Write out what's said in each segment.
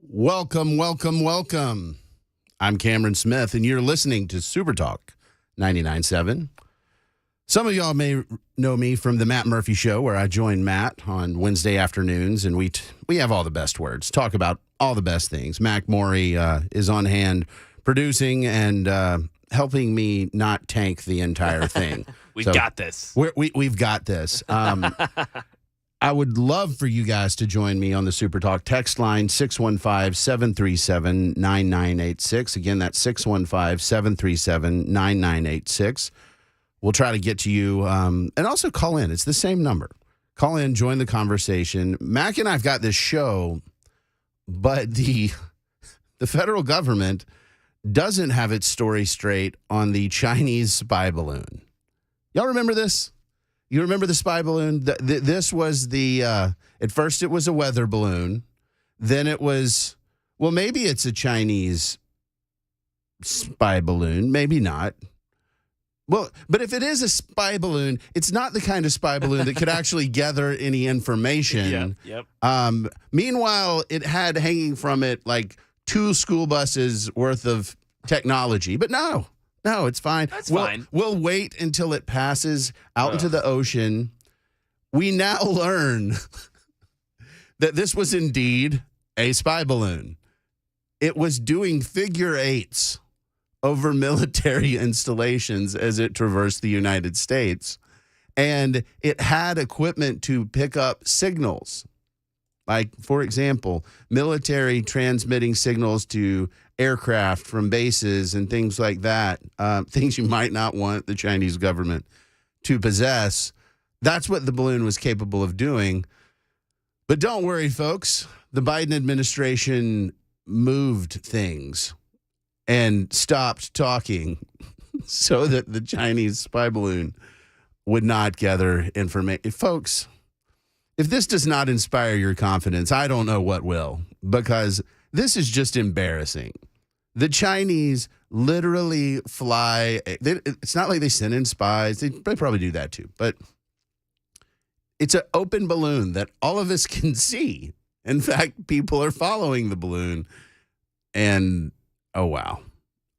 Welcome, welcome, welcome. I'm Cameron Smith, and you're listening to Supertalk 99.7. Some of y'all may know me from the Matt Murphy Show, where I join Matt on Wednesday afternoons, and we have all the best words, talk about all the best things. Mac Morey is on hand producing and helping me not tank the entire thing. We've got this. We've got this. I would love for you guys to join me on the Supertalk text line, 615-737-9986. Again, that's 615-737-9986. We'll try to get to you. And also call in. It's the same number. Call in, join the conversation. Mac and I've got this show, but the federal government doesn't have its story straight on the Chinese spy balloon. Y'all remember this? You remember the spy balloon? This was at first it was a weather balloon. Then it was, well, maybe it's a Chinese spy balloon. Maybe not. Well, but if it is a spy balloon, it's not the kind of spy balloon that could actually gather any information. Yep. Meanwhile, it had hanging from it like 2 school buses worth of technology. But no, it's fine. That's fine. We'll wait until it passes out into the ocean. We now learn that this was indeed a spy balloon. It was doing figure eights over military installations as it traversed the United States. And it had equipment to pick up signals. Like, for example, military transmitting signals to aircraft from bases and things like that, things you might not want the Chinese government to possess. That's what the balloon was capable of doing. But don't worry, folks. The Biden administration moved things and stopped talking so that the Chinese spy balloon would not gather information. Folks, if this does not inspire your confidence, I don't know what will, because this is just embarrassing. The Chinese literally fly. It's not like they send in spies. They probably do that too. But it's an open balloon that all of us can see. In fact, people are following the balloon. And, oh, wow.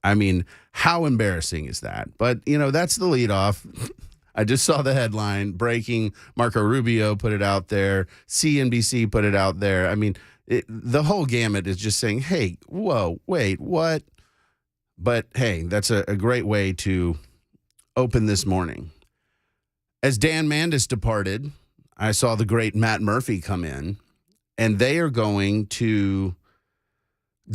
I mean, how embarrassing is that? But, that's the leadoff. I just saw the headline, breaking. Marco Rubio put it out there. CNBC put it out there. I mean, the whole gamut is just saying, hey, whoa, wait, what? But, hey, that's a great way to open this morning. As Dan Mandis departed, I saw the great Matt Murphy come in, and they are going to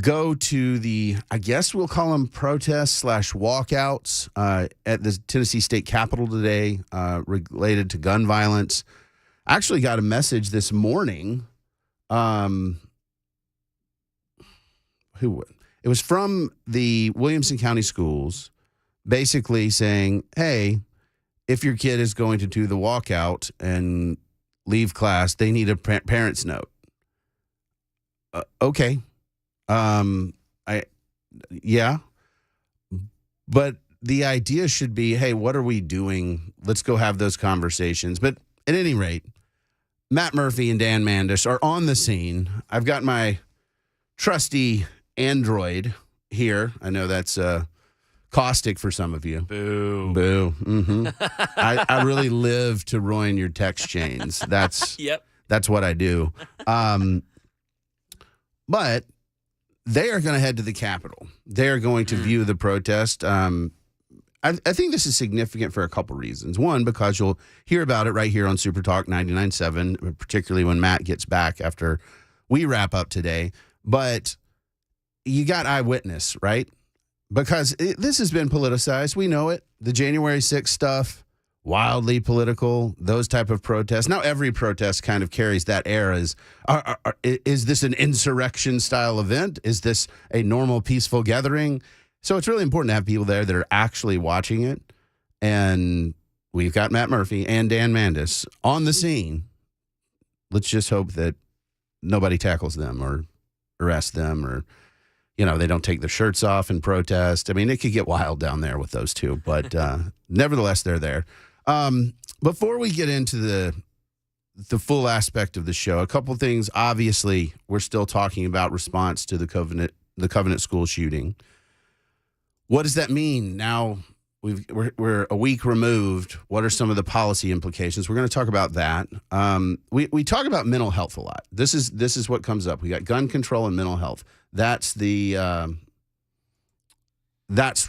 go to the, I guess we'll call them protests / walkouts at the Tennessee State Capitol today related to gun violence. I actually got a message this morning. It was from the Williamson County Schools, basically saying, hey, if your kid is going to do the walkout and leave class, they need a parent's note. Okay. Yeah. But the idea should be, hey, what are we doing? Let's go have those conversations. But at any rate, Matt Murphy and Dan Mandis are on the scene. I've got my trusty Android here. I know that's caustic for some of you. Boo. Boo. Mm-hmm. I really live to ruin your text chains. That's what I do. But they are going to head to the Capitol. They are going to view the protest. I think this is significant for a couple reasons. One, because you'll hear about it right here on Supertalk 99.7, particularly when Matt gets back after we wrap up today. But you got eyewitness, right? Because this has been politicized. We know it. The January 6th stuff, wildly political, those type of protests. Now, every protest kind of carries that air as, is this an insurrection-style event? Is this a normal, peaceful gathering? So it's really important to have people there that are actually watching it. And we've got Matt Murphy and Dan Mandis on the scene. Let's just hope that nobody tackles them or arrests them or, they don't take their shirts off in protest. I mean, it could get wild down there with those two. But nevertheless, they're there. Before we get into the full aspect of the show. A couple things. Obviously, we're still talking about response to the Covenant school shooting. What does that mean? Now we're a week removed. What are some of the policy implications? We're going to talk about that. We talk about mental health a lot. This is what comes up. We got gun control and mental health. That's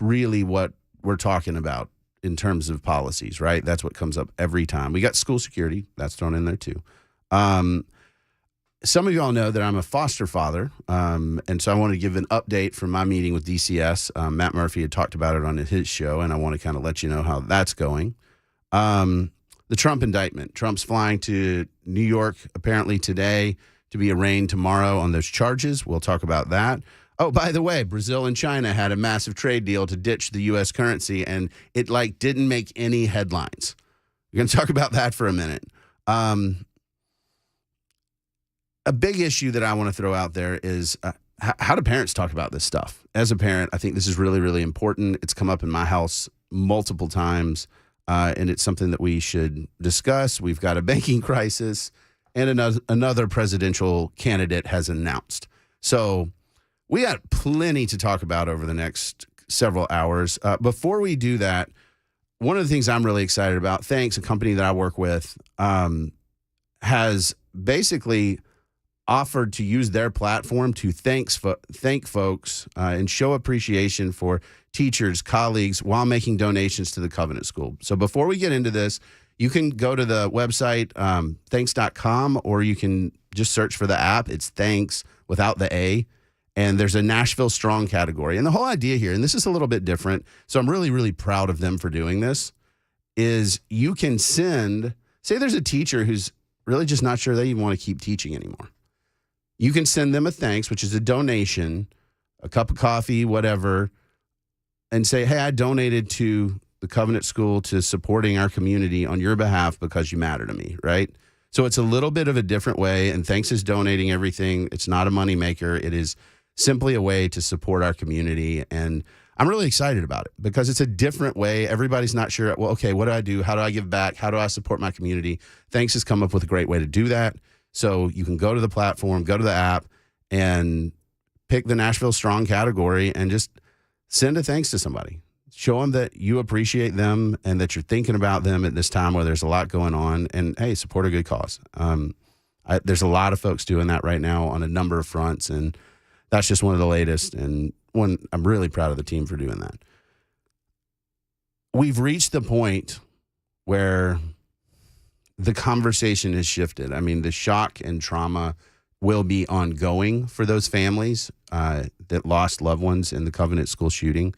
really what we're talking about in terms of policies, right? That's what comes up every time. We got school security. That's thrown in there too. Some of you all know that I'm a foster father, and so I want to give an update from my meeting with DCS. Matt Murphy had talked about it on his show, and I want to kind of let you know how that's going. The Trump indictment. Trump's flying to New York apparently today to be arraigned tomorrow on those charges. We'll talk about that. Oh, by the way, Brazil and China had a massive trade deal to ditch the U.S. currency, and it didn't make any headlines. We're going to talk about that for a minute. A big issue that I want to throw out there is how do parents talk about this stuff? As a parent, I think this is really, really important. It's come up in my house multiple times, and it's something that we should discuss. We've got a banking crisis, and another presidential candidate has announced. So we got plenty to talk about over the next several hours. Before we do that, one of the things I'm really excited about, Thanks, a company that I work with, has basically offered to use their platform to thank folks and show appreciation for teachers, colleagues, while making donations to the Covenant School. So before we get into this, you can go to the website, thanks.com, or you can just search for the app. It's Thanks without the A. And there's a Nashville Strong category. And the whole idea here, and this is a little bit different, so I'm really, really proud of them for doing this, is you can say there's a teacher who's really just not sure they even want to keep teaching anymore. You can send them a thanks, which is a donation, a cup of coffee, whatever, and say, hey, I donated to the Covenant School to supporting our community on your behalf because you matter to me, right? So it's a little bit of a different way, and Thanks is donating everything. It's not a moneymaker. It is simply a way to support our community, and I'm really excited about it because it's a different way. Everybody's not sure, well, okay, what do I do? How do I give back? How do I support my community? Thanks has come up with a great way to do that. So you can go to the platform, go to the app, and pick the Nashville Strong category and just send a thanks to somebody. Show them that you appreciate them and that you're thinking about them at this time where there's a lot going on. And, hey, support a good cause. There's a lot of folks doing that right now on a number of fronts, and that's just one of the latest. And I'm really proud of the team for doing that. We've reached the point where the conversation has shifted. I mean, the shock and trauma will be ongoing for those families that lost loved ones in the Covenant School shooting.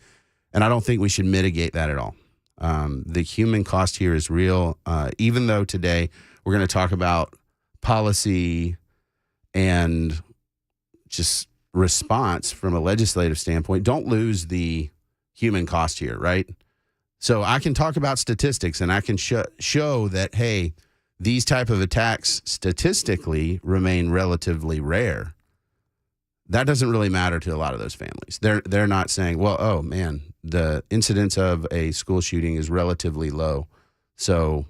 And I don't think we should mitigate that at all. The human cost here is real. Even though today we're going to talk about policy and just response from a legislative standpoint, don't lose the human cost here, right? So I can talk about statistics and I can show that, hey, these type of attacks statistically remain relatively rare. That doesn't really matter to a lot of those families. They're not saying, well, oh man, the incidence of a school shooting is relatively low, so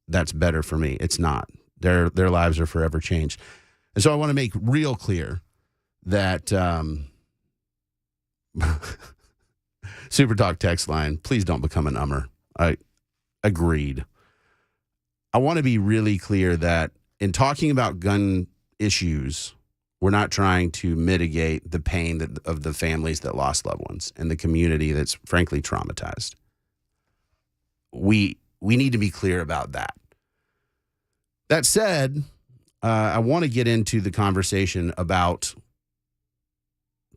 that's better for me. It's not. Their lives are forever changed. And so I want to make real clear that Supertalk text line, please don't become an ummer. I agreed. I want to be really clear that in talking about gun issues, we're not trying to mitigate the pain of the families that lost loved ones and the community that's frankly traumatized. We need to be clear about that. That said, I want to get into the conversation about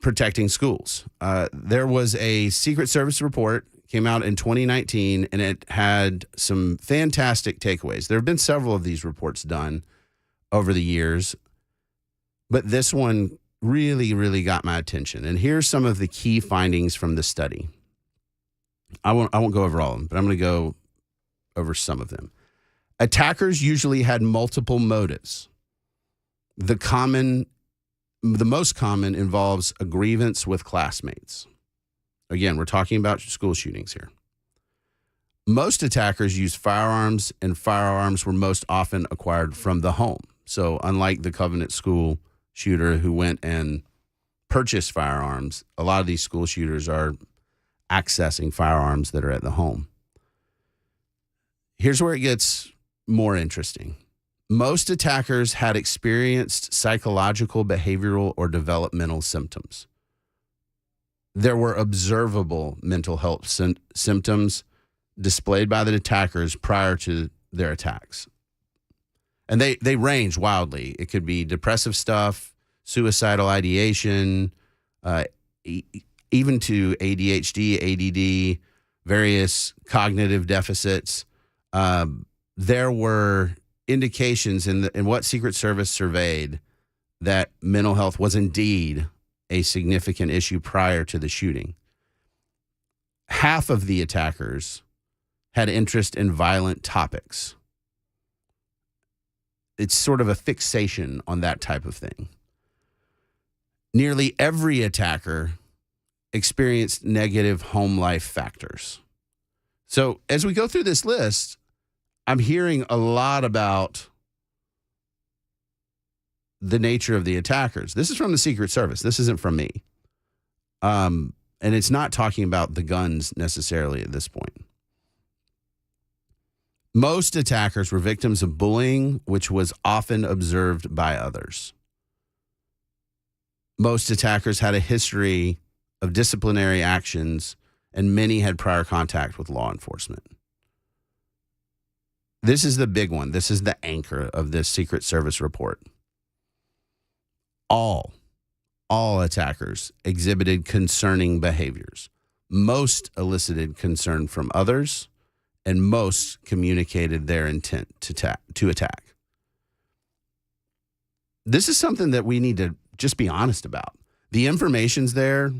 protecting schools. There was a Secret Service report, came out in 2019, and it had some fantastic takeaways. There have been several of these reports done over the years, but this one really, really got my attention. And here's some of the key findings from the study. I won't go over all of them, but I'm going to go over some of them. Attackers usually had multiple motives. The most common involves a grievance with classmates. Again, we're talking about school shootings here. Most attackers used firearms, and firearms were most often acquired from the home. So, unlike the Covenant school shooter who went and purchased firearms, a lot of these school shooters are accessing firearms that are at the home. Here's where it gets more interesting. Most attackers had experienced psychological, behavioral, or developmental symptoms. There were observable mental health symptoms displayed by the attackers prior to their attacks. And they range wildly. It could be depressive stuff, suicidal ideation, even to ADHD, ADD, various cognitive deficits. There were indications in what Secret Service surveyed that mental health was indeed a significant issue prior to the shooting. Half of the attackers had interest in violent topics. It's sort of a fixation on that type of thing. Nearly every attacker experienced negative home life factors. So as we go through this list, I'm hearing a lot about the nature of the attackers. This is from the Secret Service. This isn't from me. And it's not talking about the guns necessarily at this point. Most attackers were victims of bullying, which was often observed by others. Most attackers had a history of disciplinary actions, and many had prior contact with law enforcement. This is the big one. This is the anchor of this Secret Service report. All attackers exhibited concerning behaviors. Most elicited concern from others, and most communicated their intent to attack. This is something that we need to just be honest about. The information's there.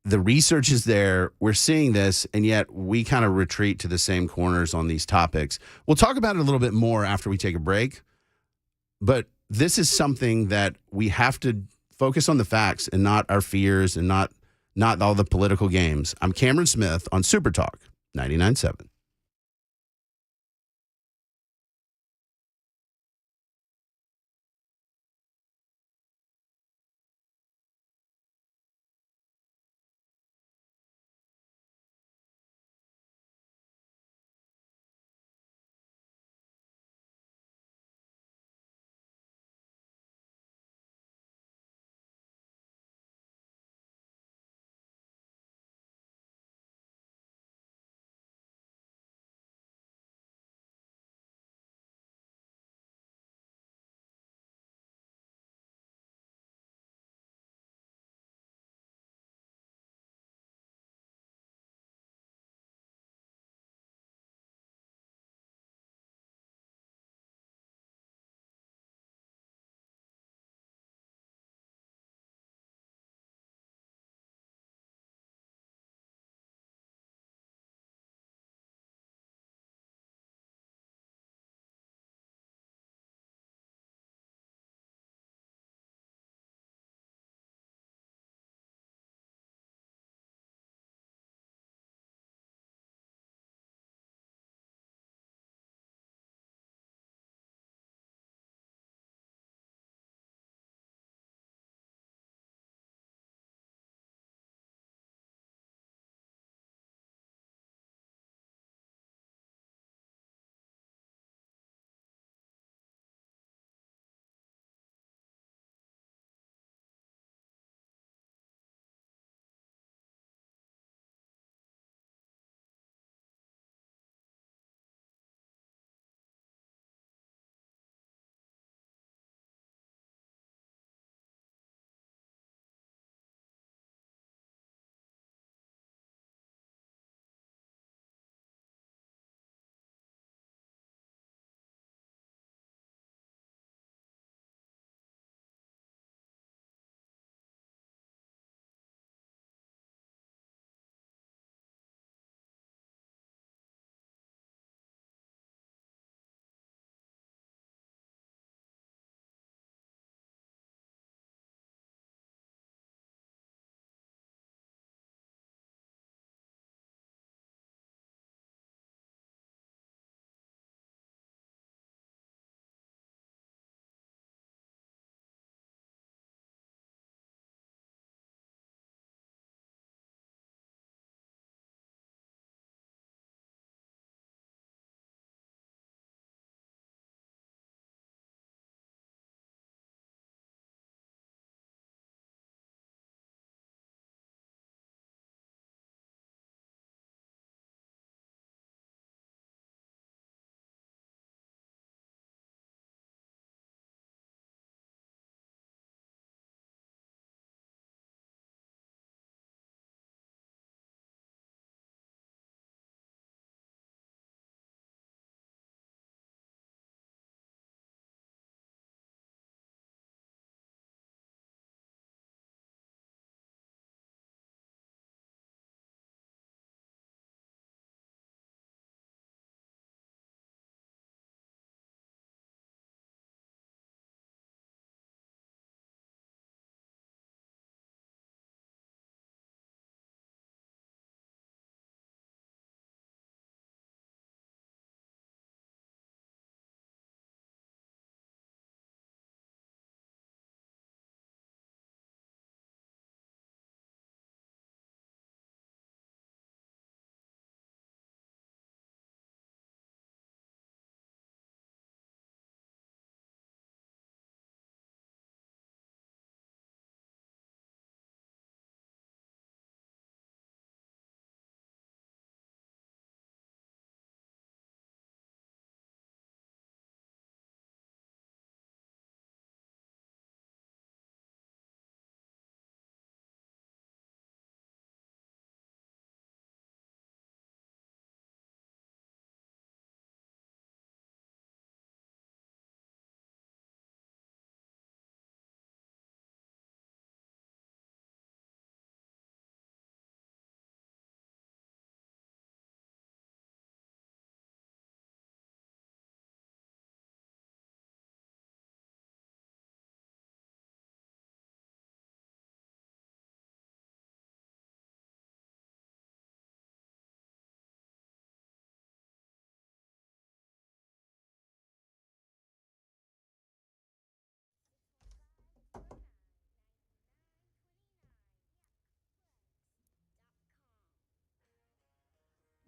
The research is there. We're seeing this, and yet we kind of retreat to the same corners on these topics. We'll talk about it a little bit more after we take a break, but this is something that we have to focus on the facts and not our fears and not all the political games. I'm Cameron Smith on Supertalk 99.7.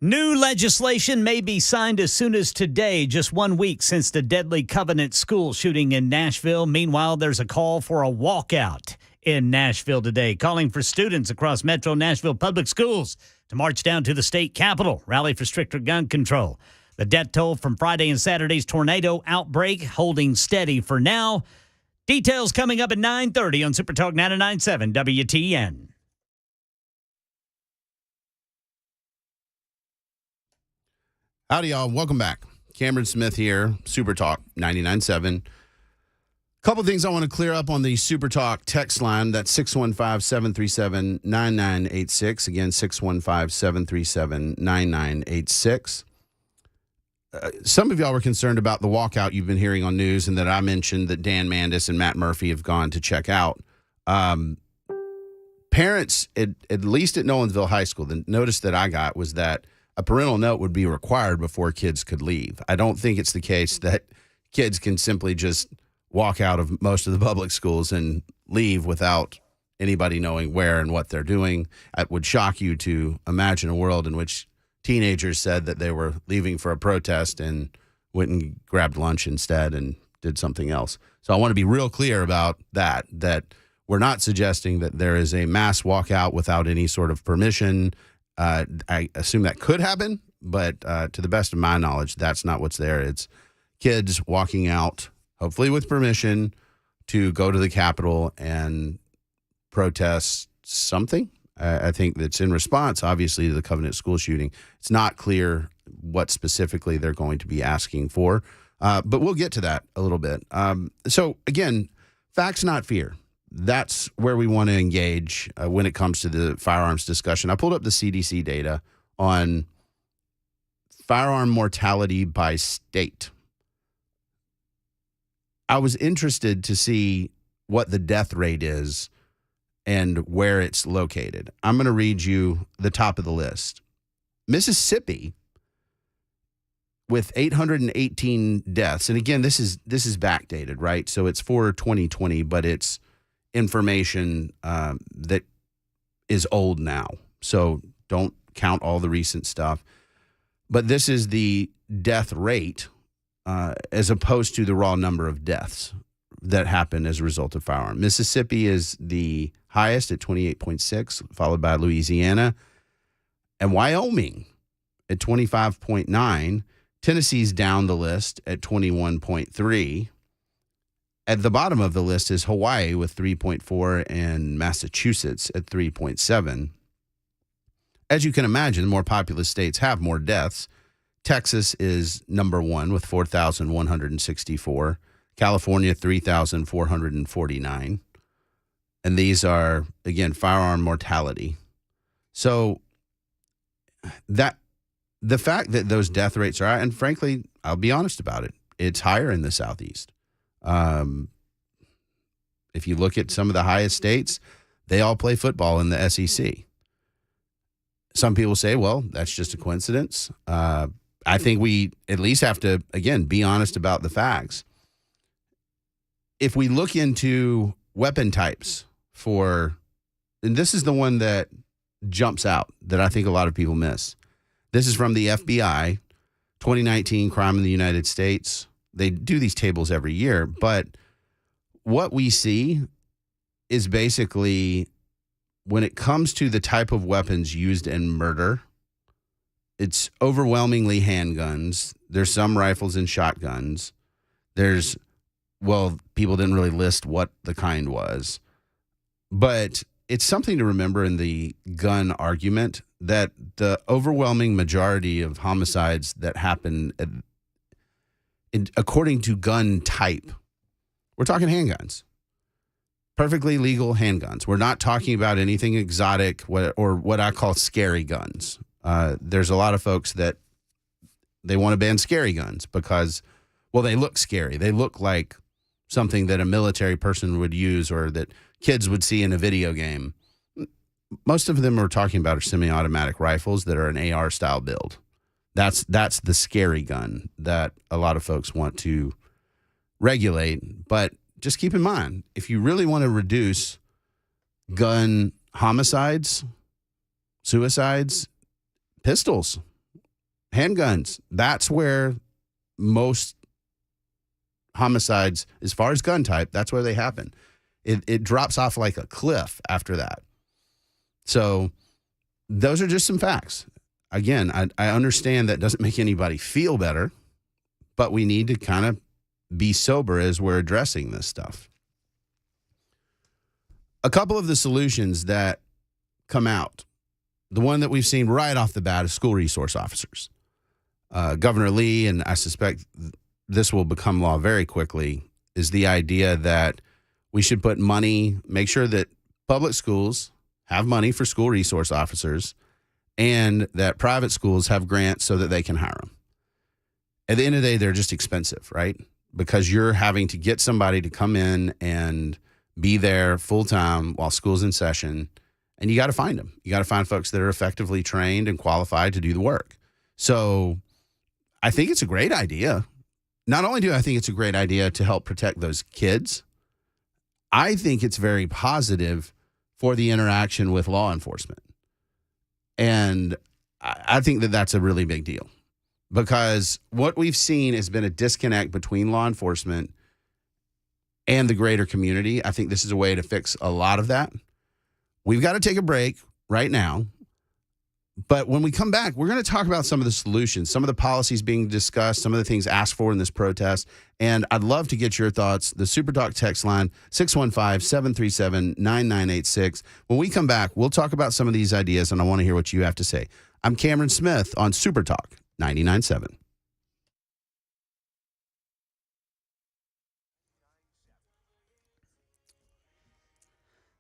New legislation may be signed as soon as today, just 1 week since the deadly Covenant school shooting in Nashville. Meanwhile, there's a call for a walkout in Nashville today, calling for students across Metro Nashville public schools to march down to the state capitol, rally for stricter gun control. The death toll from Friday and Saturday's tornado outbreak holding steady for now. Details coming up at 9:30 on Supertalk 99.7 WTN. Howdy, y'all. Welcome back. Cameron Smith here, Supertalk 99.7. Couple things I want to clear up on the Supertalk text line. That's 615-737-9986. Again, 615-737-9986. Some of y'all were concerned about the walkout you've been hearing on news and that I mentioned that Dan Mandis and Matt Murphy have gone to check out. Parents, at least at Nolensville High School, the notice that I got was that a parental note would be required before kids could leave. I don't think it's the case that kids can simply just walk out of most of the public schools and leave without anybody knowing where and what they're doing. It would shock you to imagine a world in which teenagers said that they were leaving for a protest and went and grabbed lunch instead and did something else. So I want to be real clear about that we're not suggesting that there is a mass walkout without any sort of permission. I assume that could happen, but to the best of my knowledge, that's not what's there. It's kids walking out, hopefully with permission, to go to the Capitol and protest something. I think that's in response, obviously, to the Covenant school shooting. It's not clear what specifically they're going to be asking for, but we'll get to that a little bit. So, again, facts, not fear. That's where we want to engage when it comes to the firearms discussion. I pulled up the CDC data on firearm mortality by state. I was interested to see what the death rate is and where it's located. I'm going to read you the top of the list. Mississippi, with 818 deaths, and again, this is backdated, right? So it's for 2020, but it's information that is old now. So don't count all the recent stuff. But this is the death rate as opposed to the raw number of deaths that happen as a result of firearm. Mississippi is the highest at 28.6, followed by Louisiana and Wyoming at 25.9. Tennessee's down the list at 21.3. At the bottom of the list is Hawaii with 3.4 and Massachusetts at 3.7. As you can imagine, more populous states have more deaths. Texas is number one with 4,164. California, 3,449. And these are, again, firearm mortality. So that the fact that those death rates are high, and frankly, I'll be honest about it, it's higher in the Southeast. If you look at some of the highest states, they all play football in the SEC. Some people say, well, that's just a coincidence. I think we at least have to, again, be honest about the facts. If we look into weapon types and this is the one that jumps out that I think a lot of people miss. This is from the FBI, 2019 Crime in the United States. They do these tables every year, but what we see is basically when it comes to the type of weapons used in murder, it's overwhelmingly handguns. There's some rifles and shotguns. People didn't really list what the kind was, but it's something to remember in the gun argument that the overwhelming majority of homicides that happen according to gun type, we're talking handguns, perfectly legal handguns. We're not talking about anything exotic or what I call scary guns. There's a lot of folks that they want to ban scary guns because, well, they look scary. They look like something that a military person would use or that kids would see in a video game. Most of them we're talking about are semi-automatic rifles that are an AR style build. That's the scary gun that a lot of folks want to regulate. But just keep in mind, if you really want to reduce gun homicides, suicides, pistols handguns. That's where most homicides, as far as gun type, that's where they happen. It drops off like a cliff after that. So those are just some facts. Again, I understand that doesn't make anybody feel better, but we need to kind of be sober as we're addressing this stuff. A couple of the solutions that come out, the one that we've seen right off the bat is school resource officers. Governor Lee, and I suspect this will become law very quickly, is the idea that we should put money, make sure that public schools have money for school resource officers and that private schools have grants so that they can hire them. At the end of the day, they're just expensive, right? Because you're having to get somebody to come in and be there full time while school's in session, and you got to find them. You got to find folks that are effectively trained and qualified to do the work. So I think it's a great idea. Not only do I think it's a great idea to help protect those kids, I think it's very positive for the interaction with law enforcement. And I think that that's a really big deal, because what we've seen has been a disconnect between law enforcement and the greater community. I think this is a way to fix a lot of that. We've got to take a break right now. But when we come back, we're going to talk about some of the solutions, some of the policies being discussed, some of the things asked for in this protest. And I'd love to get your thoughts. The Supertalk text line, 615-737-9986. When we come back, we'll talk about some of these ideas, and I want to hear what you have to say. I'm Cameron Smith on Supertalk 99.7.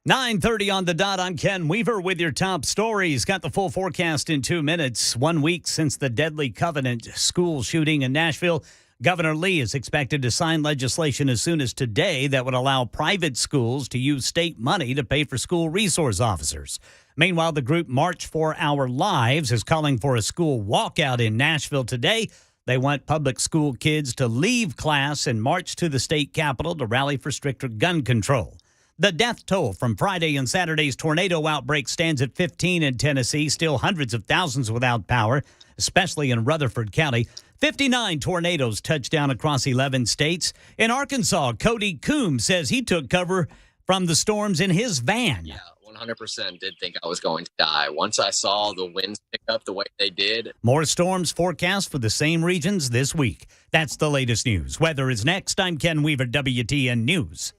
"9:30 on the dot. I'm Ken Weaver with your top stories. Got the full forecast in 2 minutes. 1 week since the deadly Covenant school shooting in Nashville, Governor Lee is expected to sign legislation as soon as today that would allow private schools to use state money to pay for school resource officers. Meanwhile, the group March for Our Lives is calling for a school walkout in Nashville today. They want public school kids to leave class and march to the state capitol to rally for stricter gun control. The death toll from Friday and Saturday's tornado outbreak stands at 15 in Tennessee, still hundreds of thousands without power, especially in Rutherford County. 59 tornadoes touched down across 11 states. In Arkansas, Cody Coombs says he took cover from the storms in his van. Yeah, 100% did think I was going to die. Once I saw the winds pick up the way they did. More storms forecast for the same regions this week. That's the latest news. Weather is next. I'm Ken Weaver, WTN News.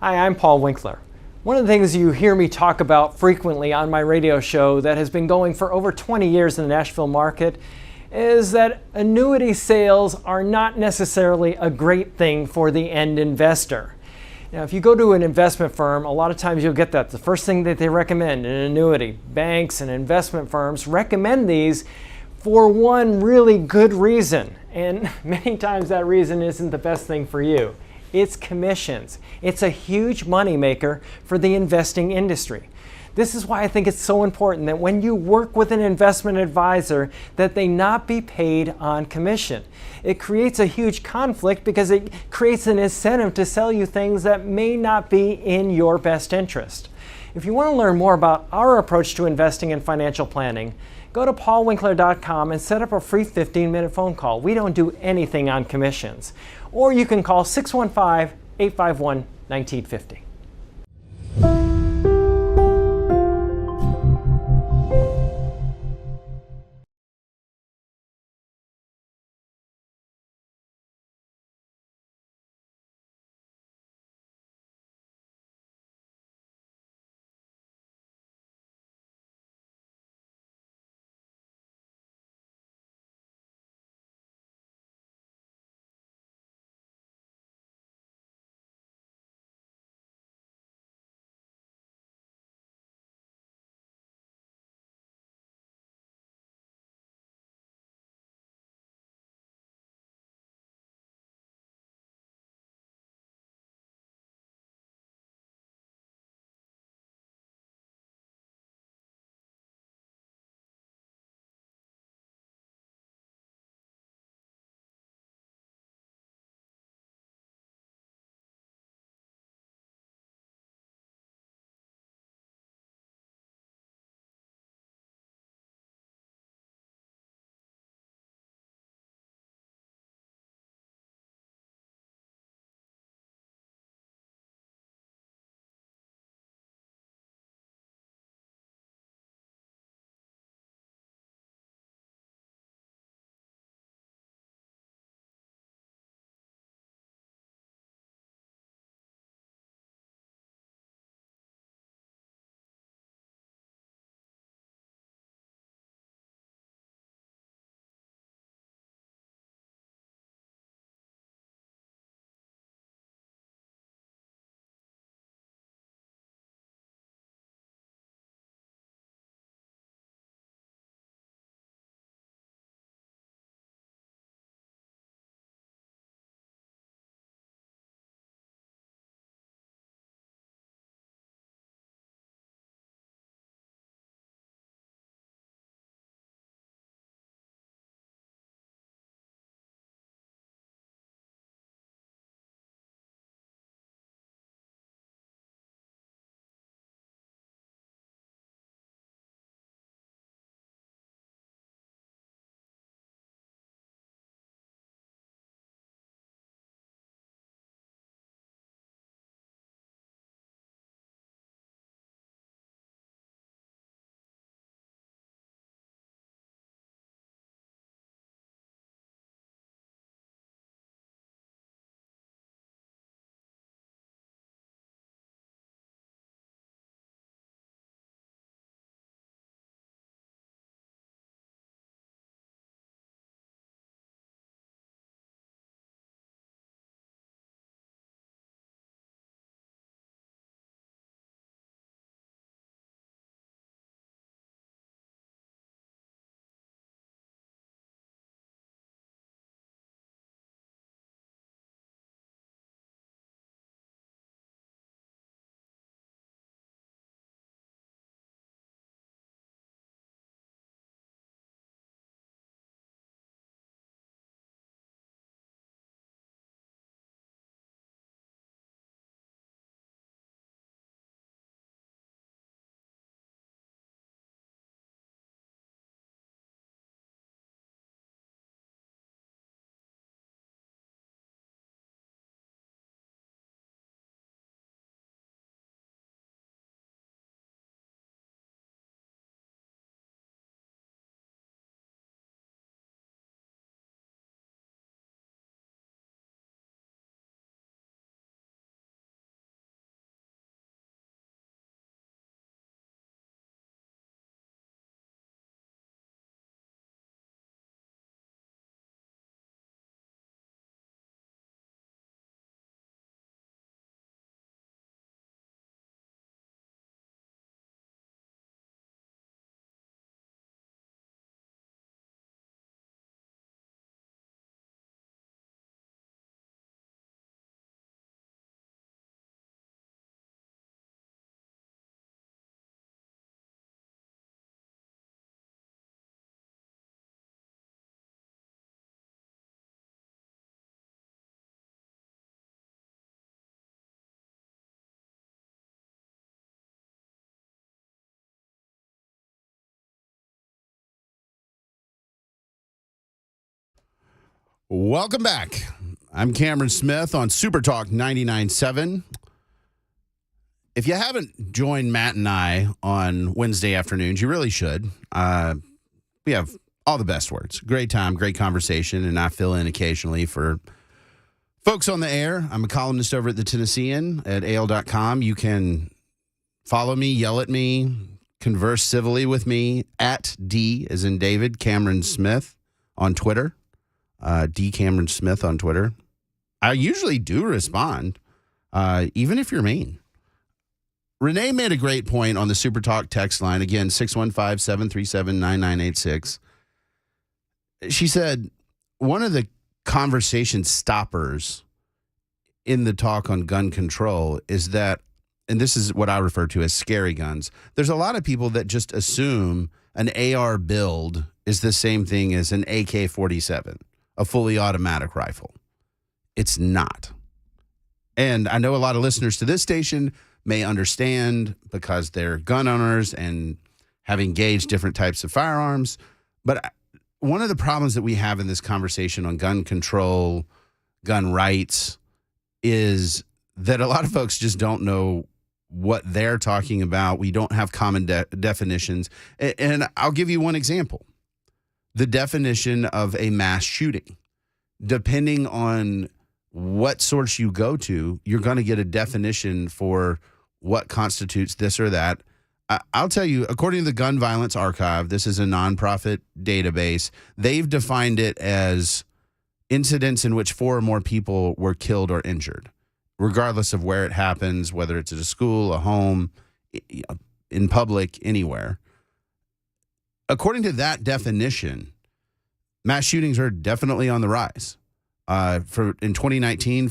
Hi, I'm Paul Winkler. One of the things you hear me talk about frequently on my radio show that has been going for over 20 years in the Nashville market is that annuity sales are not necessarily a great thing for the end investor. Now, if you go to an investment firm, a lot of times you'll get that. The first thing that they recommend, an annuity. Banks and investment firms recommend these for one really good reason. And many times that reason isn't the best thing for you. It's commissions. It's a huge moneymaker for the investing industry. This is why I think it's so important that when you work with an investment advisor, that they not be paid on commission. It creates a huge conflict because it creates an incentive to sell you things that may not be in your best interest. If you want to learn more about our approach to investing and financial planning, go to paulwinkler.com and set up a free 15-minute phone call. We don't do anything on commissions. Or you can call 615-851-1950. Welcome back. I'm Cameron Smith on Supertalk 99.7. If you haven't joined Matt and I on Wednesday afternoons, you really should. We have all the best words. Great time, great conversation, and I fill in occasionally for folks on the air. I'm a columnist over at the Tennessean at AL.com. You can follow me, yell at me, converse civilly with me at D as in David, Cameron Smith on Twitter. D. Cameron Smith on Twitter. I usually do respond, even if you're mean. Renee made a great point on the Supertalk text line. Again, 615-737-9986. She said, one of the conversation stoppers in the talk on gun control is that, and this is what I refer to as scary guns, there's a lot of people that just assume an AR build is the same thing as an AK-47. A fully automatic rifle. It's not. And I know a lot of listeners to this station may understand because they're gun owners and have engaged different types of firearms. But one of the problems that we have in this conversation on gun control, gun rights, is that a lot of folks just don't know what they're talking about. We don't have common definitions. And I'll give you one example. The definition of a mass shooting. Depending on what source you go to, you're going to get a definition for what constitutes this or that. I'll tell you, according to the Gun Violence Archive, this is a nonprofit database, they've defined it as incidents in which 4 or more people were killed or injured, regardless of where it happens, whether it's at a school, a home, in public, anywhere. According to that definition, mass shootings are definitely on the rise. In 2019,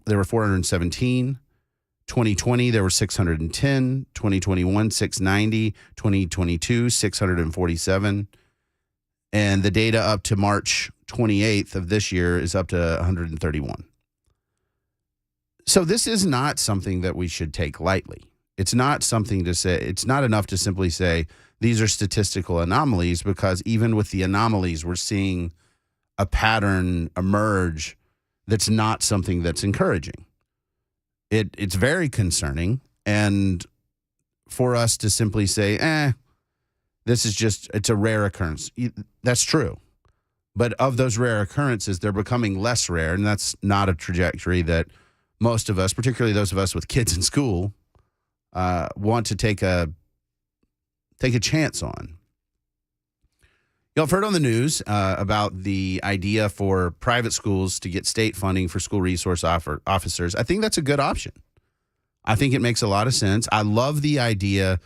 there were 417. 2020, there were 610. 2021, 690. 2022, 647. And the data up to March 28th of this year is up to 131. So this is not something that we should take lightly. It's not something to say, it's not enough to simply say, these are statistical anomalies, because even with the anomalies, we're seeing a pattern emerge that's not something that's encouraging. It's very concerning. And for us to simply say, this is just, it's a rare occurrence. That's true. But of those rare occurrences, they're becoming less rare. And that's not a trajectory that most of us, particularly those of us with kids in school, want to take a chance on. Y'all have heard on the news about the idea for private schools to get state funding for school resource officers. I think that's a good option. I think it makes a lot of sense. I love the idea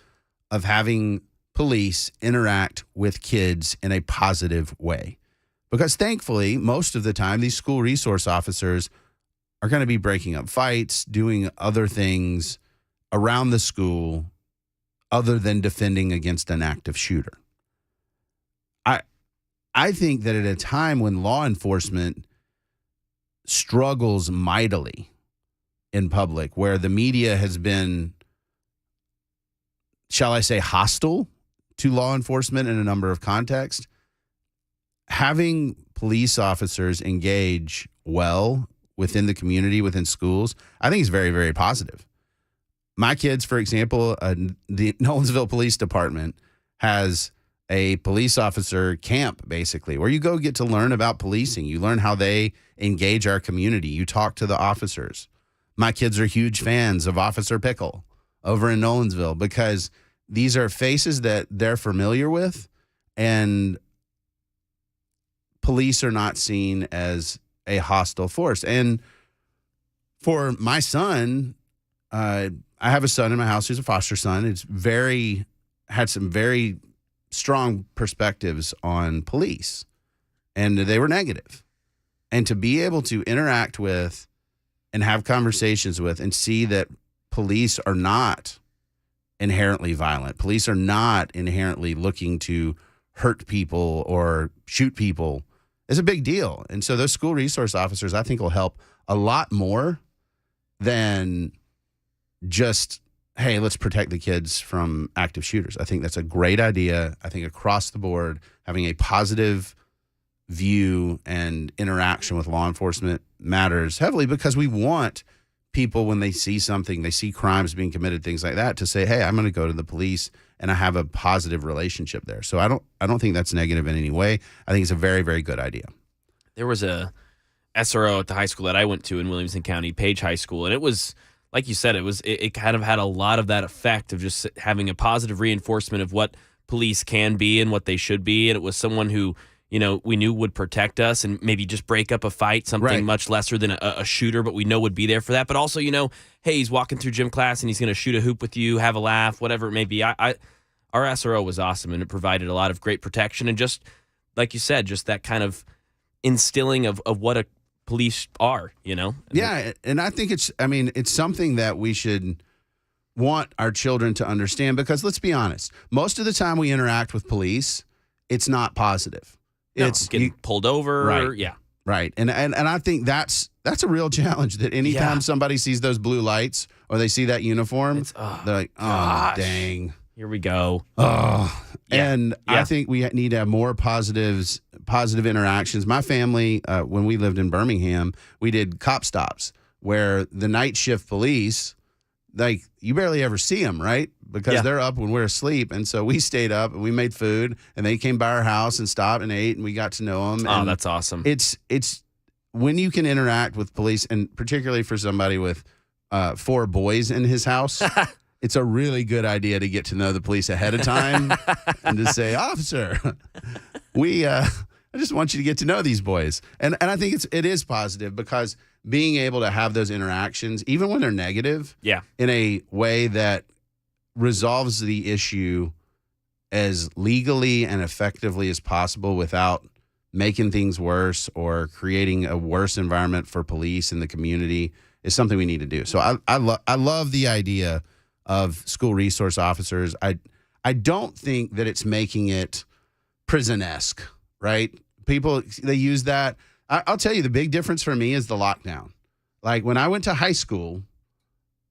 of having police interact with kids in a positive way, because thankfully, most of the time, these school resource officers are going to be breaking up fights, doing other things around the school other than defending against an active shooter. I think that at a time when law enforcement struggles mightily in public, where the media has been, shall I say, hostile to law enforcement in a number of contexts, having police officers engage well within the community, within schools, I think is very, very positive. My kids, for example, the Nolensville Police Department has a police officer camp, basically, where you go get to learn about policing. You learn how they engage our community. You talk to the officers. My kids are huge fans of Officer Pickle over in Nolensville, because these are faces that they're familiar with, and police are not seen as a hostile force. And for my son, I have a son in my house who's a foster son. Had some very strong perspectives on police, and they were negative. And to be able to interact with and have conversations with and see that police are not inherently violent, police are not inherently looking to hurt people or shoot people, is a big deal. And so those school resource officers, I think, will help a lot more than just, hey, let's protect the kids from active shooters. I think that's a great idea. I think across the board, having a positive view and interaction with law enforcement matters heavily, because we want people, when they see something, they see crimes being committed, things like that, to say, hey, I'm going to go to the police, and I have a positive relationship there. So I don't think that's negative in any way. I think it's a very, very good idea. There was a SRO at the high school that I went to in Williamson County, Page High School, and it was, like you said, it kind of had a lot of that effect of just having a positive reinforcement of what police can be and what they should be. And it was someone who, we knew would protect us and maybe just break up a fight, something much lesser than a shooter, but we know would be there for that. But also, hey, he's walking through gym class and he's going to shoot a hoop with you, have a laugh, whatever it may be. Our SRO was awesome, and it provided a lot of great protection. And just, like you said, just that kind of instilling of what a police are, Yeah, and I think it's something that we should want our children to understand, because let's be honest, most of the time we interact with police, it's not positive. It's getting pulled over. Right. Right. And I think that's a real challenge, that anytime somebody sees those blue lights or they see that uniform, they're like, oh, dang. Here we go. Oh, and I think we need to have more positive interactions. My family, when we lived in Birmingham, we did cop stops where the night shift police, like, you barely ever see them, right? Because they're up when we're asleep. And so we stayed up and we made food, and they came by our house and stopped and ate, and we got to know them. Oh, that's awesome. It's when you can interact with police, and particularly for somebody with 4 boys in his house, it's a really good idea to get to know the police ahead of time and to say, officer, I just want you to get to know these boys. And I think it is positive, because being able to have those interactions, even when they're negative, in a way that resolves the issue as legally and effectively as possible without making things worse or creating a worse environment for police in the community, is something we need to do. So I love the idea of school resource officers. I don't think that it's making it prison-esque, right? People, they use that. I'll tell you, the big difference for me is the lockdown. Like, when I went to high school,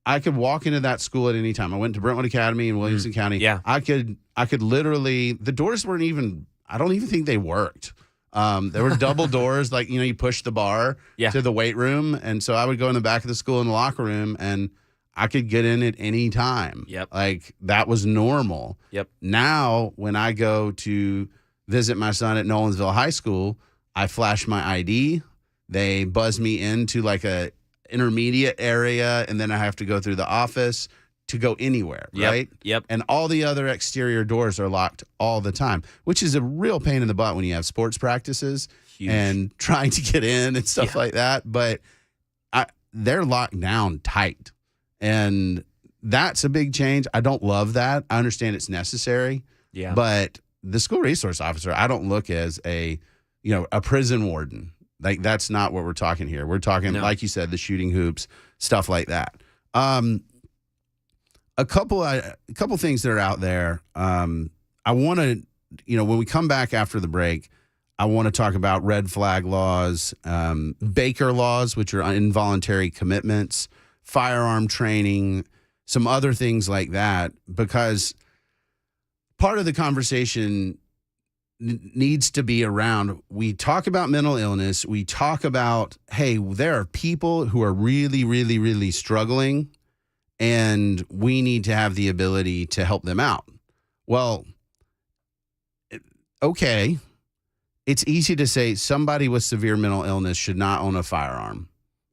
I could walk into that school at any time. I went to Brentwood Academy in Williamson County. Yeah. I could literally, the doors weren't even, I don't even think they worked. There were double doors, like, you push the bar to the weight room. And so I would go in the back of the school in the locker room, and I could get in at any time. Yep. Like, that was normal. Yep. Now, when I go to visit my son at Nolensville High School, I flash my ID. They buzz me into like a intermediate area, and then I have to go through the office to go anywhere, right? Yep. And all the other exterior doors are locked all the time, which is a real pain in the butt when you have sports practices and trying to get in and stuff like that. But they're locked down tight, and that's a big change. I don't love that. I understand it's necessary. Yeah. But the school resource officer, I don't look as a prison warden. Like, that's not what we're talking here. We're talking, like you said, the shooting hoops, stuff like that. A couple things that are out there. I want to, when we come back after the break, I want to talk about red flag laws, Baker laws, which are involuntary commitments, firearm training, some other things like that, because part of the conversation needs to be around, we talk about mental illness. We talk about, hey, there are people who are really, really, really struggling, and we need to have the ability to help them out. Well, okay, it's easy to say somebody with severe mental illness should not own a firearm.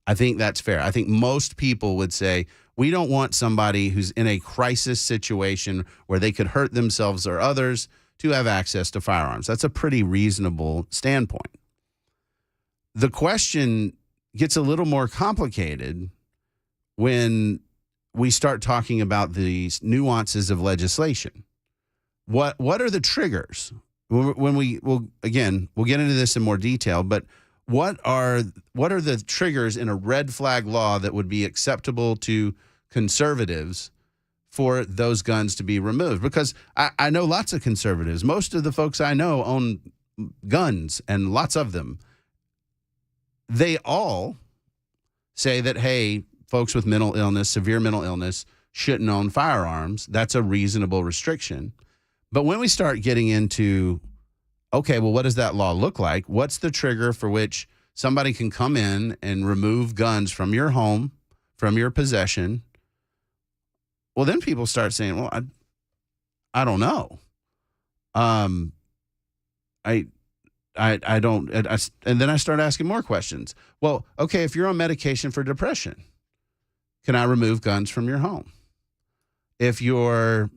I think that's fair. I think most people would say, we don't want somebody who's in a crisis situation where they could hurt themselves or others to have access to firearms. That's a pretty reasonable standpoint. The question gets a little more complicated when we start talking about these nuances of legislation. What are the triggers? When we'll get into this in more detail, but what are the triggers in a red flag law that would be acceptable to conservatives for those guns to be removed? Because I know lots of conservatives. Most of the folks I know own guns, and lots of them. They all say that, hey, folks with mental illness, severe mental illness, shouldn't own firearms. That's a reasonable restriction. But when we start getting into, okay, well, what does that law look like? What's the trigger for which somebody can come in and remove guns from your home, from your possession? Well, then people start saying, well, I don't know. I don't, and then I start asking more questions. Well, okay, if you're on medication for depression, can I remove guns from your home? If you're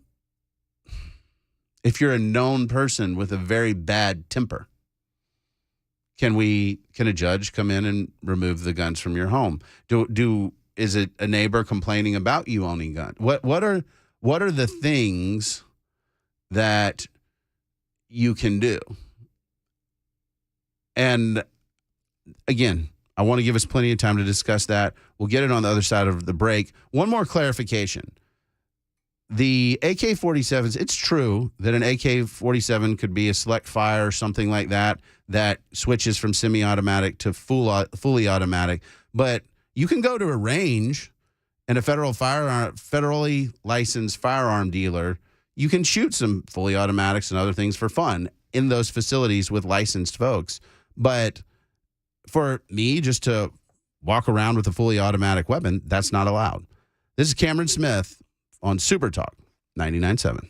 a known person with a very bad temper, can a judge come in and remove the guns from your home? Is it a neighbor complaining about you owning guns? What are the things that you can do? And again, I want to give us plenty of time to discuss that. We'll get it on the other side of the break. One more clarification. The AK-47s, it's true that an AK-47 could be a select fire or something like that switches from semi-automatic to fully automatic. But you can go to a range and a federally licensed firearm dealer, you can shoot some fully automatics and other things for fun in those facilities with licensed folks. But for me just to walk around with a fully automatic weapon, that's not allowed. This is Cameron Smith on Supertalk 99.7.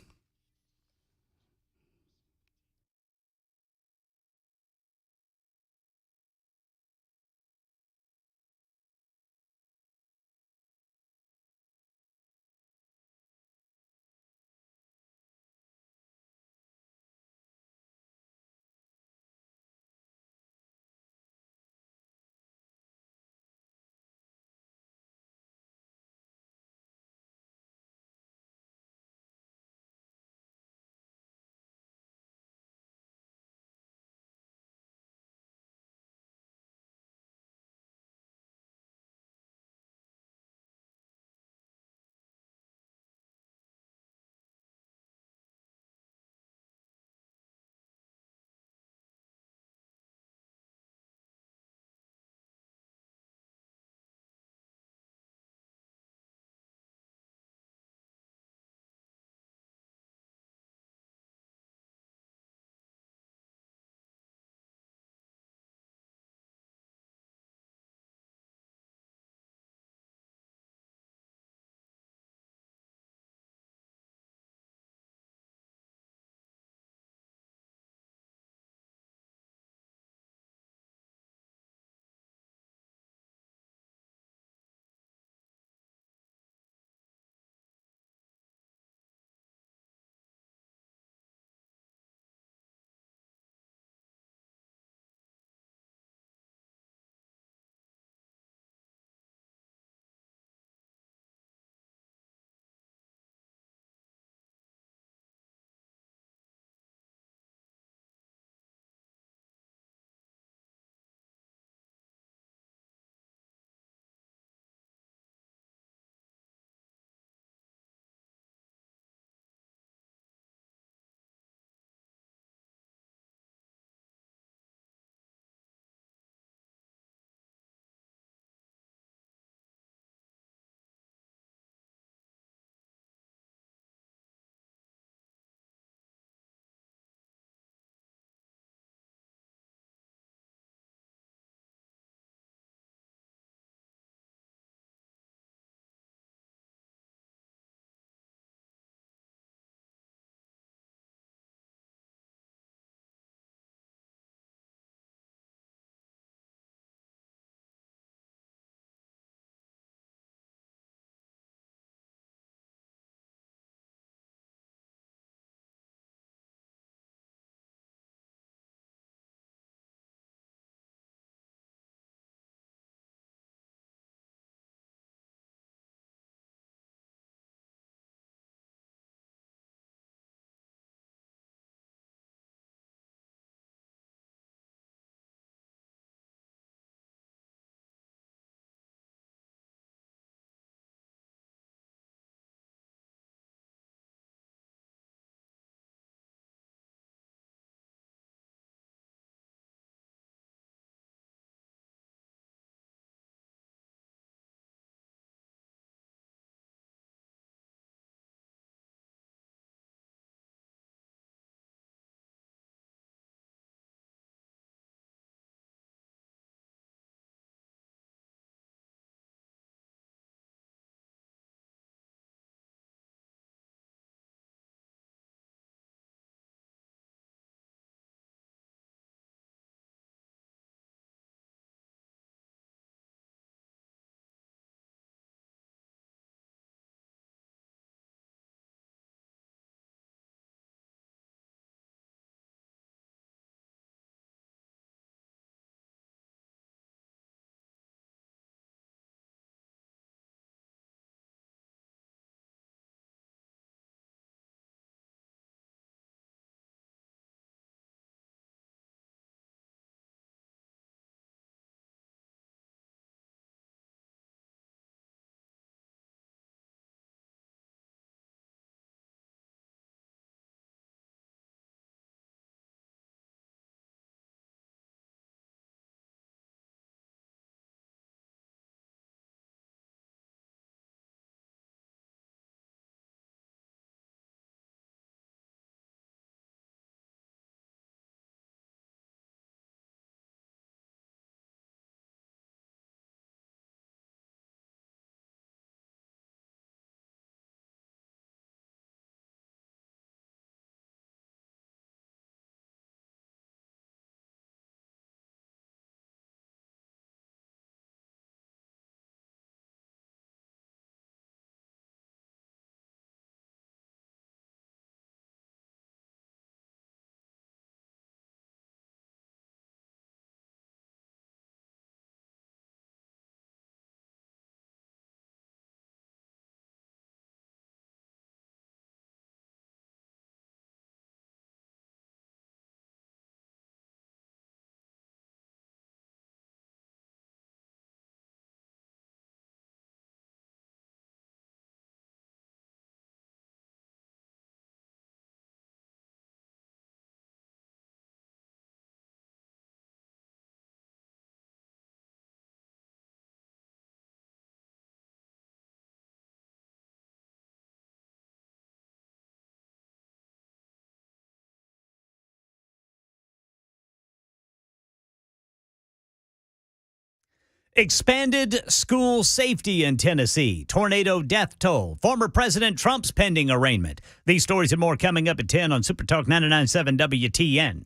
Expanded school safety in Tennessee. Tornado death toll. Former President Trump's pending arraignment. These stories and more coming up at 10 on Supertalk 99.7 WTN.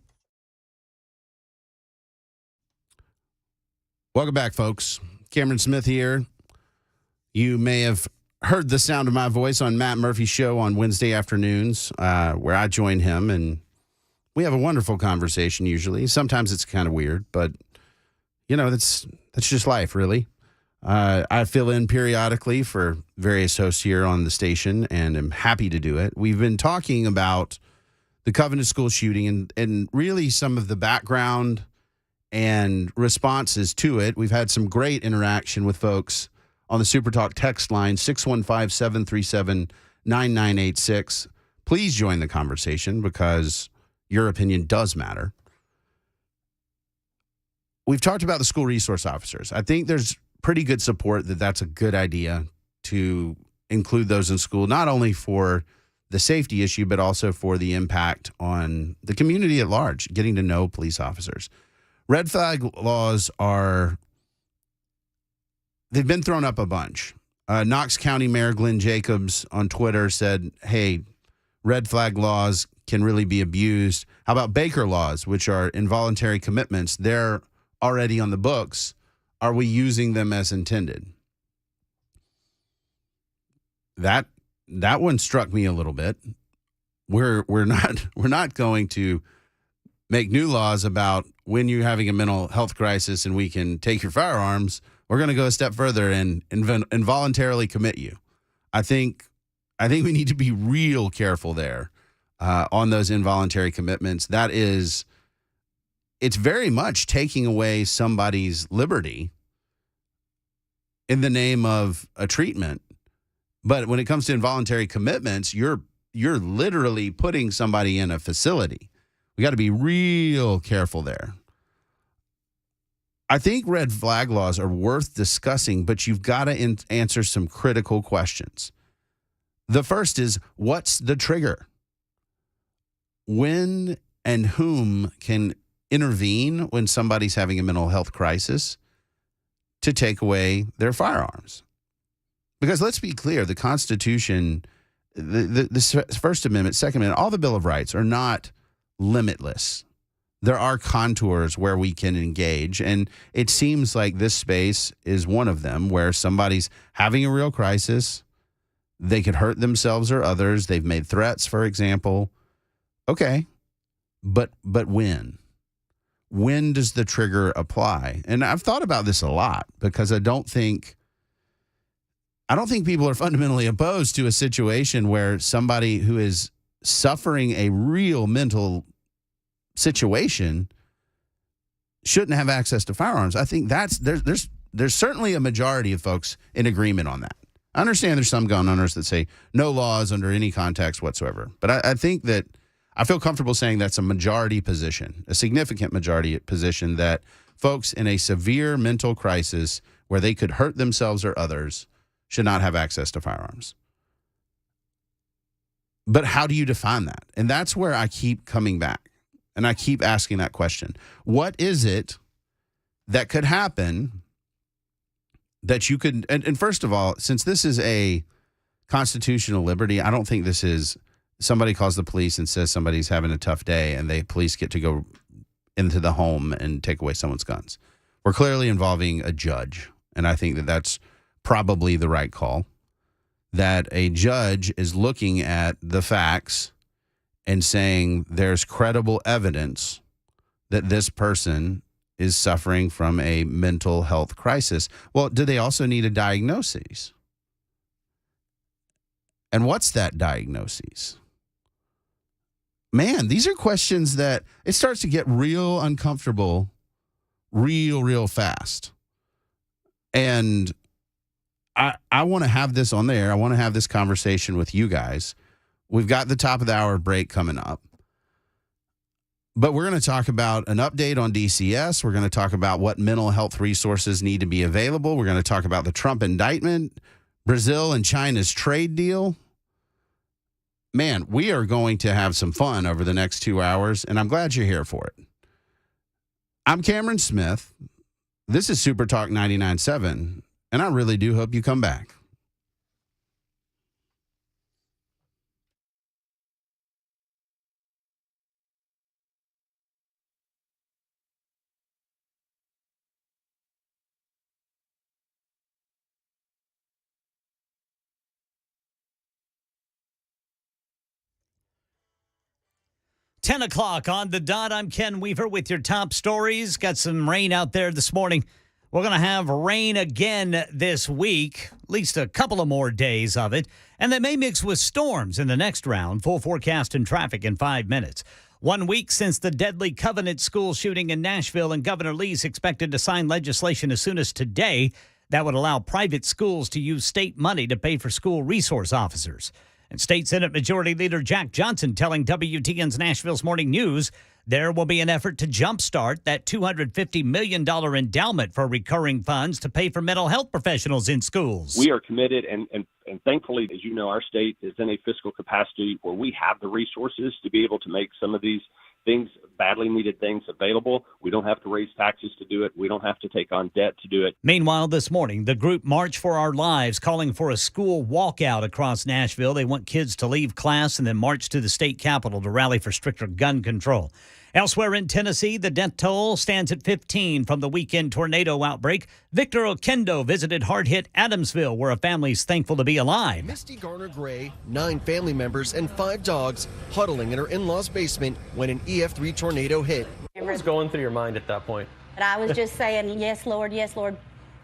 Welcome back, folks. Cameron Smith here. You may have heard the sound of my voice on Matt Murphy's show on Wednesday afternoons, where I join him, and we have a wonderful conversation usually. Sometimes it's kind of weird, but, you know, that's just life, really. I fill in periodically for various hosts here on the station, and am happy to do it. We've been talking about the Covenant School shooting and really some of the background and responses to it. We've had some great interaction with folks on the Supertalk text line, 615-737-9986. Please join the conversation because your opinion does matter. We've talked about the school resource officers. I think there's pretty good support that that's a good idea to include those in school, not only for the safety issue, but also for the impact on the community at large, getting to know police officers. Red flag laws they've been thrown up a bunch. Knox County Mayor Glenn Jacobs on Twitter said, hey, red flag laws can really be abused. How about Baker laws, which are involuntary commitments? They're already on the books. Are we using them as intended? That one struck me a little bit. We're not going to make new laws about when you're having a mental health crisis and we can take your firearms. We're going to go a step further and involuntarily commit you. I think we need to be real careful there on those involuntary commitments. It's very much taking away somebody's liberty in the name of a treatment. But when it comes to involuntary commitments, you're literally putting somebody in a facility. We got to be real careful there. I think red flag laws are worth discussing, but you've got to answer some critical questions. The first is, what's the trigger? When and whom can intervene when somebody's having a mental health crisis to take away their firearms? Because let's be clear, the Constitution, the First Amendment, Second Amendment, all the Bill of Rights are not limitless. There are contours where we can engage, and it seems like this space is one of them where somebody's having a real crisis. They could hurt themselves or others. They've made threats, for example. Okay, but when? When does the trigger apply? And I've thought about this a lot because I don't think people are fundamentally opposed to a situation where somebody who is suffering a real mental situation shouldn't have access to firearms. I think there's certainly a majority of folks in agreement on that. I understand there's some gun owners that say no laws under any context whatsoever, but I think that I feel comfortable saying that's a majority position, a significant majority position, that folks in a severe mental crisis where they could hurt themselves or others should not have access to firearms. But how do you define that? And that's where I keep coming back, and I keep asking that question. What is it that could happen that you could, and first of all, since this is a constitutional liberty, I don't think this is somebody calls the police and says somebody's having a tough day and the police get to go into the home and take away someone's guns. We're clearly involving a judge, and I think that that's probably the right call, that a judge is looking at the facts and saying there's credible evidence that this person is suffering from a mental health crisis. Well, do they also need a diagnosis? And what's that diagnosis? Man, these are questions that it starts to get real uncomfortable real fast. And I want to have this on there. I want to have this conversation with you guys. We've got the top of the hour break coming up. But we're going to talk about an update on DCS. We're going to talk about what mental health resources need to be available. We're going to talk about the Trump indictment, Brazil and China's trade deal. Man, we are going to have some fun over the next 2 hours, and I'm glad you're here for it. I'm Cameron Smith. This is Super Talk 99.7, and I really do hope you come back. Ten o'clock on the dot. I'm Ken Weaver with your top stories. Got some rain out there this morning. We're going to have rain again this week, at least a couple of more days of it. And they may mix with storms in the next round. Full forecast and traffic in 5 minutes. 1 week since the deadly Covenant school shooting in Nashville, and Governor Lee's expected to sign legislation as soon as today that would allow private schools to use state money to pay for school resource officers. And State Senate Majority Leader Jack Johnson telling WTN's Nashville's Morning News there will be an effort to jumpstart that $250 million endowment for recurring funds to pay for mental health professionals in schools. We are committed, and thankfully, as you know, our state is in a fiscal capacity where we have the resources to be able to make some of these things, badly needed things, available. We don't have to raise taxes to do it. We don't have to take on debt to do it. Meanwhile, this morning, the group March for Our Lives calling for a school walkout across Nashville. They want kids to leave class and then march to the state capitol to rally for stricter gun control. Elsewhere in Tennessee, the death toll stands at 15 from the weekend tornado outbreak. Victor Okendo visited hard-hit Adamsville, where a family's thankful to be alive. Misty Garner Gray, 9 family members, and 5 dogs huddling in her in-law's basement when an EF3 tornado hit. What was going through your mind at that point? But I was just saying, yes, Lord,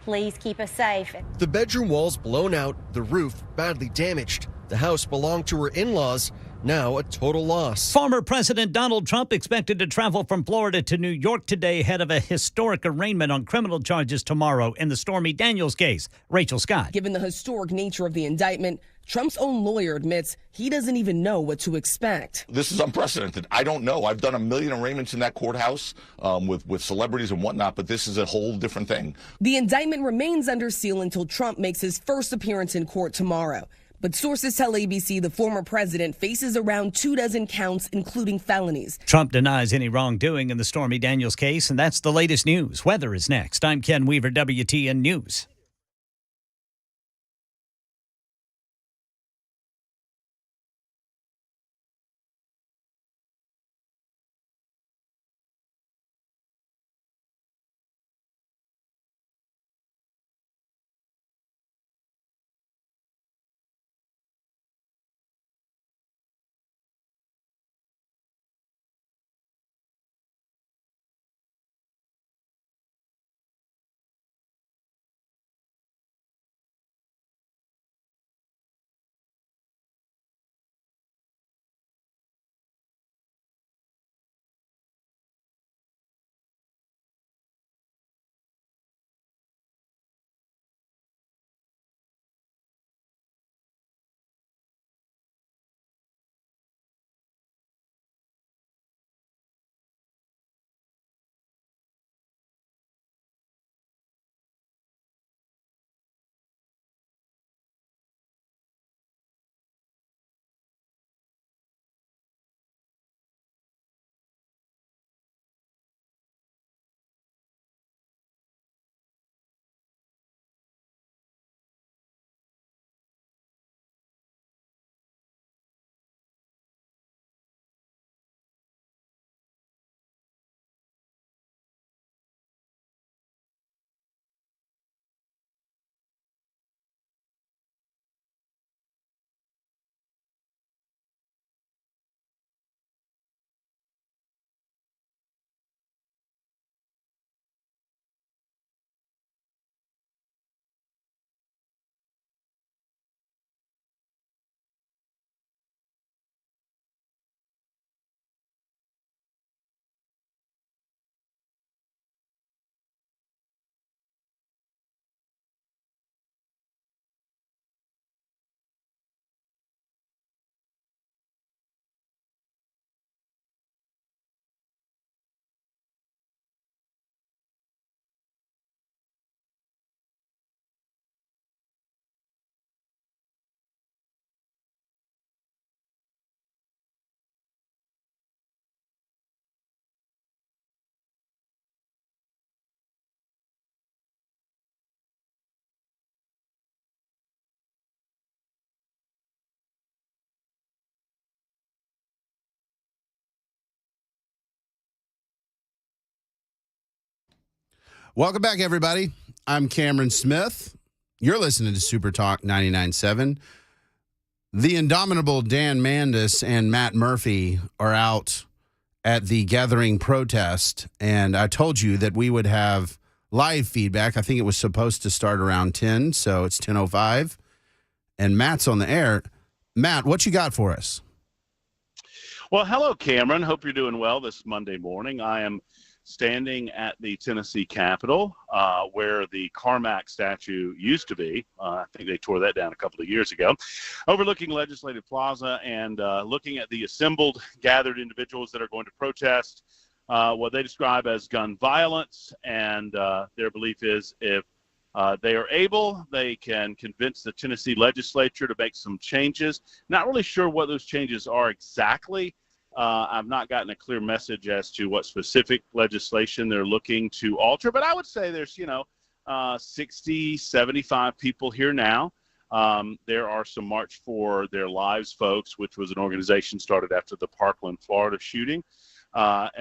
please keep us safe. The bedroom walls blown out, the roof badly damaged. The house belonged to her in-laws, now a total loss. Former President Donald Trump expected to travel from Florida to New York today ahead of a historic arraignment on criminal charges tomorrow in the Stormy Daniels case. Rachel Scott. Given the historic nature of the indictment, Trump's own lawyer admits he doesn't even know what to expect. This is unprecedented. I don't know. I've done a million arraignments in that courthouse with celebrities and whatnot, but this is a whole different thing. The indictment remains under seal until Trump makes his first appearance in court tomorrow. But sources tell ABC the former president faces around 24 counts, including felonies. Trump denies any wrongdoing in the Stormy Daniels case, and that's the latest news. Weather is next. I'm Ken Weaver, WTN News. Welcome back, everybody. I'm Cameron Smith. You're listening to Supertalk 99.7. The indomitable Dan Mandis and Matt Murphy are out at the Gathering protest, and I told you that we would have live feedback. I think it was supposed to start around 10, so it's 10:05, and Matt's on the air. Matt, what you got for us? Well, hello, Cameron. Hope you're doing well this Monday morning. I am standing at the Tennessee Capitol, where the Carmack statue used to be. I think they tore that down a couple of years ago, overlooking Legislative Plaza and looking at the assembled, gathered individuals that are going to protest what they describe as gun violence. And their belief is if they are able, they can convince the Tennessee legislature to make some changes. Not really sure what those changes are exactly. I've not gotten a clear message as to what specific legislation they're looking to alter, but I would say there's, 60, 75 people here now. There are some March for Their Lives folks, which was an organization started after the Parkland, Florida shooting. Nice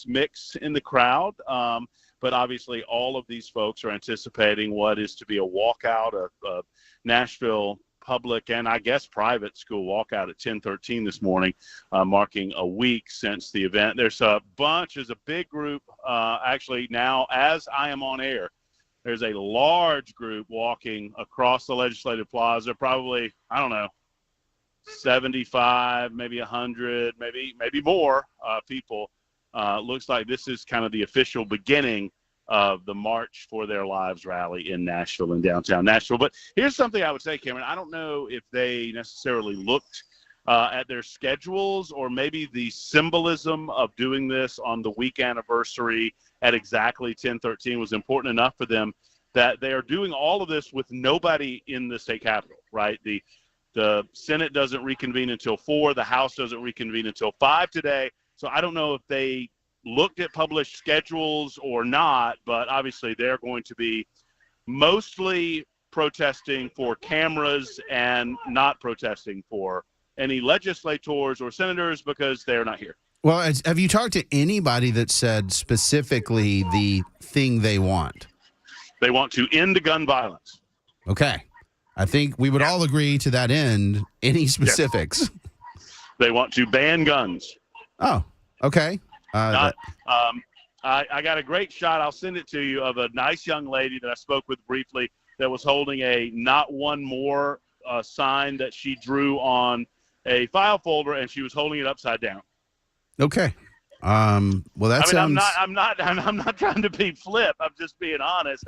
mix in the crowd. But obviously all of these folks are anticipating what is to be a walkout of Nashville public and I guess private school walkout at 10:13 this morning, marking a week since the event. There's a big group. Actually, now as I am on air, there's a large group walking across the Legislative Plaza. Probably, 75, maybe 100, maybe more people. Looks like this is kind of the official beginning of the March for Their Lives rally in Nashville, in downtown Nashville. But here's something I would say, Cameron. I don't know if they necessarily looked at their schedules or maybe the symbolism of doing this on the week anniversary at exactly 10:13 was important enough for them that they are doing all of this with nobody in the state capitol, right? The Senate doesn't reconvene until 4. The House doesn't reconvene until 5 today. So I don't know if they looked at published schedules or not, but obviously they're going to be mostly protesting for cameras and not protesting for any legislators or senators because they're not here. Well, have you talked to anybody that said specifically the thing they want? They want to end gun violence. Okay. I think we would all agree to that end. Any specifics? Yes. They want to ban guns. Oh, okay. I got a great shot. I'll send it to you of a nice young lady that I spoke with briefly that was holding a "not one more" sign that she drew on a file folder, and she was holding it upside down. Okay. Well, that sounds. I'm not trying to be flip. I'm just being honest.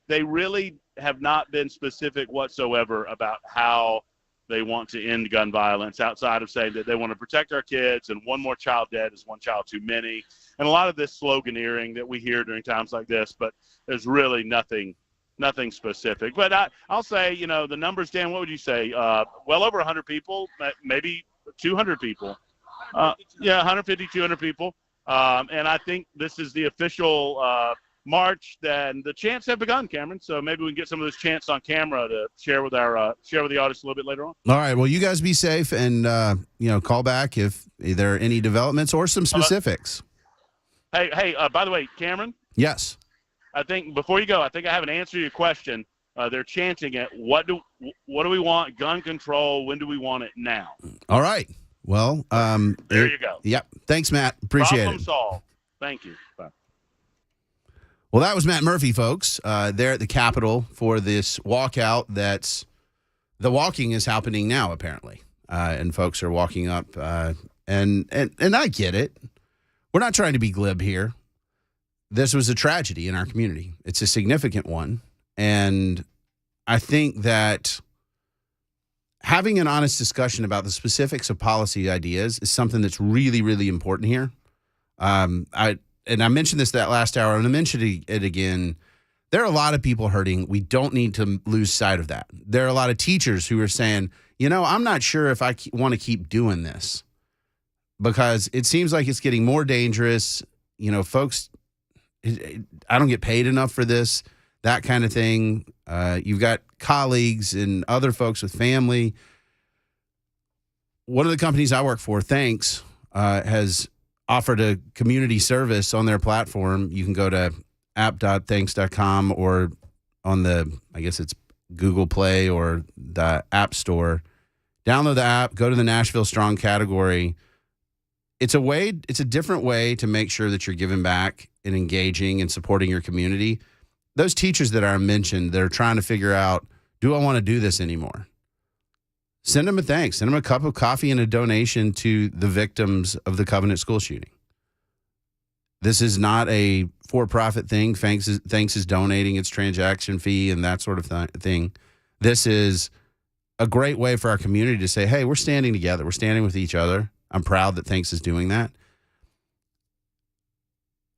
They really have not been specific whatsoever about how they want to end gun violence outside of saying that they want to protect our kids and one more child dead is one child too many. And a lot of this sloganeering that we hear during times like this, but there's really nothing specific. But I'll say, the numbers, Dan, what would you say? Well over 100 people, maybe 200 people. 150, 200 people. And I think this is the official march, then the chants have begun, Cameron. So maybe we can get some of those chants on camera to share with the audience a little bit later on. All right. Well, you guys be safe and call back if there are any developments or some specifics. Hey. By the way, Cameron. Yes. I think before you go, I think I have an answer to your question. They're chanting it. What do we want? Gun control. When do we want it? Now. All right. Well, there you go. Yep. Thanks, Matt. Appreciate it. Problem solved. Thank you. Bye. Well, that was Matt Murphy, folks. There at the Capitol for this walkout. The walking is happening now, apparently, and folks are walking up. And I get it. We're not trying to be glib here. This was a tragedy in our community. It's a significant one, and I think that having an honest discussion about the specifics of policy ideas is something that's really, really important here. I mentioned this that last hour, and I mentioned it again. There are a lot of people hurting. We don't need to lose sight of that. There are a lot of teachers who are saying, I'm not sure if I want to keep doing this because it seems like it's getting more dangerous. Folks, I don't get paid enough for this, that kind of thing. You've got colleagues and other folks with family. One of the companies I work for, Thanks, has offered a community service on their platform. You can go to app.thanks.com or on I guess it's Google Play or the App Store. Download the app, go to the Nashville Strong category. It's a different way to make sure that you're giving back and engaging and supporting your community. Those teachers that I mentioned, they're trying to figure out, do I want to do this anymore? Send them a thanks. Send them a cup of coffee and a donation to the victims of the Covenant school shooting. This is not a for-profit thing. Thanks is donating its transaction fee and that sort of thing. This is a great way for our community to say, hey, we're standing together. We're standing with each other. I'm proud that Thanks is doing that.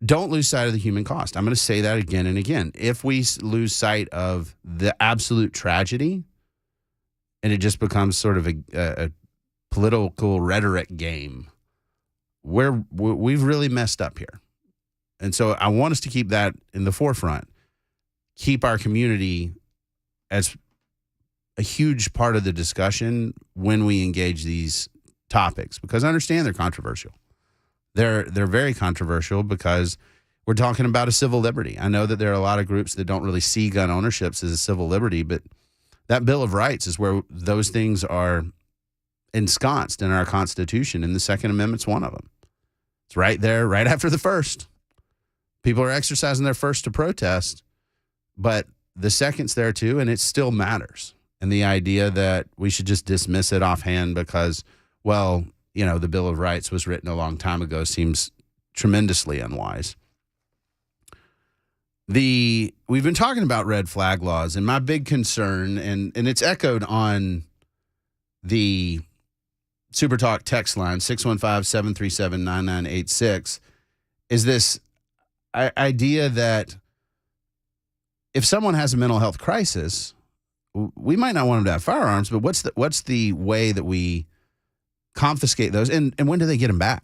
Don't lose sight of the human cost. I'm going to say that again and again. If we lose sight of the absolute tragedy and it just becomes sort of a political rhetoric game, we've really messed up here. And so I want us to keep that in the forefront. Keep our community as a huge part of the discussion when we engage these topics, because I understand they're controversial. They're very controversial because we're talking about a civil liberty. I know that there are a lot of groups that don't really see gun ownerships as a civil liberty, but that Bill of Rights is where those things are ensconced in our Constitution, and the Second Amendment's one of them. It's right there, right after the First. People are exercising their First to protest, but the Second's there too, and it still matters. And the idea that we should just dismiss it offhand because, well, you know, the Bill of Rights was written a long time ago seems tremendously unwise. We've been talking about red flag laws, and my big concern, and it's echoed on the Supertalk text line, 615-737-9986, is this idea that if someone has a mental health crisis, we might not want them to have firearms, but what's the way that we confiscate those, and when do they get them back?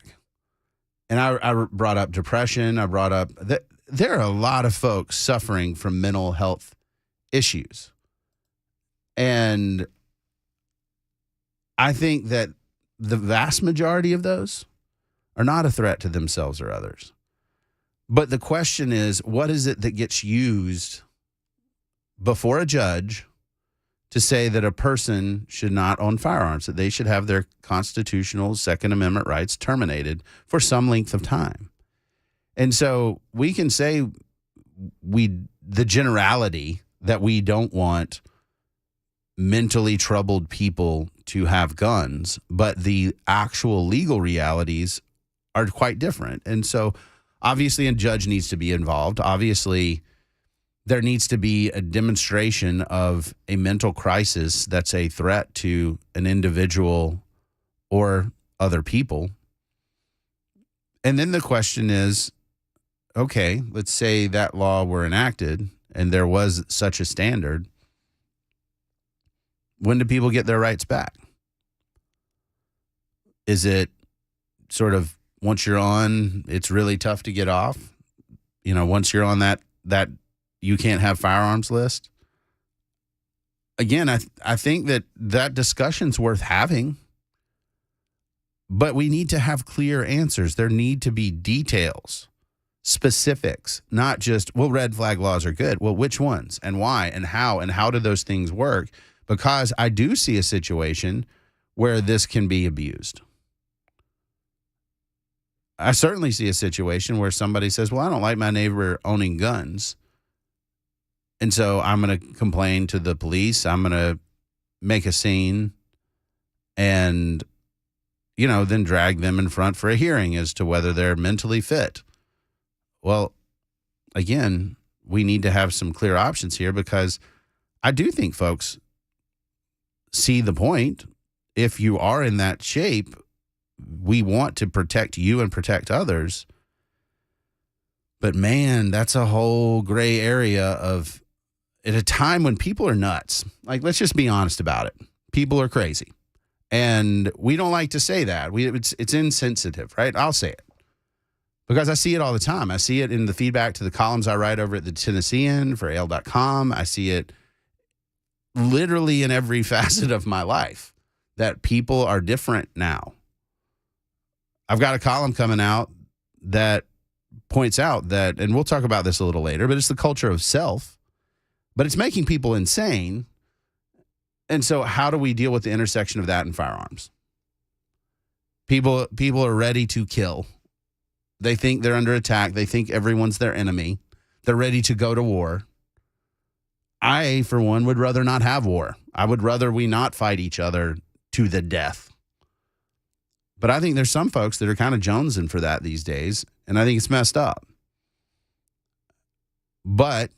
And I brought up depression. I brought up that there are a lot of folks suffering from mental health issues. And I think that the vast majority of those are not a threat to themselves or others. But the question is, what is it that gets used before a judge to say that a person should not own firearms, that they should have their constitutional Second Amendment rights terminated for some length of time? And so we can say the generality that we don't want mentally troubled people to have guns, but the actual legal realities are quite different. And so obviously a judge needs to be involved. Obviously, there needs to be a demonstration of a mental crisis that's a threat to an individual or other people. And then the question is, okay, let's say that law were enacted and there was such a standard. When do people get their rights back? Is it sort of once you're on, it's really tough to get off? You know, once you're on that you can't have firearms list? Again, I think that discussion's worth having, but we need to have clear answers. There need to be details, specifics, not just, well, red flag laws are good. Well, which ones and why and how do those things work? Because I do see a situation where this can be abused. I certainly see a situation where somebody says, well, I don't like my neighbor owning guns, and so I'm going to complain to the police. I'm going to make a scene and, you know, then drag them in front for a hearing as to whether they're mentally fit. Well, again, we need to have some clear options here, because I do think folks see the point. If you are in that shape, we want to protect you and protect others. But man, that's a whole gray area of, at a time when people are nuts. Like, let's just be honest about it. People are crazy. And we don't like to say that. It's insensitive, right? I'll say it, because I see it all the time. I see it in the feedback to the columns I write over at the Tennessean for AL.com. I see it literally in every facet of my life, that people are different now. I've got a column coming out that points out that, and we'll talk about this a little later, but it's the culture of self, but it's making people insane. And so how do we deal with the intersection of that and firearms? People are ready to kill. They think they're under attack. They think everyone's their enemy. They're ready to go to war. I, for one, would rather not have war. I would rather we not fight each other to the death. But I think there's some folks that are kind of jonesing for that these days, and I think it's messed up. But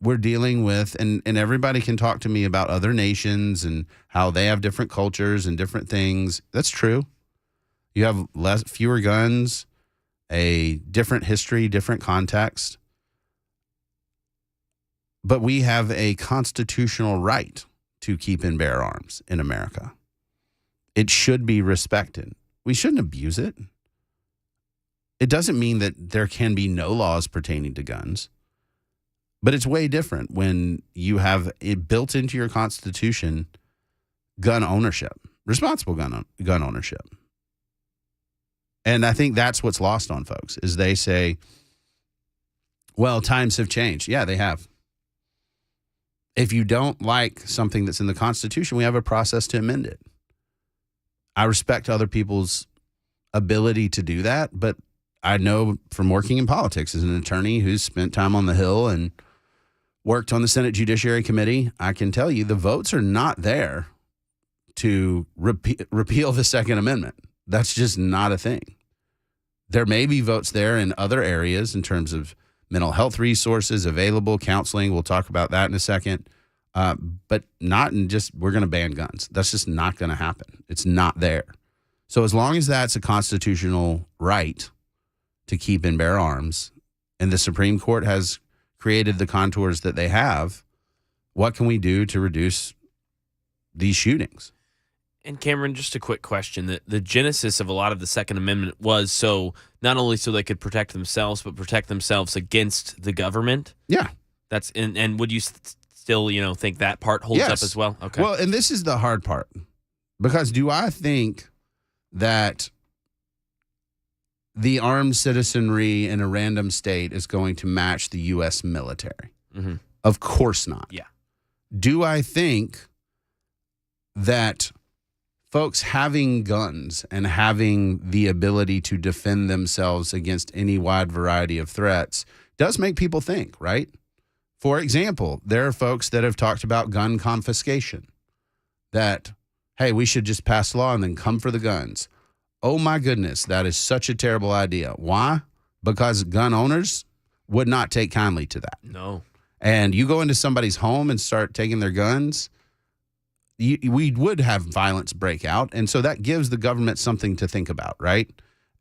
we're dealing with, and everybody can talk to me about other nations and how they have different cultures and different things. That's true. You have fewer guns, a different history, different context. But we have a constitutional right to keep and bear arms in America. It should be respected. We shouldn't abuse it. It doesn't mean that there can be no laws pertaining to guns. But it's way different when you have it built into your Constitution, gun ownership, responsible gun ownership. And I think that's what's lost on folks is they say, well, times have changed. Yeah, they have. If you don't like something that's in the Constitution, we have a process to amend it. I respect other people's ability to do that, but I know from working in politics as an attorney who's spent time on the Hill and worked on the Senate Judiciary Committee, I can tell you the votes are not there to repeal the Second Amendment. That's just not a thing. There may be votes there in other areas in terms of mental health resources, available counseling. We'll talk about that in a second. But not in just, we're going to ban guns. That's just not going to happen. It's not there. So as long as that's a constitutional right to keep and bear arms, and the Supreme Court has created the contours that they have, what can we do to reduce these shootings? And Cameron, just a quick question. The genesis of a lot of the Second Amendment was so not only so they could protect themselves, but protect themselves against the government. Yeah. That's and would you still, think that part holds up as well? Okay. Well, and this is the hard part. Because do I think that the armed citizenry in a random state is going to match the U.S. military? Mm-hmm. Of course not. Yeah. Do I think that folks having guns and having the ability to defend themselves against any wide variety of threats does make people think, right? For example, there are folks that have talked about gun confiscation, that, hey, we should just pass a law and then come for the guns. Oh my goodness, that is such a terrible idea. Why? Because gun owners would not take kindly to that. No. And you go into somebody's home and start taking their guns, we would have violence break out. And so that gives the government something to think about, right?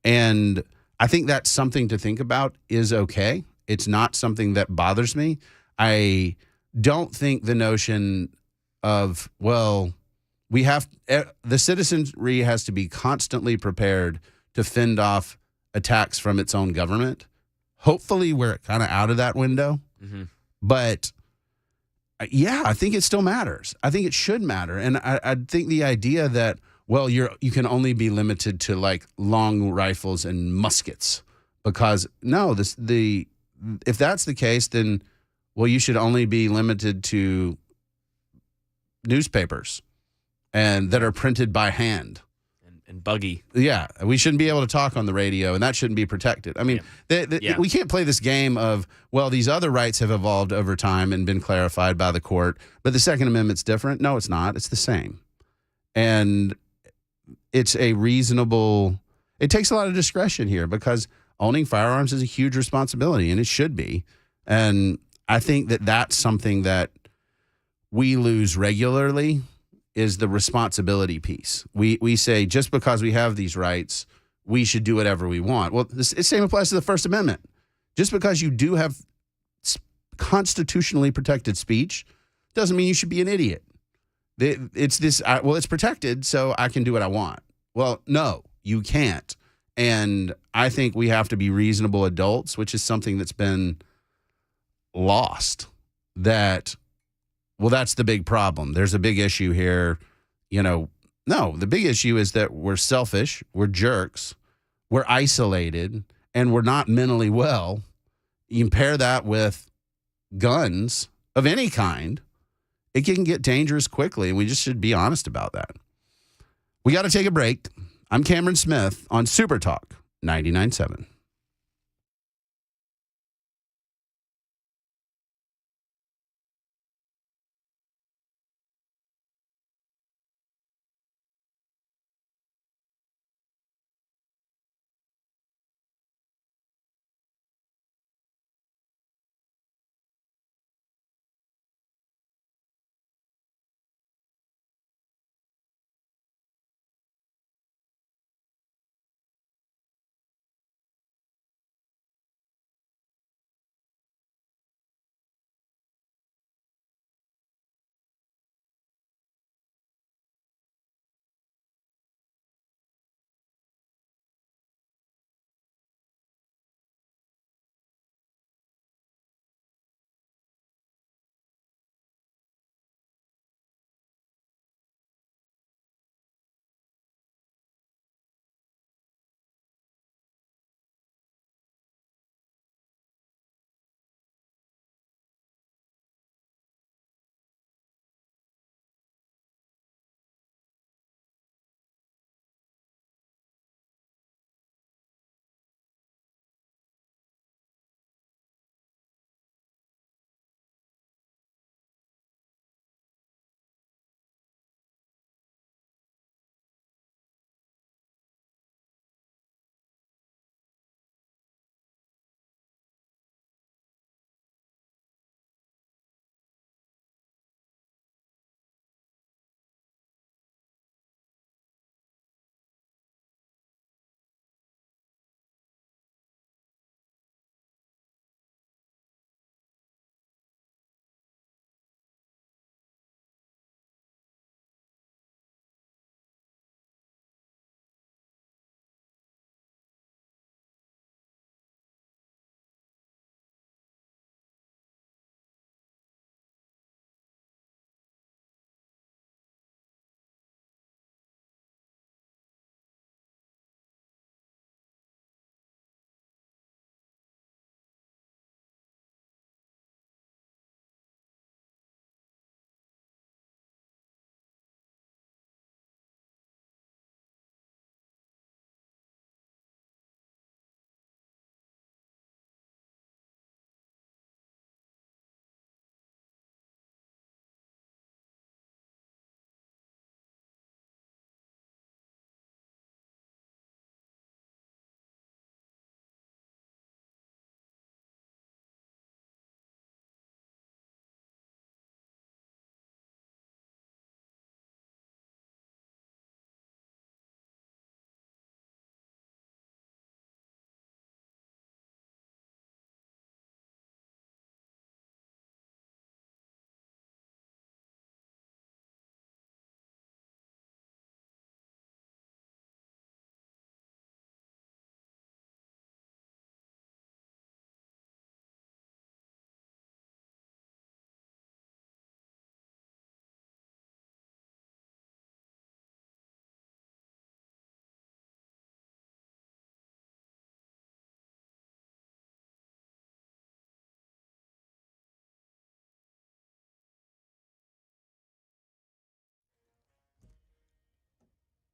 And I think that something to think about is okay. It's not something that bothers me. I don't think the notion of, well, the citizenry has to be constantly prepared to fend off attacks from its own government. Hopefully we're kind of out of that window. Mm-hmm. But yeah, I think it still matters. I think it should matter. And I think the idea that, well, you can only be limited to like long rifles and muskets, because no, if that's the case, then, well, you should only be limited to newspapers and that are printed by hand. And buggy. Yeah, we shouldn't be able to talk on the radio, and that shouldn't be protected. I mean, we can't play this game of, well, these other rights have evolved over time and been clarified by the court, but the Second Amendment's different. No, it's not. It's the same. And it's a reasonable, it takes a lot of discretion here because owning firearms is a huge responsibility, and it should be. And I think that that's something that we lose regularly, is the responsibility piece. We say just because we have these rights, we should do whatever we want. Well, the same applies to the First Amendment. Just because you do have constitutionally protected speech doesn't mean you should be an idiot. It's protected, so I can do what I want. Well, no, you can't. And I think we have to be reasonable adults, which is something that's been lost. Well, that's the big problem. There's a big issue here. No, the big issue is that we're selfish, we're jerks, we're isolated and we're not mentally well, you can pair that with guns of any kind, it can get dangerous quickly, and we just should be honest about that. We got to take a break. I'm Cameron Smith on Supertalk 99.7.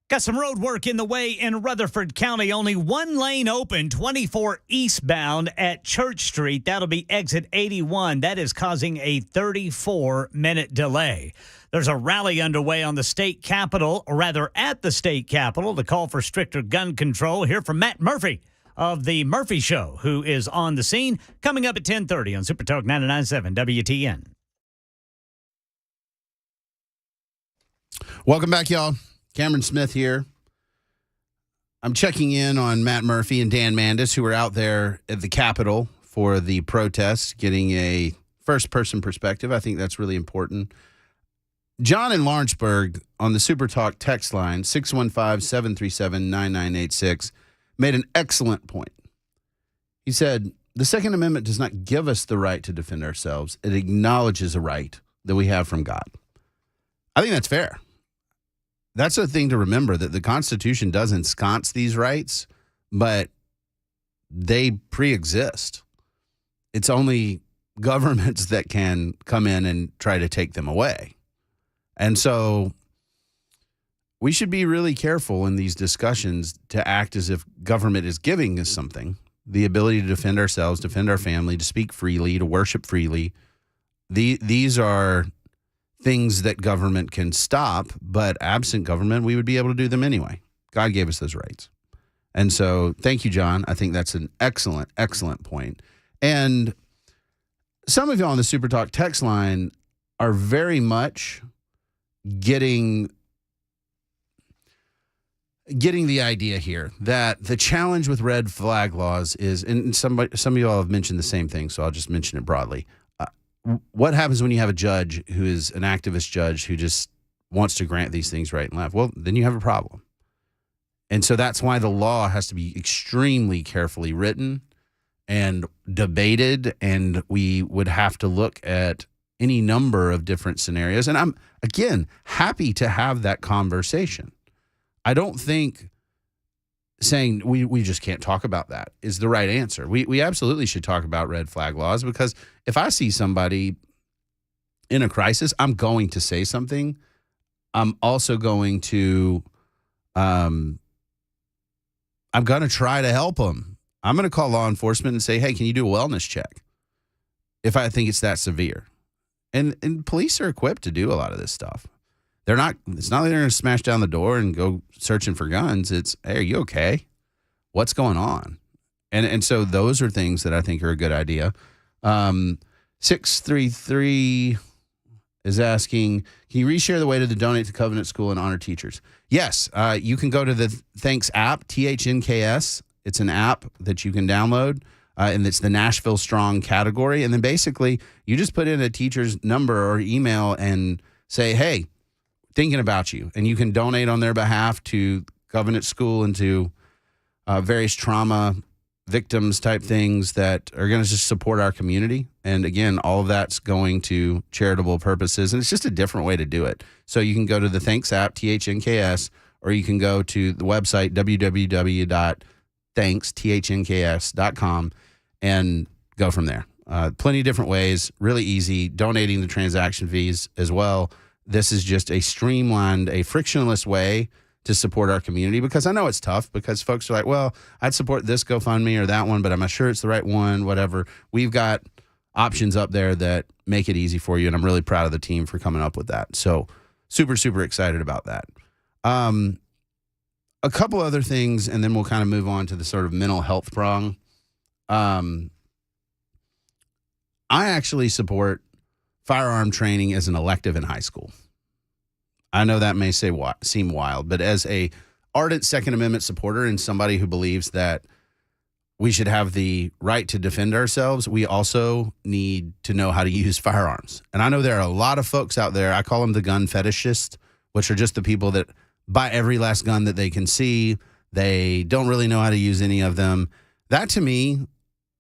Got some road work in the way in Rutherford County. Only one lane open, 24 eastbound at Church Street. That'll be exit 81. That is causing a 34-minute delay. There's a rally underway on the state capitol, or rather at the state capitol, to call for stricter gun control. Hear from Matt Murphy of The Murphy Show, who is on the scene, coming up at 10:30 on Supertalk 99.7 WTN. Welcome back, y'all. Cameron Smith here. I'm checking in on Matt Murphy and Dan Mandis, who were out there at the Capitol for the protest, getting a first-person perspective. I think that's really important. John in Lawrenceburg on the Supertalk text line, 615-737-9986, made an excellent point. He said, the Second Amendment does not give us the right to defend ourselves. It acknowledges a right that we have from God. I think that's fair. That's a thing to remember, that the Constitution does ensconce these rights, but they pre-exist. It's only governments that can come in and try to take them away. And so we should be really careful in these discussions to act as if government is giving us something, the ability to defend ourselves, defend our family, to speak freely, to worship freely. These are things that government can stop, but absent government, we would be able to do them anyway. God gave us those rights. And so thank you, John. I think that's an excellent, excellent point. And some of y'all on the Supertalk text line are very much getting the idea here that the challenge with red flag laws is, and some of y'all have mentioned the same thing, so I'll just mention it broadly. What happens when you have a judge who is an activist judge who just wants to grant these things right and left? Well, then you have a problem. And so that's why the law has to be extremely carefully written and debated, and we would have to look at any number of different scenarios. And I'm, again, happy to have that conversation. I don't think saying we just can't talk about that is the right answer. We absolutely should talk about red flag laws, because if I see somebody in a crisis, I'm going to say something. I'm also going to I'm going to try to help them. I'm going to call law enforcement and say, hey, can you do a wellness check if I think it's that severe? And police are equipped to do a lot of this stuff. It's not like they're going to smash down the door and go searching for guns. It's, hey, are you okay? What's going on? And so those are things that I think are a good idea. 633 is asking, can you reshare the way to donate to Covenant School and honor teachers? Yes, you can go to the Thanks app, THNKS. It's an app that you can download, and it's the Nashville Strong category. And then basically you just put in a teacher's number or email and say, hey, thinking about you. And you can donate on their behalf to Covenant School and to various trauma victims type things that are going to just support our community. And again, all of that's going to charitable purposes. And it's just a different way to do it. So you can go to the Thanks app, THNKS, or you can go to the website, www.thanks.com, and go from there. Plenty of different ways, really easy, donating the transaction fees as well. This is just a streamlined, a frictionless way to support our community, because I know it's tough because folks are like, well, I'd support this GoFundMe or that one, but I'm not sure it's the right one, whatever. We've got options up there that make it easy for you, and I'm really proud of the team for coming up with that. So super, super excited about that. A couple other things, and then we'll kind of move on to the sort of mental health prong. I actually support firearm training as an elective in high school. I know that may seem wild, but as a ardent Second Amendment supporter and somebody who believes that we should have the right to defend ourselves, we also need to know how to use firearms. And I know there are a lot of folks out there, I call them the gun fetishists, which are just the people that buy every last gun that they can see. They don't really know how to use any of them. That, to me,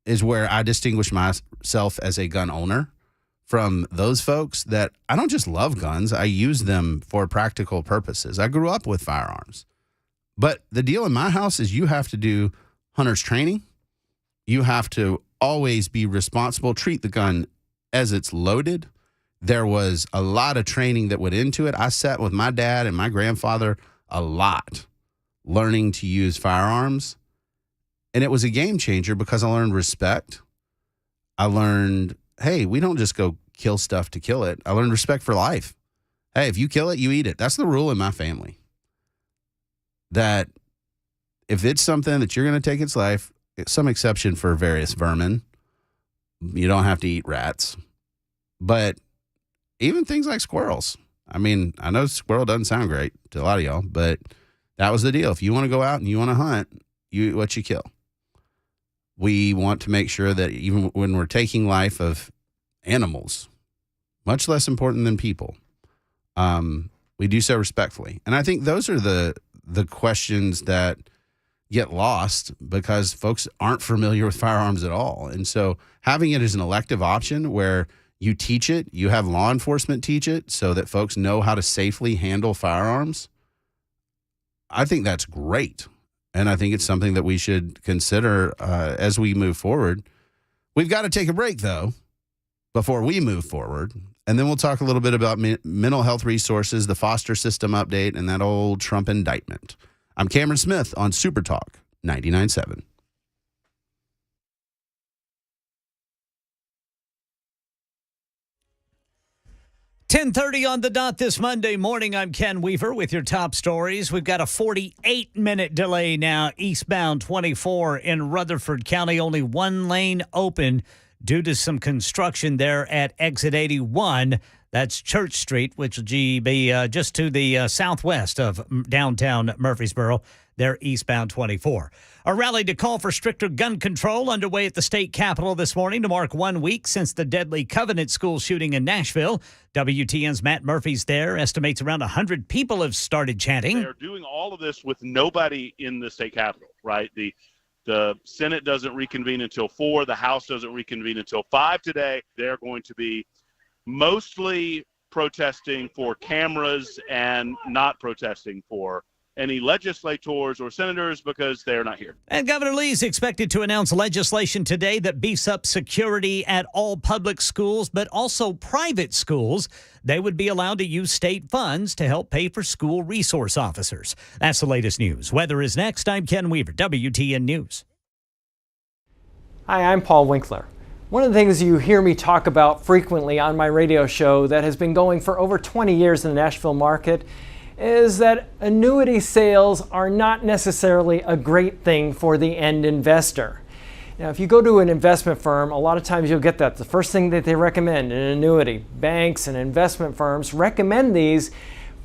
is where I distinguish myself as a gun owner from those folks that I don't just love guns, I use them for practical purposes. I grew up with firearms. But the deal in my house is you have to do hunter's training. You have to always be responsible, treat the gun as it's loaded. There was a lot of training that went into it. I sat with my dad and my grandfather a lot learning to use firearms. And it was a game changer because I learned respect. I learned, hey, we don't just go kill stuff to kill it. I learned respect for life. Hey, if you kill it, you eat it. That's the rule in my family. That if it's something that you're going to take its life, some exception for various vermin, you don't have to eat rats. But even things like squirrels. I mean, I know squirrel doesn't sound great to a lot of y'all, but that was the deal. If you want to go out and you want to hunt, you eat what you kill. We want to make sure that even when we're taking life of animals, much less important than people, we do so respectfully. And I think those are the questions that get lost because folks aren't familiar with firearms at all. And so having it as an elective option where you teach it, you have law enforcement teach it so that folks know how to safely handle firearms, I think that's great. and I think it's something that we should consider as we move forward. We've got to take a break, though, before we move forward. And then we'll talk a little bit about mental health resources, the foster system update, and that old Trump indictment. I'm Cameron Smith on Supertalk 99.7. .30 on the dot this Monday morning. I'm Ken Weaver with your top stories. We've got a 48-minute delay now, eastbound 24 in Rutherford County. Only one lane open due to some construction there at exit 81. That's Church Street, which will be just to the southwest of downtown Murfreesboro. They're eastbound 24. A rally to call for stricter gun control underway at the state capitol this morning to mark 1 week since the deadly Covenant School shooting in Nashville. WTN's Matt Murphy's there. Estimates around 100 people have started chanting. They're doing all of this with nobody in the state capitol, right? The Senate doesn't reconvene until 4. The House doesn't reconvene until 5 today. They're going to be mostly protesting for cameras and not protesting for any legislators or senators because they're not here. And Governor Lee is expected to announce legislation today that beefs up security at all public schools, but also private schools. They would be allowed to use state funds to help pay for school resource officers. That's the latest news. Weather is next. I'm Ken Weaver, WTN News. Hi, I'm Paul Winkler. One of the things you hear me talk about frequently on my radio show that has been going for over 20 years in the Nashville market is that annuity sales are not necessarily a great thing for the end investor. Now, if you go to an investment firm, a lot of times you'll get that. The first thing that they recommend, an annuity. Banks and investment firms recommend these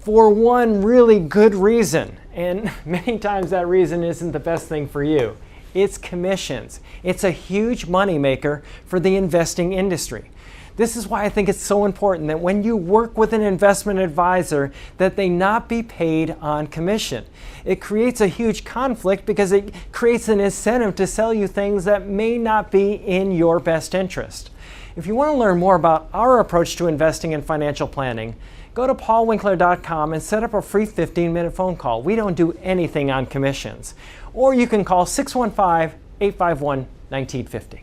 for one really good reason. And many times that reason isn't the best thing for you. It's commissions. It's a huge moneymaker for the investing industry. This is why I think it's so important that when you work with an investment advisor, that they not be paid on commission. It creates a huge conflict because it creates an incentive to sell you things that may not be in your best interest. If you want to learn more about our approach to investing and financial planning, go to paulwinkler.com and set up a free 15-minute phone call. We don't do anything on commissions. Or you can call 615-851-1950.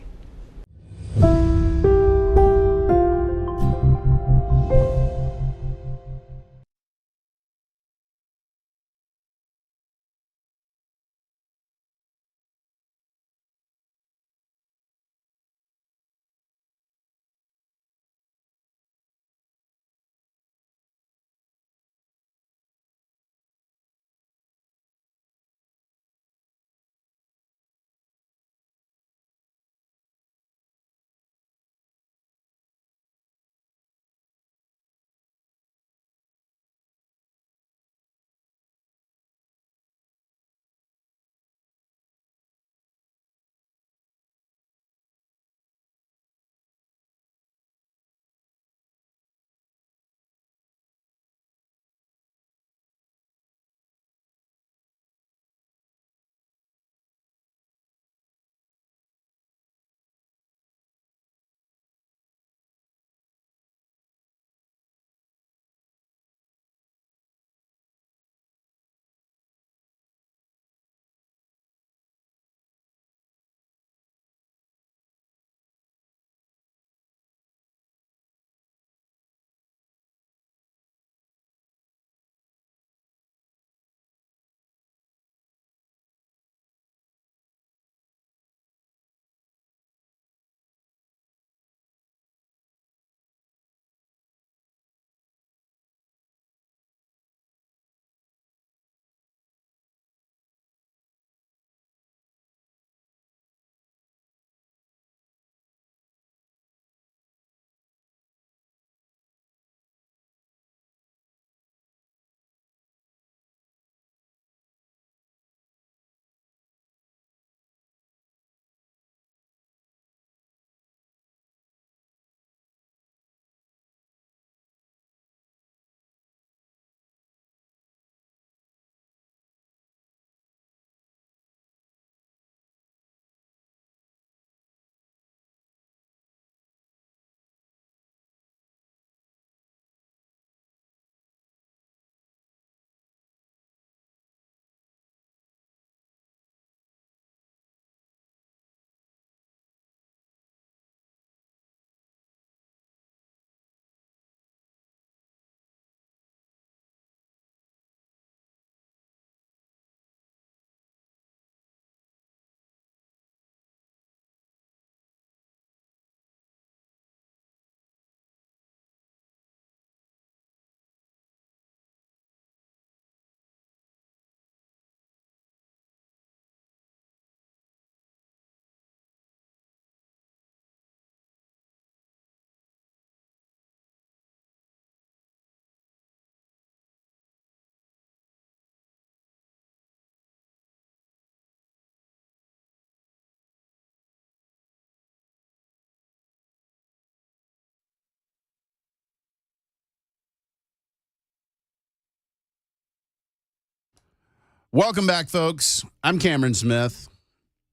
Welcome back, folks. I'm Cameron Smith.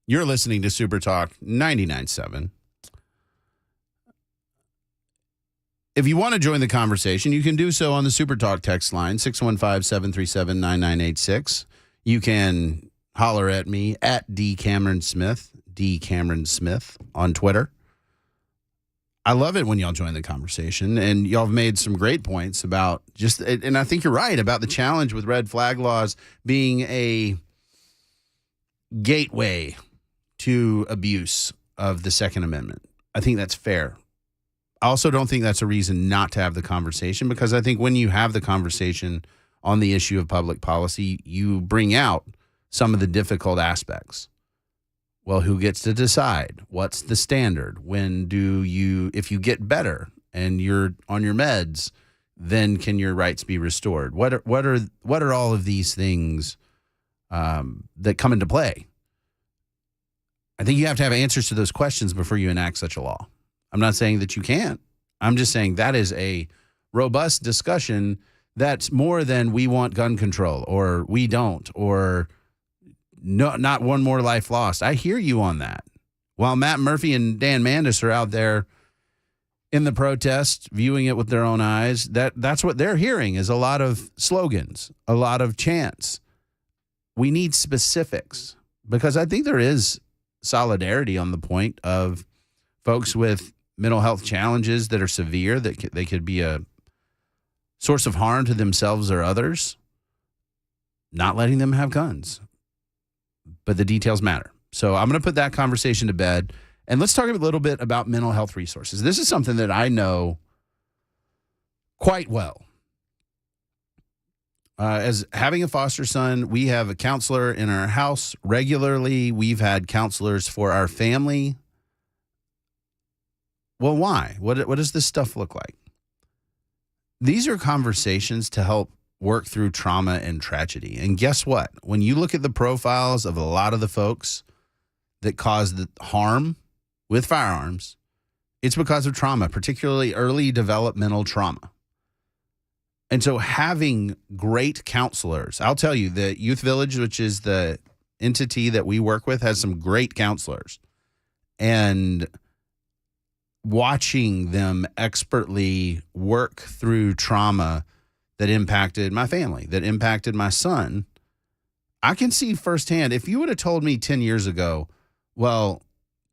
You're listening to Supertalk 99.7. If you want to join the conversation, you can do so on the Supertalk text line, 615-737-9986. You can holler at me at DCameronSmith on Twitter. I love it when y'all join the conversation, and y'all have made some great points about just, and I think you're right about the challenge with red flag laws being a gateway to abuse of the Second Amendment. I think that's fair. I also don't think that's a reason not to have the conversation, because I think when you have the conversation on the issue of public policy, you bring out some of the difficult aspects. Well, who gets to decide? What's the standard? When do you, if you get better and you're on your meds, then can your rights be restored? What are all of these things that come into play? I think you have to have answers to those questions before you enact such a law. I'm not saying that you can't. I'm just saying that is a robust discussion that's more than we want gun control or we don't, or no, not one more life lost. I hear you on that. While Matt Murphy and Dan Mandis are out there in the protest, viewing it with their own eyes, that's what they're hearing is a lot of slogans, a lot of chants. We need specifics, because I think there is solidarity on the point of folks with mental health challenges that are severe, that they could be a source of harm to themselves or others, not letting them have guns. But the details matter. So I'm going to put that conversation to bed, and let's talk a little bit about mental health resources. This is something that I know quite well. As having a foster son, we have a counselor in our house regularly. We've had counselors for our family. Well, why? What does this stuff look like? These are conversations to help work through trauma and tragedy. And guess what? When you look at the profiles of a lot of the folks that caused the harm with firearms, it's because of trauma, particularly early developmental trauma. And so having great counselors, I'll tell you, the Youth Village, which is the entity that we work with, has some great counselors. And watching them expertly work through trauma that impacted my family, that impacted my son, I can see firsthand. If you would have told me 10 years ago, well,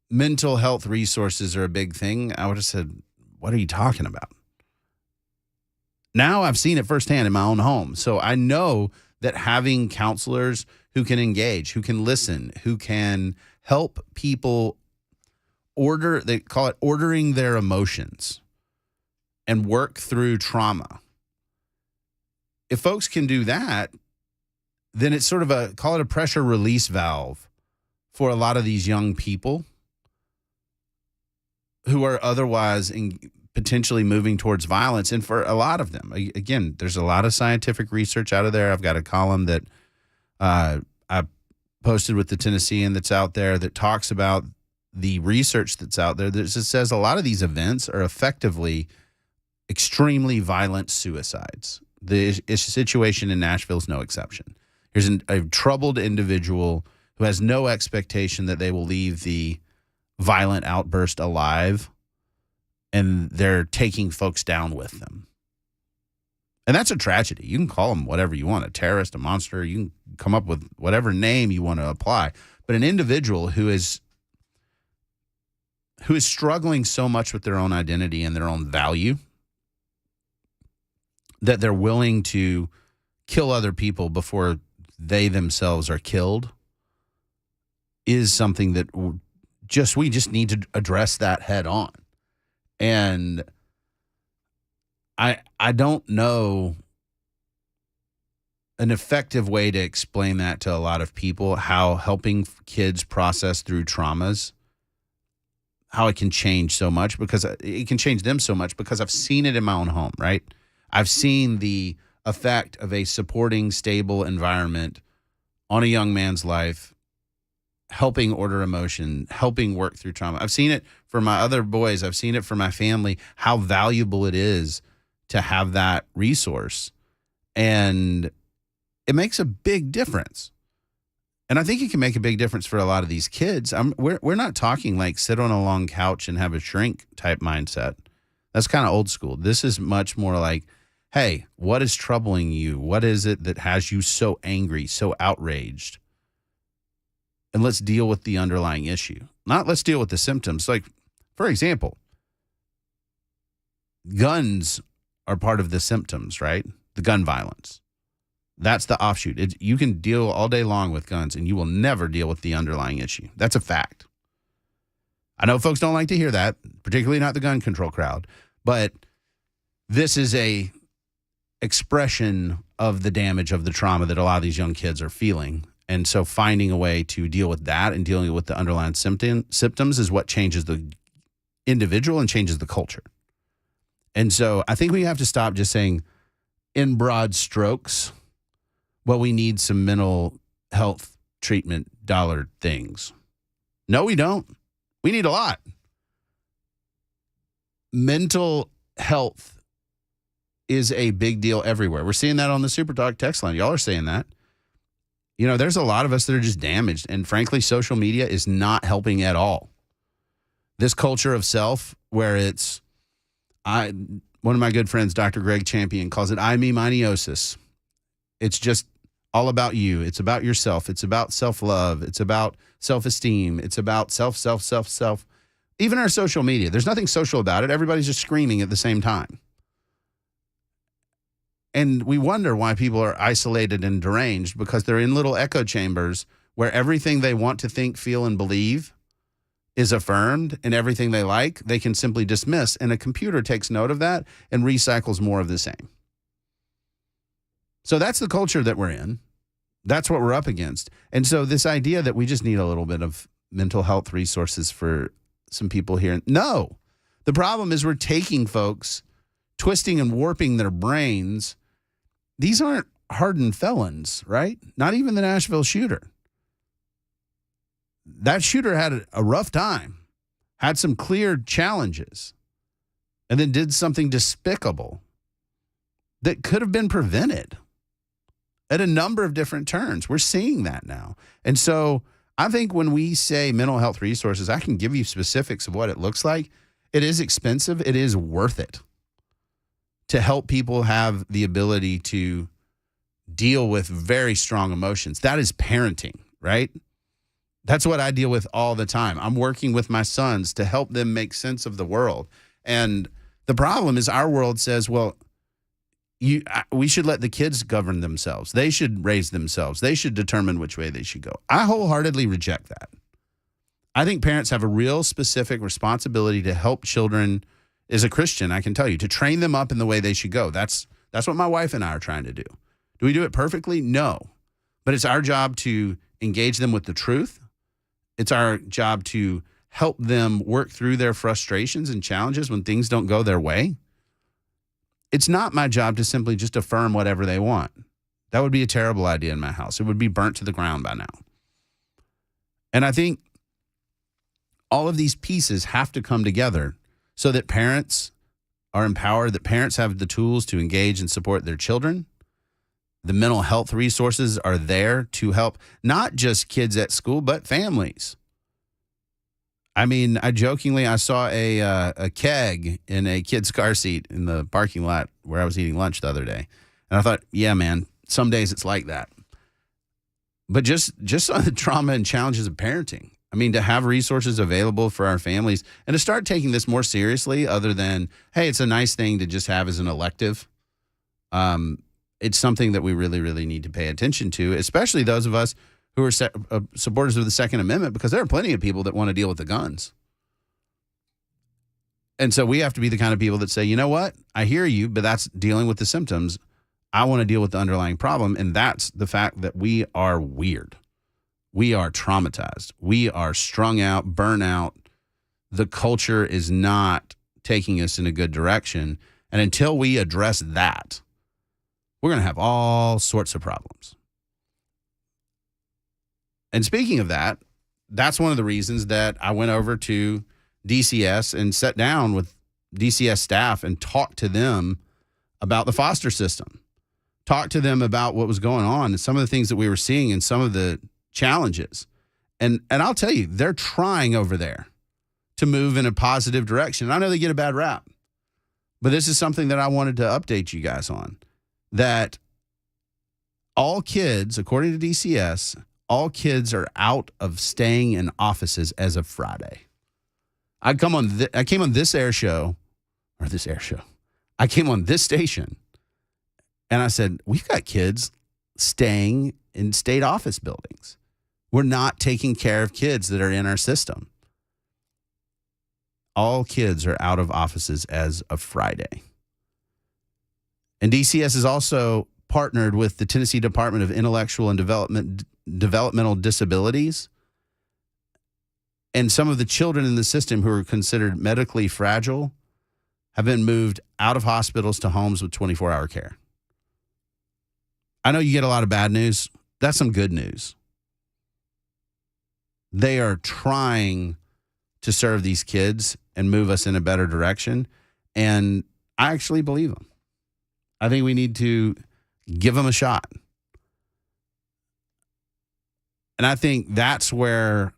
mental health resources are a big thing, I would have said, what are you talking about? Now I've seen it firsthand in my own home. So I know that having counselors who can engage, who can listen, who can help people they call it ordering their emotions and work through trauma. If folks can do that, then it's sort of call it a pressure release valve for a lot of these young people who are otherwise potentially moving towards violence. And for a lot of them, again, there's a lot of scientific research out of there. I've got a column that I posted with the Tennessean that's out there that talks about the research that's out there that says a lot of these events are effectively extremely violent suicides. The situation in Nashville is no exception. Here's a troubled individual who has no expectation that they will leave the violent outburst alive, and they're taking folks down with them. And that's a tragedy. You can call them whatever you want, a terrorist, a monster. You can come up with whatever name you want to apply. But an individual who is struggling so much with their own identity and their own value that they're willing to kill other people before they themselves are killed is something that we just need to address that head on. And I don't know an effective way to explain that to a lot of people, how helping kids process through traumas, how it can change so much, because it can change them so much, because I've seen it in my own home, right? I've seen the effect of a supporting, stable environment on a young man's life, helping order emotion, helping work through trauma. I've seen it for my other boys. I've seen it for my family, how valuable it is to have that resource. And it makes a big difference. And I think it can make a big difference for a lot of these kids. We're not talking like sit on a long couch and have a shrink type mindset. That's kind of old school. This is much more like, hey, what is troubling you? What is it that has you so angry, so outraged? And let's deal with the underlying issue. Not let's deal with the symptoms. Like, for example, guns are part of the symptoms, right? The gun violence. That's the offshoot. You can deal all day long with guns, and you will never deal with the underlying issue. That's a fact. I know folks don't like to hear that, particularly not the gun control crowd, but this is a expression of the damage of the trauma that a lot of these young kids are feeling. And so finding a way to deal with that and dealing with the underlying symptoms is what changes the individual and changes the culture. And so I think we have to stop just saying in broad strokes, well, we need some mental health treatment dollar things. No, we don't. We need a lot. Mental health is a big deal everywhere. We're seeing that on the Supertalk text line. Y'all are saying that. You know, there's a lot of us that are just damaged. And frankly, social media is not helping at all. This culture of self where it's, one of my good friends, Dr. Greg Champion, calls it I, me, mineosis. It's just all about you. It's about yourself. It's about self-love. It's about self-esteem. It's about self. Even our social media, there's nothing social about it. Everybody's just screaming at the same time. And we wonder why people are isolated and deranged because they're in little echo chambers where everything they want to think, feel, and believe is affirmed, and everything they like, they can simply dismiss. And a computer takes note of that and recycles more of the same. So that's the culture that we're in. That's what we're up against. And so this idea that we just need a little bit of mental health resources for some people here. No, the problem is we're taking folks, twisting and warping their brains. These aren't hardened felons, right? Not even the Nashville shooter. That shooter had a rough time, had some clear challenges, and then did something despicable that could have been prevented at a number of different turns. We're seeing that now. And so I think when we say mental health resources, I can give you specifics of what it looks like. It is expensive. It is worth it to help people have the ability to deal with very strong emotions. That is parenting, right? That's what I deal with all the time. I'm working with my sons to help them make sense of the world. And the problem is our world says, well, we should let the kids govern themselves. They should raise themselves. They should determine which way they should go. I wholeheartedly reject that. I think parents have a real specific responsibility to help children. As a Christian, I can tell you, to train them up in the way they should go. That's what my wife and I are trying to do. Do we do it perfectly? No. But it's our job to engage them with the truth. It's our job to help them work through their frustrations and challenges when things don't go their way. It's not my job to simply just affirm whatever they want. That would be a terrible idea in my house. It would be burnt to the ground by now. And I think all of these pieces have to come together so that parents are empowered, that parents have the tools to engage and support their children. The mental health resources are there to help not just kids at school, but families. I mean, I saw a keg in a kid's car seat in the parking lot where I was eating lunch the other day. And I thought, yeah, man, some days it's like that. But just on the trauma and challenges of parenting. I mean, to have resources available for our families and to start taking this more seriously other than, hey, it's a nice thing to just have as an elective. It's something that we really, really need to pay attention to, especially those of us who are supporters of the Second Amendment, because there are plenty of people that want to deal with the guns. And so we have to be the kind of people that say, you know what? I hear you, but that's dealing with the symptoms. I want to deal with the underlying problem, and that's the fact that we are weird. We are traumatized. We are strung out, burnout. The culture is not taking us in a good direction. And until we address that, we're going to have all sorts of problems. And speaking of that, that's one of the reasons that I went over to DCS and sat down with DCS staff and talked to them about the foster system. Talked to them about what was going on and some of the things that we were seeing and some of the challenges. And I'll tell you, they're trying over there to move in a positive direction. I know they get a bad rap, but this is something that I wanted to update you guys on, that all kids, according to DCS, all kids are out of staying in offices as of Friday. I came on this air show, I came on this station, and I said, we've got kids staying in state office buildings. We're not taking care of kids that are in our system. All kids are out of offices as of Friday. And DCS is also partnered with the Tennessee Department of Intellectual and Developmental Disabilities. And some of the children in the system who are considered medically fragile have been moved out of hospitals to homes with 24-hour care. I know you get a lot of bad news. That's some good news. They are trying to serve these kids and move us in a better direction. And I actually believe them. I think we need to give them a shot. And I think that's where,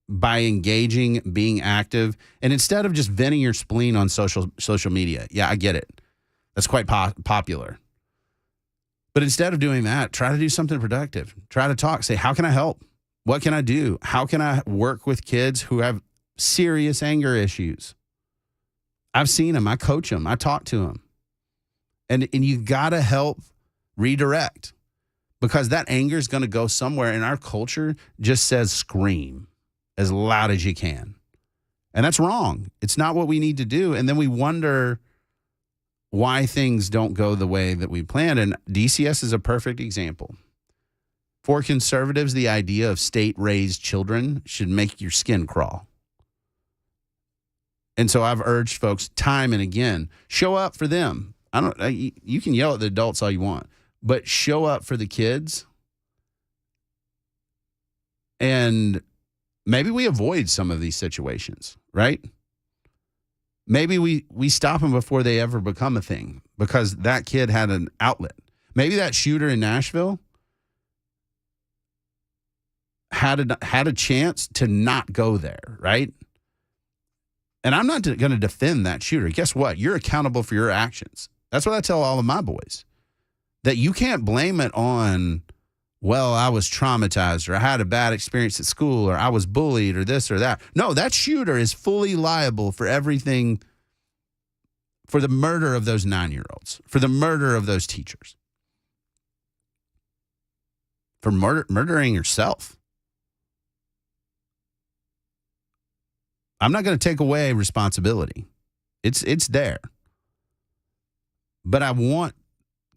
by engaging, being active, and instead of just venting your spleen on social media, yeah, I get it. That's quite popular. But instead of doing that, try to do something productive. Try to talk. Say, how can I help? What can I do? How can I work with kids who have serious anger issues? I've seen them. I coach them. I talk to them. And you got to help redirect, because that anger is going to go somewhere. And our culture just says scream as loud as you can. And that's wrong. It's not what we need to do. And then we wonder why things don't go the way that we planned. And DCS is a perfect example. For conservatives, the idea of state-raised children should make your skin crawl. And so I've urged folks time and again, show up for them. You can yell at the adults all you want, but show up for the kids. And maybe we avoid some of these situations, right? Maybe we stop them before they ever become a thing, because that kid had an outlet. Maybe that shooter in Nashville had a chance to not go there, right? And I'm not going to defend that shooter. Guess what? You're accountable for your actions. That's what I tell all of my boys, that you can't blame it on, well, I was traumatized, or I had a bad experience at school, or I was bullied, or this or that. No, that shooter is fully liable for everything, for the murder of those 9-year-olds, for the murder of those teachers, for murdering yourself. I'm not going to take away responsibility. It's there. But I want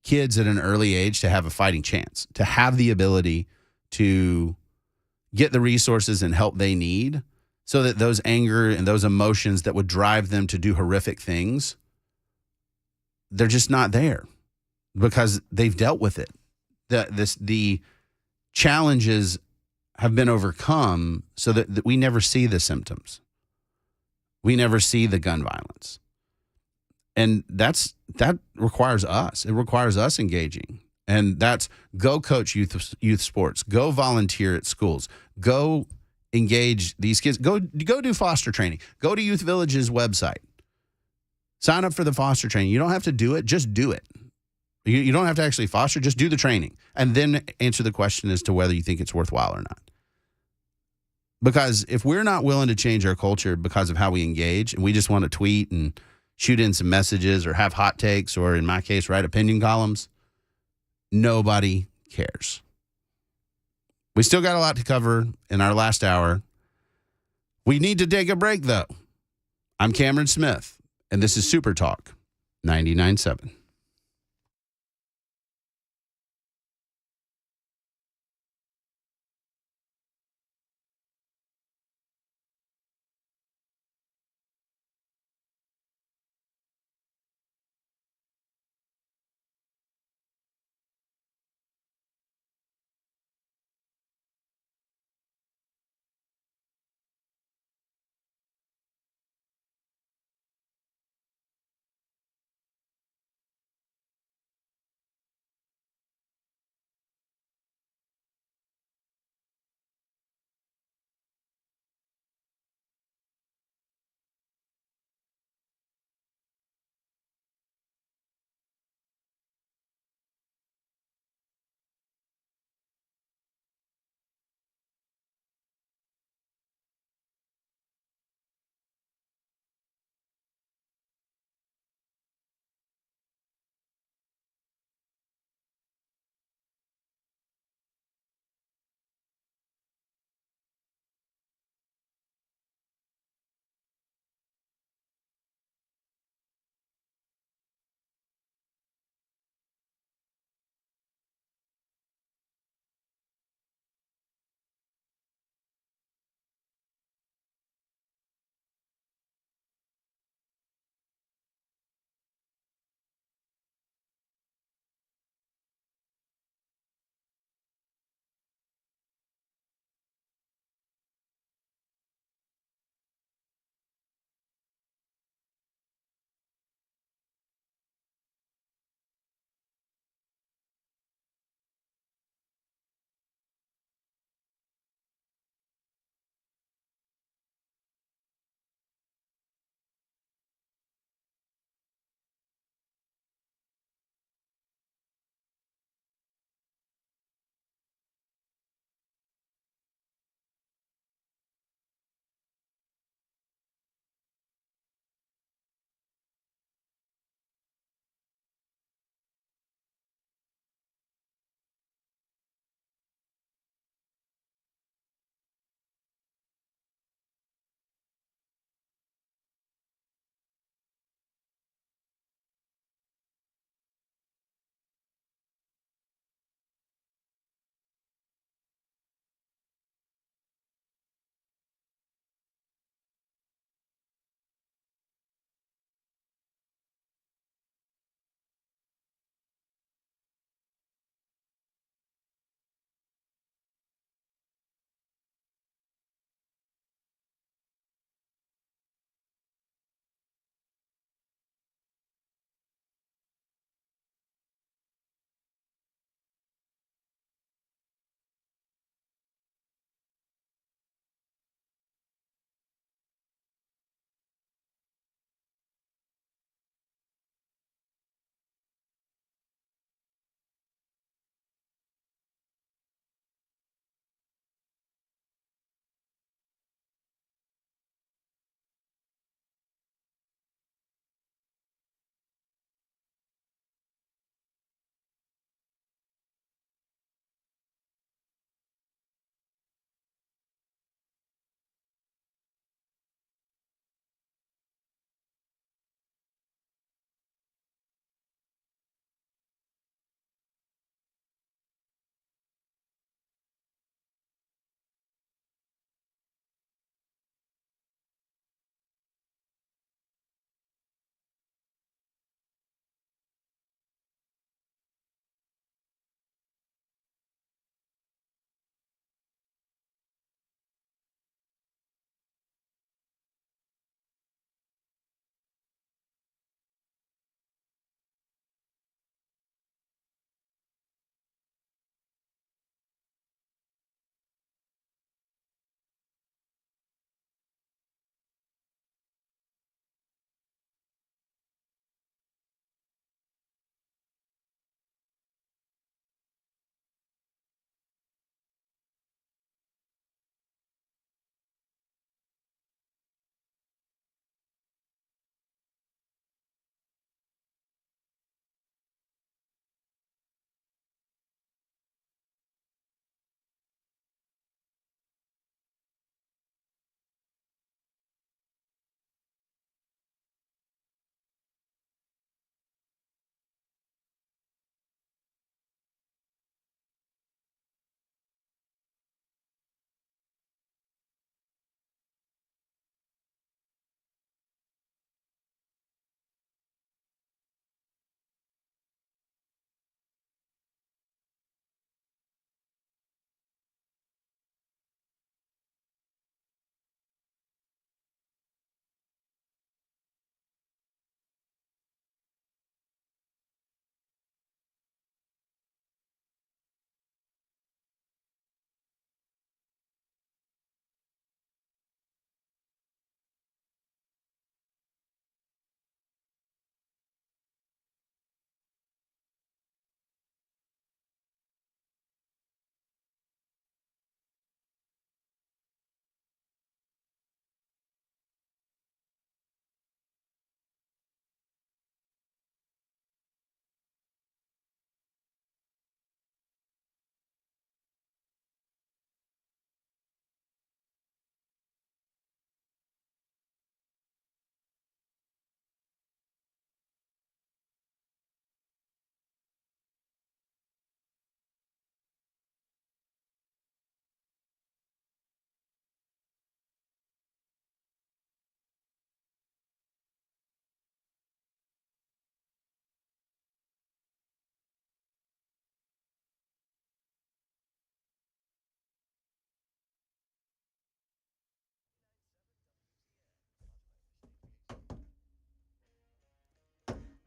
kids at an early age to have a fighting chance, to have the ability to get the resources and help they need, so that those anger and those emotions that would drive them to do horrific things, they're just not there, because they've dealt with it. The challenges have been overcome, so that we never see the symptoms. We never see the gun violence. And that requires us. It requires us engaging. And that's go coach youth sports. Go volunteer at schools. Go engage these kids. Go do foster training. Go to Youth Village's website. Sign up for the foster training. You don't have to do it. Just do it. You don't have to actually foster. Just do the training. And then answer the question as to whether you think it's worthwhile or not. Because if we're not willing to change our culture because of how we engage, and we just want to tweet and shoot in some messages or have hot takes, or in my case, write opinion columns, nobody cares. We still got a lot to cover in our last hour. We need to take a break, though. I'm Cameron Smith, and this is Supertalk 99.7.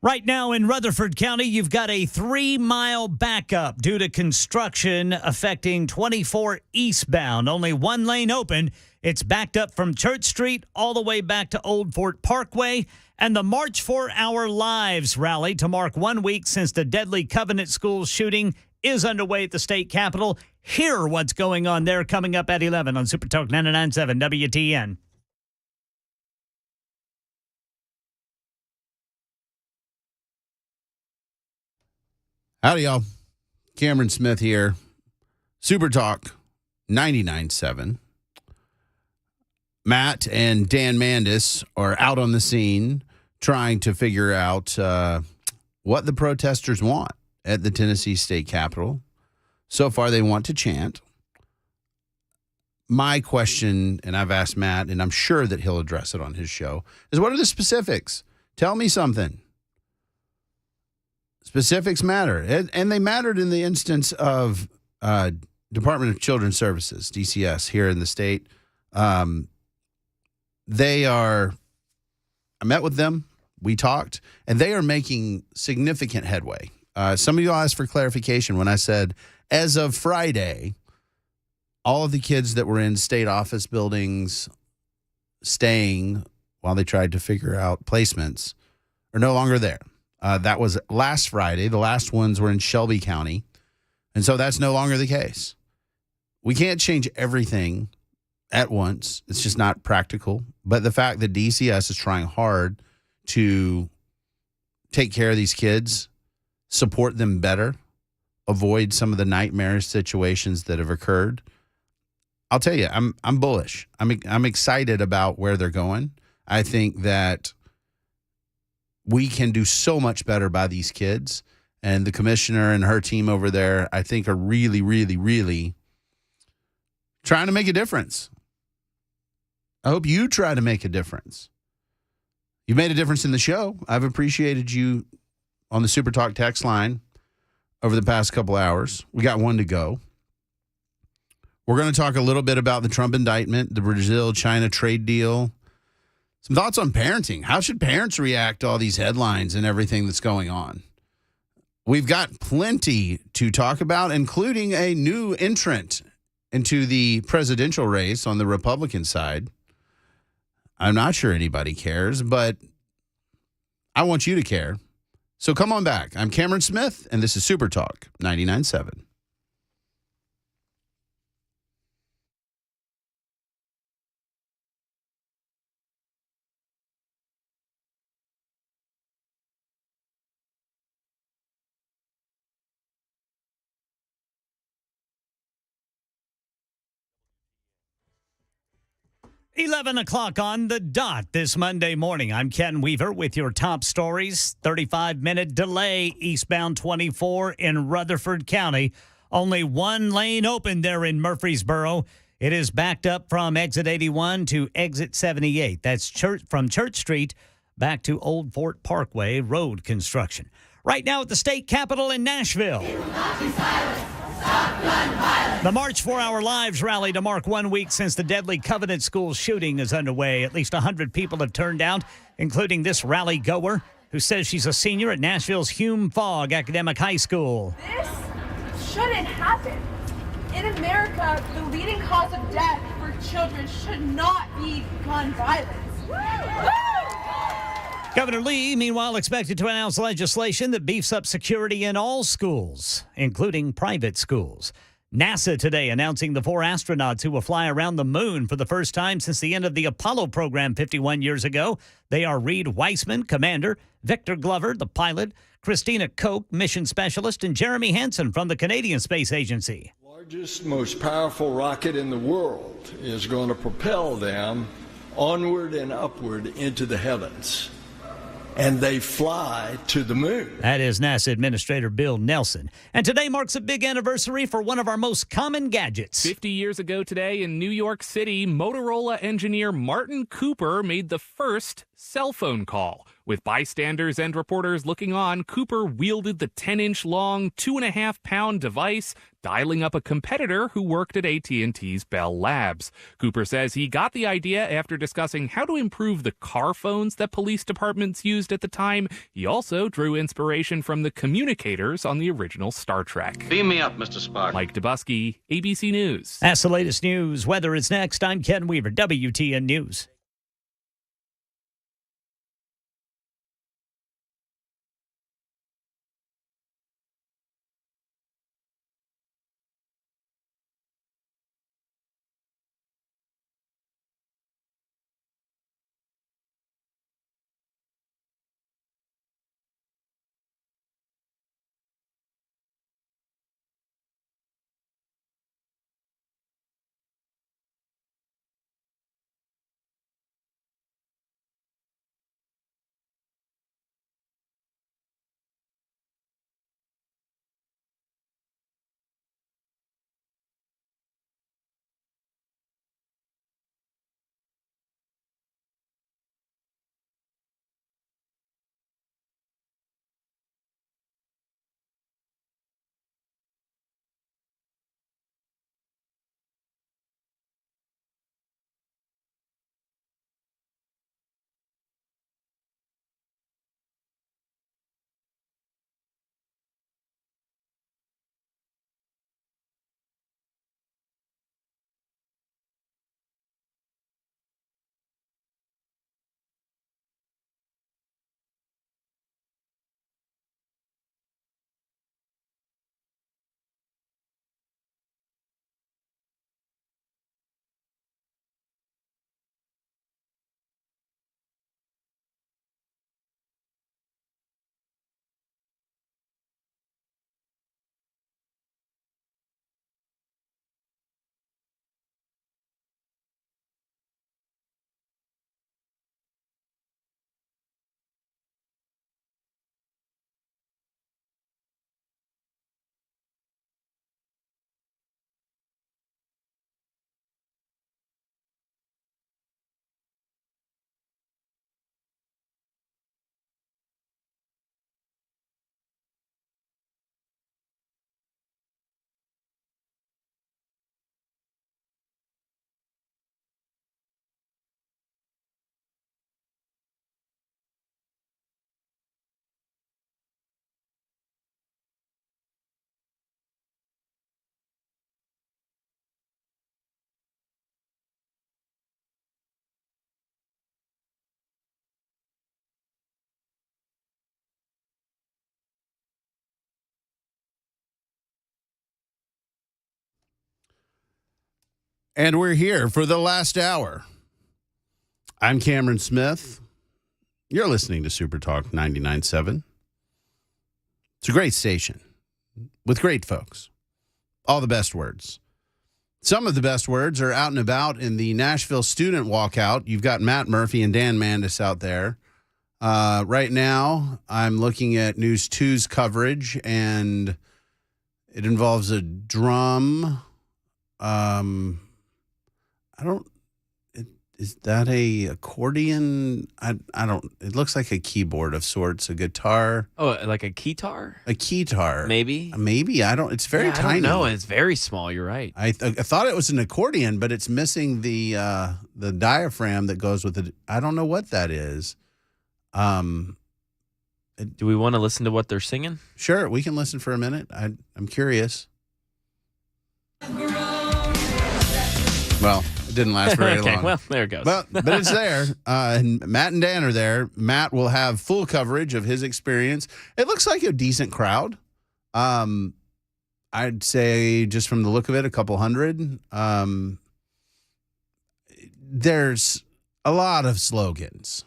Right now in Rutherford County, you've got a 3-mile backup due to construction affecting 24 eastbound. Only one lane open. It's backed up from Church Street all the way back to Old Fort Parkway. And the March for Our Lives rally to mark 1 week since the deadly Covenant School shooting is underway at the state capitol. Hear what's going on there coming up at 11 on Supertalk 99.7 WTN. Howdy, y'all. Cameron Smith here. Supertalk 99.7. Matt and Dan Mandis are out on the scene trying to figure out what the protesters want at the Tennessee state capitol. So far, they want to chant. My question, and I've asked Matt, and I'm sure that he'll address it on his show, is what are the specifics? Tell me something. Specifics matter, and they mattered in the instance of Department of Children's Services, DCS, here in the state. I met with them, we talked, and they are making significant headway. Some of you asked for clarification when I said, as of Friday, all of the kids that were in state office buildings staying while they tried to figure out placements are no longer there. That was last Friday. The last ones were in Shelby County. And so that's no longer the case. We can't change everything at once. It's just not practical. But the fact that DCS is trying hard to take care of these kids, support them better, avoid some of the nightmarish situations that have occurred, I'll tell you, I'm bullish. I'm excited about where they're going. I think that we can do so much better by these kids. And the commissioner and her team over there, I think, are really, really, really trying to make a difference. I hope you try to make a difference. You've made a difference in the show. I've appreciated you on the Supertalk text line over the past couple hours. We got one to go. We're going to talk a little bit about the Trump indictment, the Brazil-China trade deal. Some thoughts on parenting. How should parents react to all these headlines and everything that's going on? We've got plenty to talk about, including a new entrant into the presidential race on the Republican side. I'm not sure anybody cares, but I want you to care. So come on back. I'm Cameron Smith, and this is Supertalk 99.7. $11 on the dot this Monday morning. I'm Ken Weaver with your top stories. 35-minute delay eastbound 24 in Rutherford County. Only one lane open there in Murfreesboro. It is backed up from exit 81 to exit 78. That's from Church Street back to Old Fort Parkway road construction. Right now at the state capitol in Nashville. Stop gun violence. The March for Our Lives rally to mark 1 week since the deadly Covenant School shooting is underway. At least 100 people have turned out, including this rally goer who says she's a senior at Nashville's Hume Fogg Academic High School. This shouldn't happen. In America, the leading cause of death for children should not be gun violence. Governor Lee, meanwhile, expected to announce legislation that beefs up security in all schools, including private schools. NASA today announcing the 4 astronauts who will fly around the moon for the first time since the end of the Apollo program 51 years ago. They are Reed Weissman, commander, Victor Glover, the pilot, Christina Koch, mission specialist, and Jeremy Hansen from the Canadian Space Agency. The largest, most powerful rocket in the world is going to propel them onward and upward into the heavens. And they fly to the moon. That is NASA Administrator Bill Nelson. And today marks a big anniversary for one of our most common gadgets. 50 years ago today in New York City, Motorola engineer Martin Cooper made the first cell phone call. With bystanders and reporters looking on, Cooper wielded the 10-inch long, 2.5-pound device, dialing up a competitor who worked at AT&T's Bell Labs. Cooper says he got the idea after discussing how to improve the car phones that police departments used at the time. He also drew inspiration from the communicators on the original Star Trek. Beam me up, Mr. Spock. Mike Dubusky, ABC News. That's the latest news. Weather is next. I'm Ken Weaver, WTN News. And we're here for the last hour. I'm Cameron Smith. You're listening to Supertalk 99.7. It's a great station with great folks. All the best words. Some of the best words are out and about in the Nashville student walkout. You've got Matt Murphy and Dan Mandis out there. Right now, I'm looking at News 2's coverage, and it involves a drum. Is that a accordion? I don't, it looks like a keyboard of sorts, a guitar. Oh, like a keytar? A keytar. Maybe. It's very tiny. No, it's very small. You're right. I thought it was an accordion, but it's missing the diaphragm that goes with it. I don't know what that is. Do we want to listen to what they're singing? Sure, we can listen for a minute. I'm curious. Well, it didn't last very long. Well, there it goes. But it's there. And Matt and Dan are there. Matt will have full coverage of his experience. It looks like a decent crowd. I'd say just from the look of it, a couple hundred. There's a lot of slogans.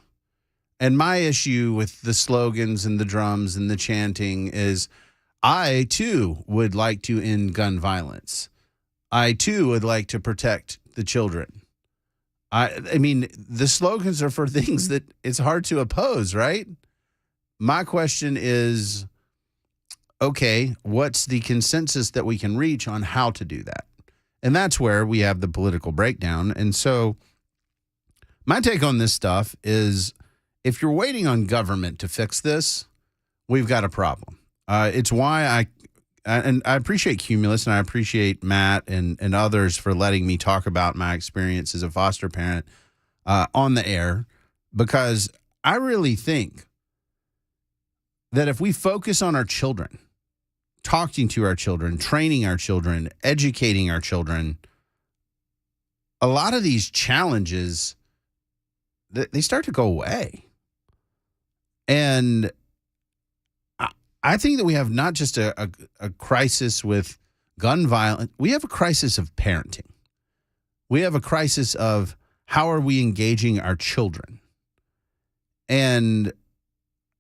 And my issue with the slogans and the drums and the chanting is I, too, would like to end gun violence. I, too, would like to protect the children. I mean, the slogans are for things that it's hard to oppose, right? My question is, okay, what's the consensus that we can reach on how to do that? And that's where we have the political breakdown. And so my take on this stuff is if you're waiting on government to fix this, we've got a problem. It's why I appreciate Cumulus and I appreciate Matt and others for letting me talk about my experience as a foster parent on the air, because I really think that if we focus on our children, talking to our children, training our children, educating our children, a lot of these challenges, they start to go away. And I think that we have not just a crisis with gun violence, we have a crisis of parenting. We have a crisis of how are we engaging our children? And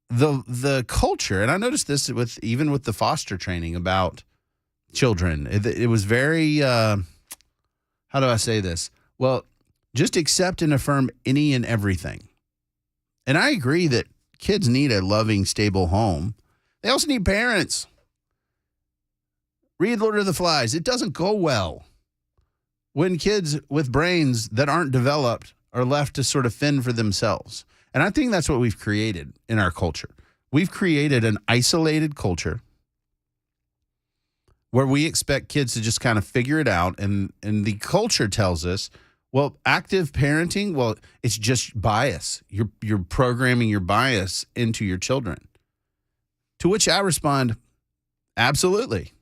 the culture, and I noticed this even with the foster training about children, it was very, how do I say this? Well, just accept and affirm any and everything. And I agree that kids need a loving, stable home. They also need parents. Read Lord of the Flies. It doesn't go well when kids with brains that aren't developed are left to sort of fend for themselves. And I think that's what we've created in our culture. We've created an isolated culture where we expect kids to just kind of figure it out. And the culture tells us, well, active parenting, well, it's just bias. You're programming your bias into your children. To which I respond, absolutely.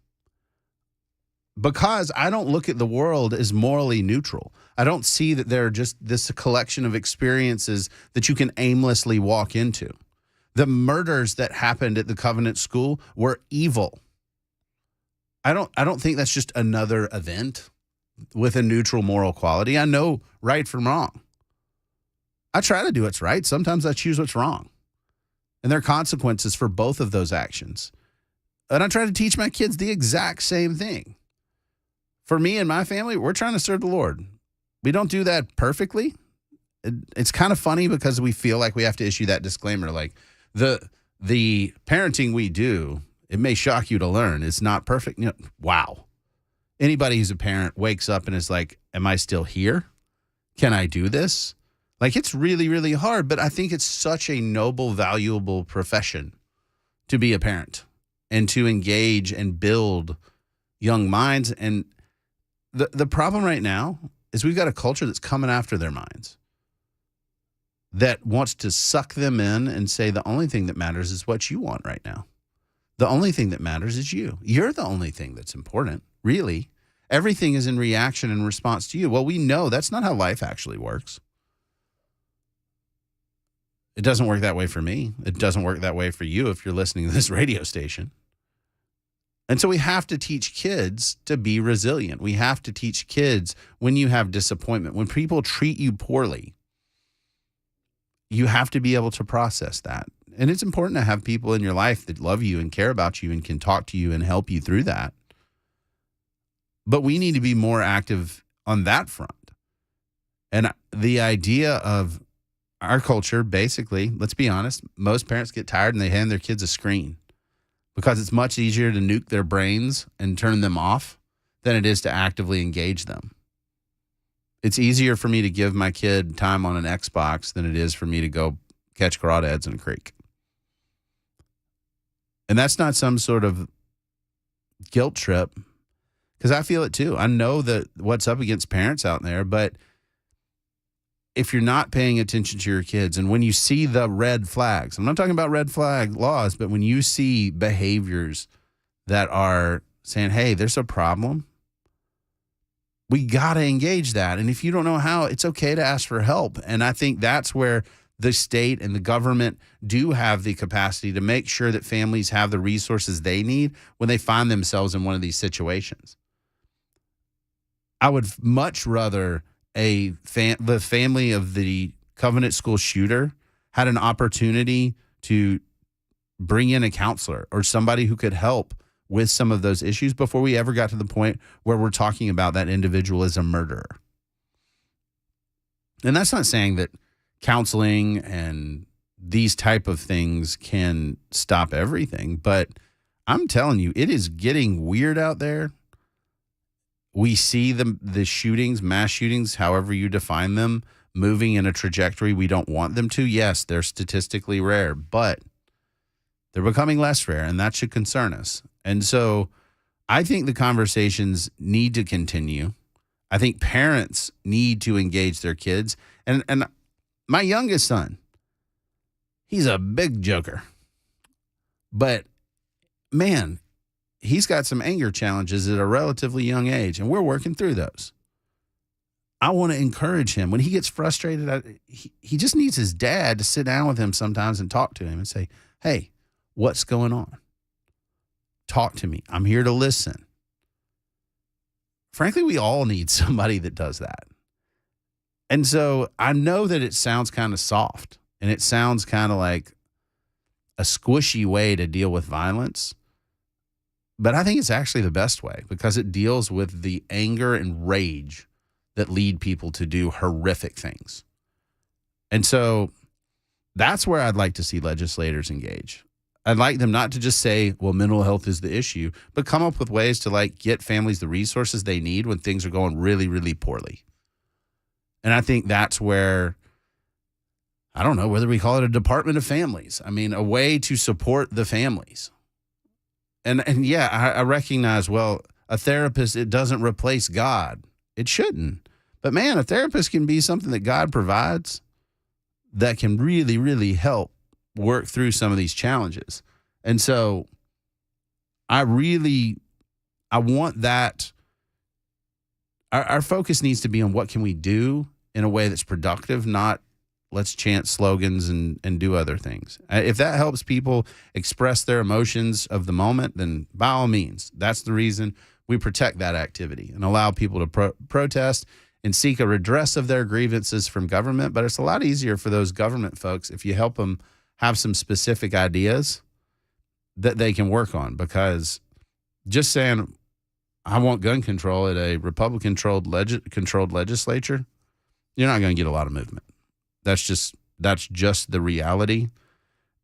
Because I don't look at the world as morally neutral. I don't see that they're just this collection of experiences that you can aimlessly walk into. The murders that happened at the Covenant School were evil. I don't think that's just another event with a neutral moral quality. I know right from wrong. I try to do what's right. Sometimes I choose what's wrong. And there are consequences for both of those actions. And I try to teach my kids the exact same thing. For me and my family, we're trying to serve the Lord. We don't do that perfectly. It's kind of funny because we feel like we have to issue that disclaimer. Like the parenting we do, it may shock you to learn, it's not perfect. You know, wow. Anybody who's a parent wakes up and is like, am I still here? Can I do this? Like, it's really, really hard, but I think it's such a noble, valuable profession to be a parent and to engage and build young minds. And the problem right now is we've got a culture that's coming after their minds, that wants to suck them in and say the only thing that matters is what you want right now. The only thing that matters is you. You're the only thing that's important, really. Everything is in reaction and response to you. Well, we know that's not how life actually works. It doesn't work that way for me. It doesn't work that way for you if you're listening to this radio station. And so we have to teach kids to be resilient. We have to teach kids when you have disappointment, when people treat you poorly, you have to be able to process that. And it's important to have people in your life that love you and care about you and can talk to you and help you through that. But we need to be more active on that front. And the idea of our culture, basically, let's be honest, most parents get tired and they hand their kids a screen because it's much easier to nuke their brains and turn them off than it is to actively engage them. It's easier for me to give my kid time on an Xbox than it is for me to go catch crawdads in a creek. And that's not some sort of guilt trip, because I feel it too. I know that what's up against parents out there, but if you're not paying attention to your kids, and when you see the red flags, I'm not talking about red flag laws, but when you see behaviors that are saying, hey, there's a problem, we got to engage that. And if you don't know how, it's okay to ask for help. And I think that's where the state and the government do have the capacity to make sure that families have the resources they need when they find themselves in one of these situations. I would much rather the family of the Covenant School shooter had an opportunity to bring in a counselor or somebody who could help with some of those issues before we ever got to the point where we're talking about that individual as a murderer. And that's not saying that counseling and these type of things can stop everything, but I'm telling you, it is getting weird out there. We see the shootings, mass shootings, however you define them, moving in a trajectory we don't want them to. Yes, they're statistically rare, but they're becoming less rare, and that should concern us. And so I think the conversations need to continue. I think parents need to engage their kids. And my youngest son, he's a big joker. But, man, he's got some anger challenges at a relatively young age, and we're working through those. I want to encourage him. When he gets frustrated, he just needs his dad to sit down with him sometimes and talk to him and say, hey, what's going on? Talk to me. I'm here to listen. Frankly, we all need somebody that does that. And so I know that it sounds kind of soft and it sounds kind of like a squishy way to deal with violence, but I think it's actually the best way because it deals with the anger and rage that lead people to do horrific things. And so that's where I'd like to see legislators engage. I'd like them not to just say, well, mental health is the issue, but come up with ways to get families the resources they need when things are going really, really poorly. And I think that's where, I don't know whether we call it a Department of Families. I mean, a way to support the families. And yeah, I recognize, well, a therapist, it doesn't replace God. It shouldn't. But man, a therapist can be something that God provides that can really, really help work through some of these challenges. And so I want that. Our focus needs to be on what can we do in a way that's productive, not let's chant slogans and do other things. If that helps people express their emotions of the moment, then by all means, that's the reason we protect that activity and allow people to protest and seek a redress of their grievances from government. But it's a lot easier for those government folks if you help them have some specific ideas that they can work on, because just saying, I want gun control at a Republican-controlled legislature, you're not going to get a lot of movement. That's just the reality.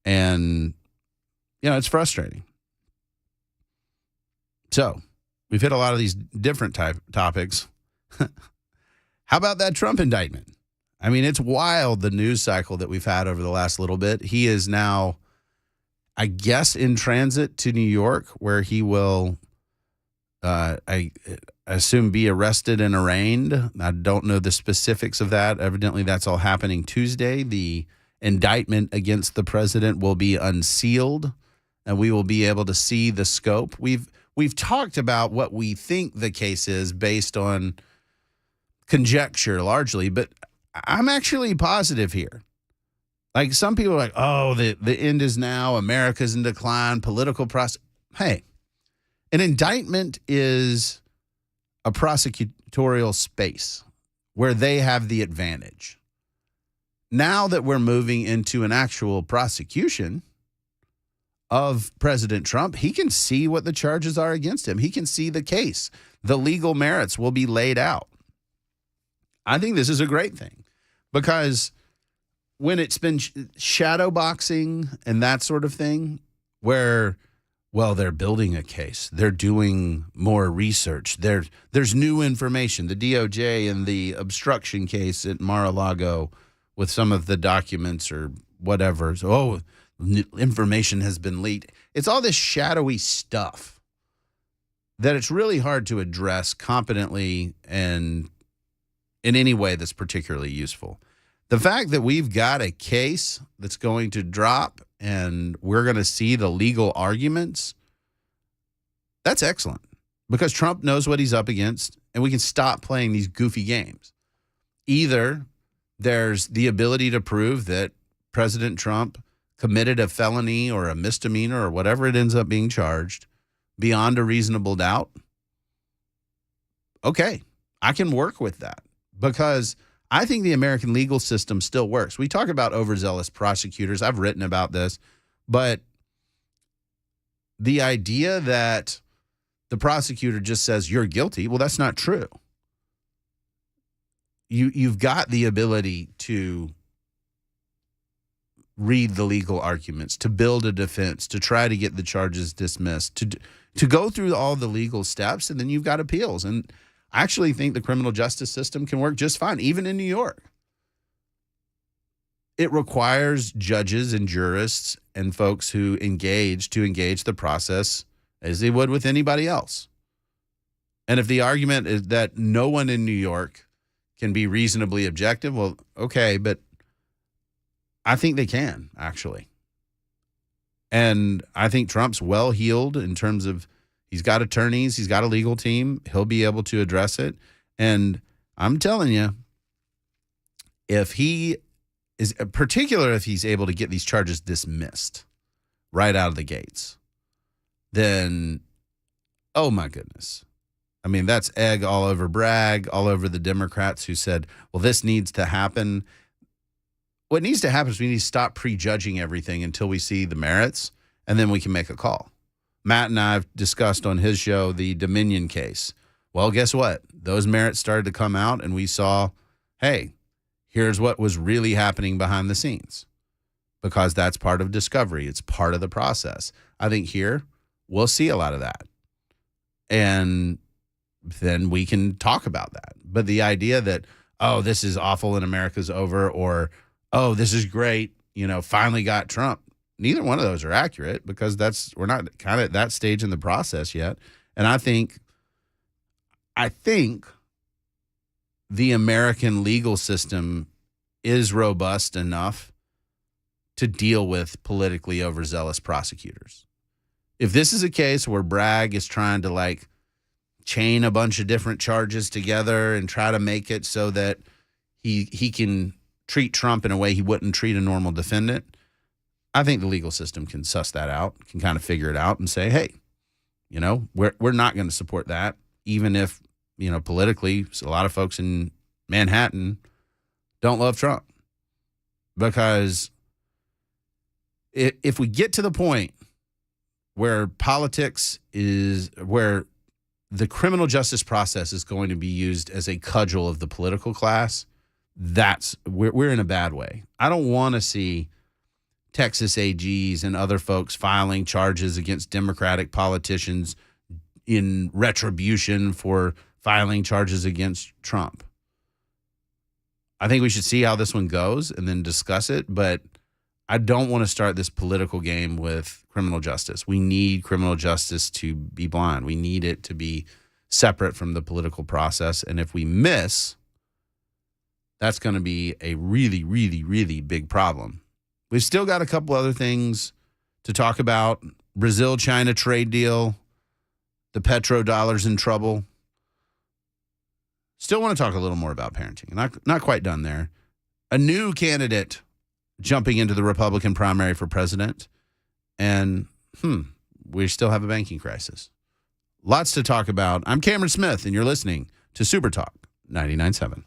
And, it's frustrating. So we've hit a lot of these different topics. How about that Trump indictment? I mean, it's wild, the news cycle that we've had over the last little bit. He is now, I guess, in transit to New York, where he will, I assume, be arrested and arraigned. I don't know the specifics of that. Evidently, that's all happening Tuesday. The indictment against the president will be unsealed, and we will be able to see the scope. We've talked about what we think the case is based on conjecture largely, but I'm actually positive here. Like, some people are like, oh, the end is now, America's in decline, political process. Hey, an indictment is a prosecutorial space where they have the advantage. Now that we're moving into an actual prosecution of President Trump, he can see what the charges are against him. He can see the case. The legal merits will be laid out. I think this is a great thing, because when it's been shadow boxing and that sort of thing, where, well, they're building a case, they're doing more research, there's new information, the DOJ and the obstruction case at Mar-a-Lago with some of the documents or whatever. So, information has been leaked. It's all this shadowy stuff that it's really hard to address competently and in any way that's particularly useful. The fact that we've got a case that's going to drop and we're going to see the legal arguments, that's excellent, because Trump knows what he's up against, and we can stop playing these goofy games. Either there's the ability to prove that President Trump committed a felony or a misdemeanor or whatever it ends up being charged beyond a reasonable doubt. Okay, I can work with that, because I think the American legal system still works. We talk about overzealous prosecutors. I've written about this, but the idea that the prosecutor just says you're guilty, well, that's not true. You've got the ability to read the legal arguments, to build a defense, to try to get the charges dismissed, to go through all the legal steps, and then you've got appeals. And I actually think the criminal justice system can work just fine, even in New York. it requires judges and jurists and folks who engage the process as they would with anybody else. And if the argument is that no one in New York can be reasonably objective, well, okay, but I think they can, actually. And I think Trump's well-heeled in terms of he's got attorneys, he's got a legal team, he'll be able to address it. And I'm telling you, if he is, particular if he's able to get these charges dismissed right out of the gates, then, oh my goodness. I mean, that's egg all over Bragg, all over the Democrats who said, well, this needs to happen. What needs to happen is we need to stop prejudging everything until we see the merits, and then we can make a call. Matt and I have discussed on his show the Dominion case. Well, guess what? Those merits started to come out, and we saw, hey, here's what was really happening behind the scenes, because that's part of discovery. It's part of the process. I think here we'll see a lot of that, and then we can talk about that. But the idea that, oh, this is awful and America's over, or, oh, this is great, finally got Trump. Neither one of those are accurate, because we're not kind of at that stage in the process yet. And I think the American legal system is robust enough to deal with politically overzealous prosecutors. If this is a case where Bragg is trying to chain a bunch of different charges together and try to make it so that he can treat Trump in a way he wouldn't treat a normal defendant, I think the legal system can suss that out, can kind of figure it out and say, hey, we're not going to support that, even if, politically, a lot of folks in Manhattan don't love Trump. Because if we get to the point where politics is, where the criminal justice process is going to be used as a cudgel of the political class, we're in a bad way. I don't want to see Texas AGs and other folks filing charges against Democratic politicians in retribution for filing charges against Trump. I think we should see how this one goes and then discuss it, but I don't want to start this political game with criminal justice. We need criminal justice to be blind. We need it to be separate from the political process. And if we miss, that's going to be a really, really, really big problem. We've still got a couple other things to talk about. Brazil-China trade deal, the petrodollar's in trouble. Still want to talk a little more about parenting. Not quite done there. A new candidate jumping into the Republican primary for president. And, we still have a banking crisis. Lots to talk about. I'm Cameron Smith, and you're listening to Supertalk 99.7.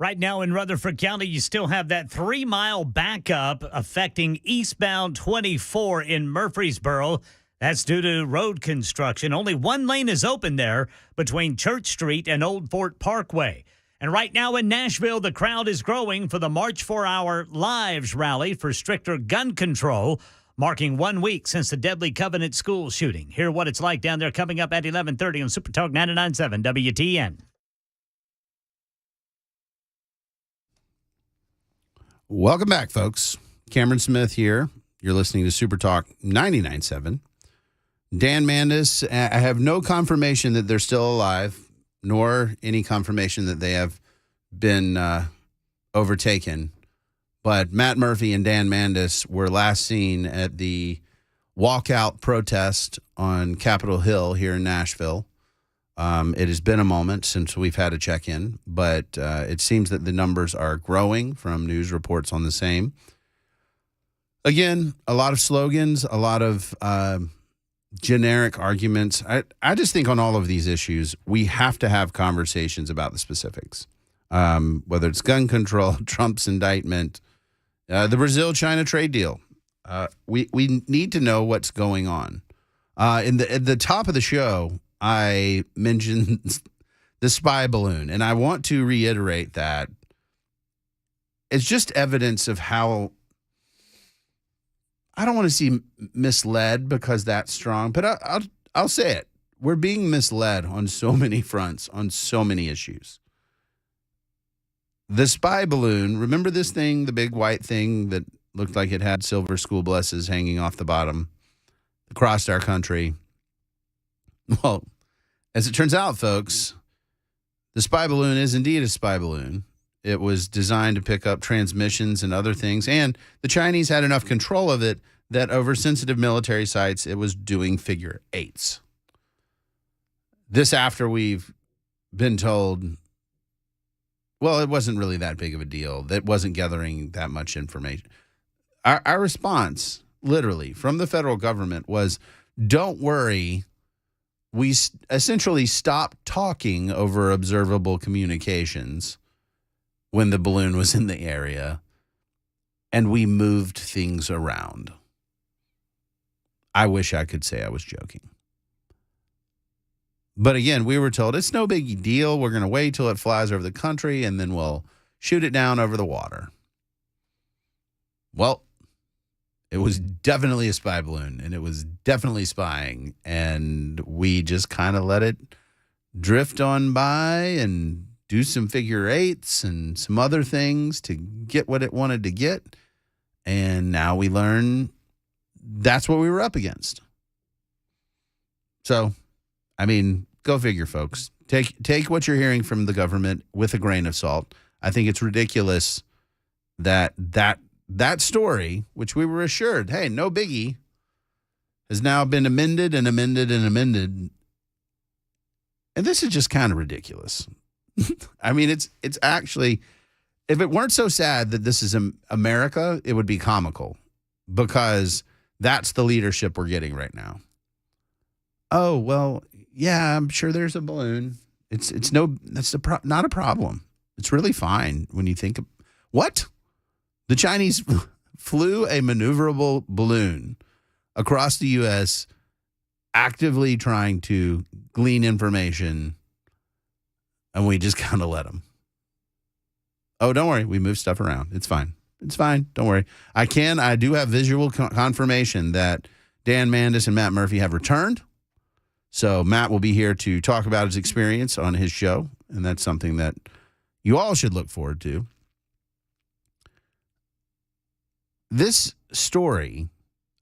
Right now in Rutherford County, you still have that 3-mile backup affecting eastbound 24 in Murfreesboro. That's due to road construction. Only one lane is open there between Church Street and Old Fort Parkway. And right now in Nashville, the crowd is growing for the March for Our Lives rally for stricter gun control, marking 1 week since the deadly Covenant school shooting. Hear what it's like down there coming up at 11:30 on Supertalk 99.7 WTN. Welcome back, folks. Cameron Smith here. You're listening to Supertalk 99.7. Dan Mandis, I have no confirmation that they're still alive, nor any confirmation that they have been overtaken. But Matt Murphy and Dan Mandis were last seen at the walkout protest on Capitol Hill here in Nashville. It has been a moment since we've had a check-in, but it seems that the numbers are growing from news reports on the same. Again, a lot of slogans, a lot of generic arguments. I just think on all of these issues, we have to have conversations about the specifics, whether it's gun control, Trump's indictment, the Brazil-China trade deal. We need to know what's going on. At the top of the show, I mentioned the spy balloon, and I want to reiterate that it's just evidence of how, I don't want to see misled because that's strong, but I'll say it. We're being misled on so many fronts, on so many issues. The spy balloon, remember this thing, the big white thing that looked like it had silver school buses hanging off the bottom across our country? Well, as it turns out, folks, the spy balloon is indeed a spy balloon. It was designed to pick up transmissions and other things, and the Chinese had enough control of it that over sensitive military sites, it was doing figure eights. This after we've been told, well, it wasn't really that big of a deal. That wasn't gathering that much information. Our response, literally, from the federal government was, don't worry. We essentially stopped talking over observable communications when the balloon was in the area, and we moved things around. I wish I could say I was joking. But again, we were told it's no big deal. We're going to wait till it flies over the country, and then we'll shoot it down over the water. Well, it was definitely a spy balloon, and it was definitely spying, and we just kind of let it drift on by and do some figure eights and some other things to get what it wanted to get, and now we learn that's what we were up against. So, I mean, go figure, folks. Take what you're hearing from the government with a grain of salt. I think it's ridiculous that story, which we were assured, hey, no biggie, has now been amended and amended and amended. And this is just kind of ridiculous. I mean, it's actually, if it weren't so sad that this is America, it would be comical, because that's the leadership we're getting right now. Oh, well, yeah, I'm sure there's a balloon. That's not a problem. It's really fine when you think of what? The Chinese flew a maneuverable balloon across the U.S., actively trying to glean information, and we just kind of let them. Oh, don't worry. We move stuff around. It's fine. It's fine. Don't worry. I do have visual confirmation that Dan Mandis and Matt Murphy have returned. So Matt will be here to talk about his experience on his show, and that's something that you all should look forward to. This story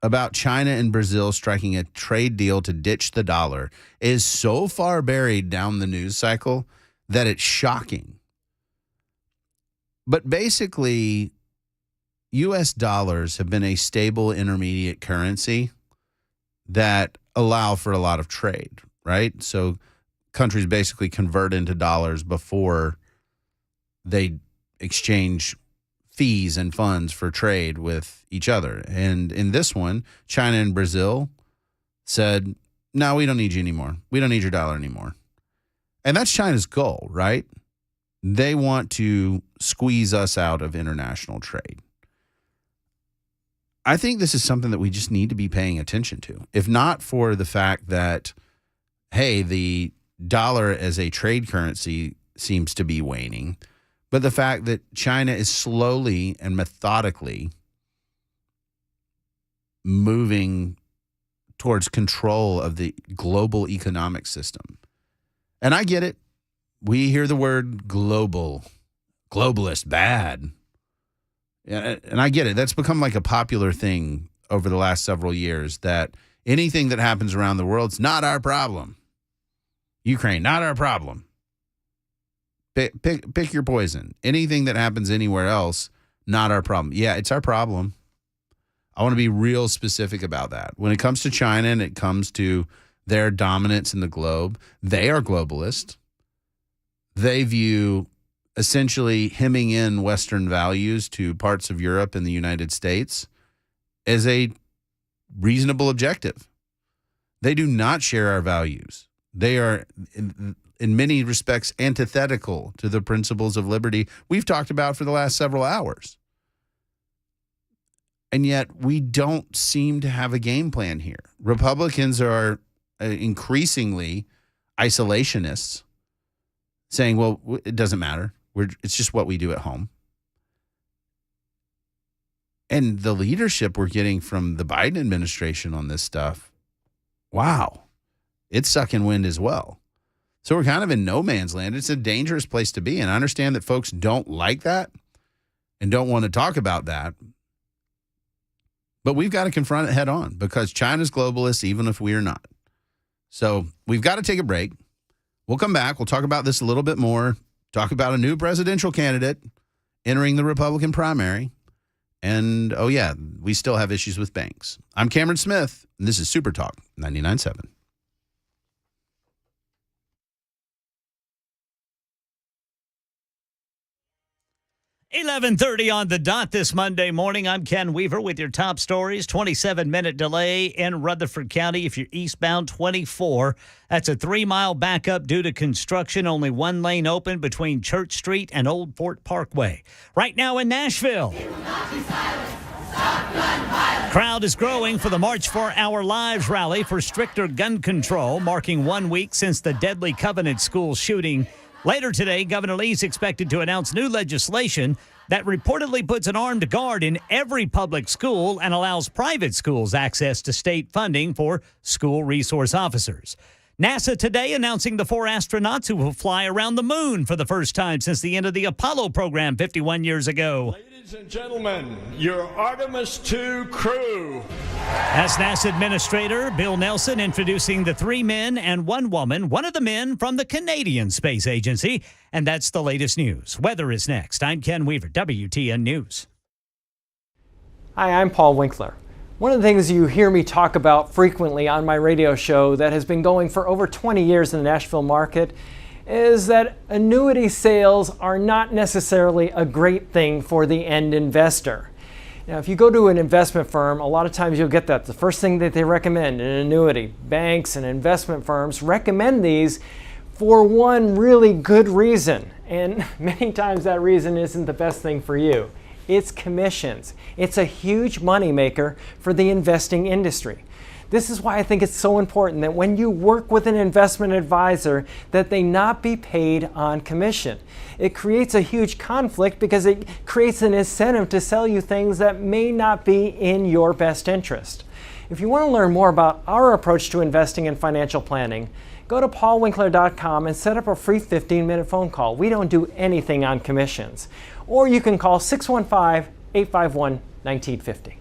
about China and Brazil striking a trade deal to ditch the dollar is so far buried down the news cycle that it's shocking. But basically, U.S. dollars have been a stable intermediate currency that allow for a lot of trade, right? So countries basically convert into dollars before they exchange fees and funds for trade with each other. And in this one, China and Brazil said, no, we don't need you anymore. We don't need your dollar anymore. And that's China's goal, right? They want to squeeze us out of international trade. I think this is something that we just need to be paying attention to. If not for the fact that, hey, the dollar as a trade currency seems to be waning, but the fact that China is slowly and methodically moving towards control of the global economic system. And I get it. We hear the word globalist, bad. And I get it. That's become like a popular thing over the last several years, that anything that happens around the world is not our problem. Ukraine, not our problem. Pick your poison. Anything that happens anywhere else, not our problem. Yeah, it's our problem. I want to be real specific about that. When it comes to China and it comes to their dominance in the globe, they are globalist. They view essentially hemming in Western values to parts of Europe and the United States as a reasonable objective. They do not share our values. They are, in many respects, antithetical to the principles of liberty we've talked about for the last several hours. And yet we don't seem to have a game plan here. Republicans are increasingly isolationists, saying, well, it doesn't matter. It's just what we do at home. And the leadership we're getting from the Biden administration on this stuff, wow, it's sucking wind as well. So we're kind of in no man's land. It's a dangerous place to be. And I understand that folks don't like that and don't want to talk about that. But we've got to confront it head on, because China's globalist, even if we are not. So we've got to take a break. We'll come back. We'll talk about this a little bit more, talk about a new presidential candidate entering the Republican primary. And, oh, yeah, we still have issues with banks. I'm Cameron Smith, and this is Supertalk 99.7. $11:30 on the dot this Monday morning. I'm Ken Weaver with your top stories. 27-minute delay in Rutherford County if you're eastbound 24. That's a 3-mile backup due to construction. Only one lane open between Church Street and Old Fort Parkway. Right now in Nashville, crowd is growing for the March for Our Lives rally for stricter gun control, marking 1 week since the deadly Covenant school shooting. Later today, Governor Lee's expected to announce new legislation that reportedly puts an armed guard in every public school and allows private schools access to state funding for school resource officers. NASA today announcing the 4 astronauts who will fly around the moon for the first time since the end of the Apollo program 51 years ago. Ladies and gentlemen, your Artemis II crew. That's NASA Administrator Bill Nelson introducing the 3 men and 1 woman, one of the men from the Canadian Space Agency. And that's the latest news. Weather is next. I'm Ken Weaver, WTN News. Hi, I'm Paul Winkler. One of the things you hear me talk about frequently on my radio show that has been going for over 20 years in the Nashville market is that annuity sales are not necessarily a great thing for the end investor. Now, if you go to an investment firm, a lot of times you'll get that. The first thing that they recommend, an annuity. Banks and investment firms recommend these for one really good reason. And many times that reason isn't the best thing for you. It's commissions. It's a huge moneymaker for the investing industry. This is why I think it's so important that when you work with an investment advisor, that they not be paid on commission. It creates a huge conflict because it creates an incentive to sell you things that may not be in your best interest. If you want to learn more about our approach to investing and financial planning, go to paulwinkler.com and set up a free 15-minute phone call. We don't do anything on commissions. Or you can call 615-851-1950.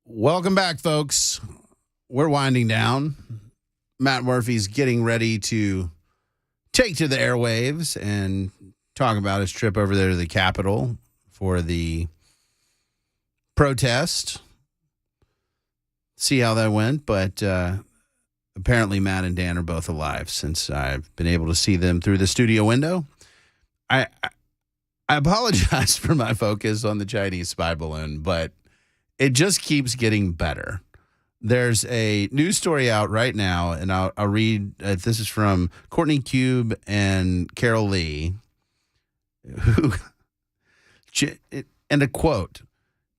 Welcome back, folks. We're winding down. Matt Murphy's getting ready to take to the airwaves and talk about his trip over there to the Capitol for the protest. See how that went, but apparently Matt and Dan are both alive since I've been able to see them through the studio window. I apologize for my focus on the Chinese spy balloon, but it just keeps getting better. There's a news story out right now, and I'll read. This is from Courtney Cube and Carol Lee, and a quote: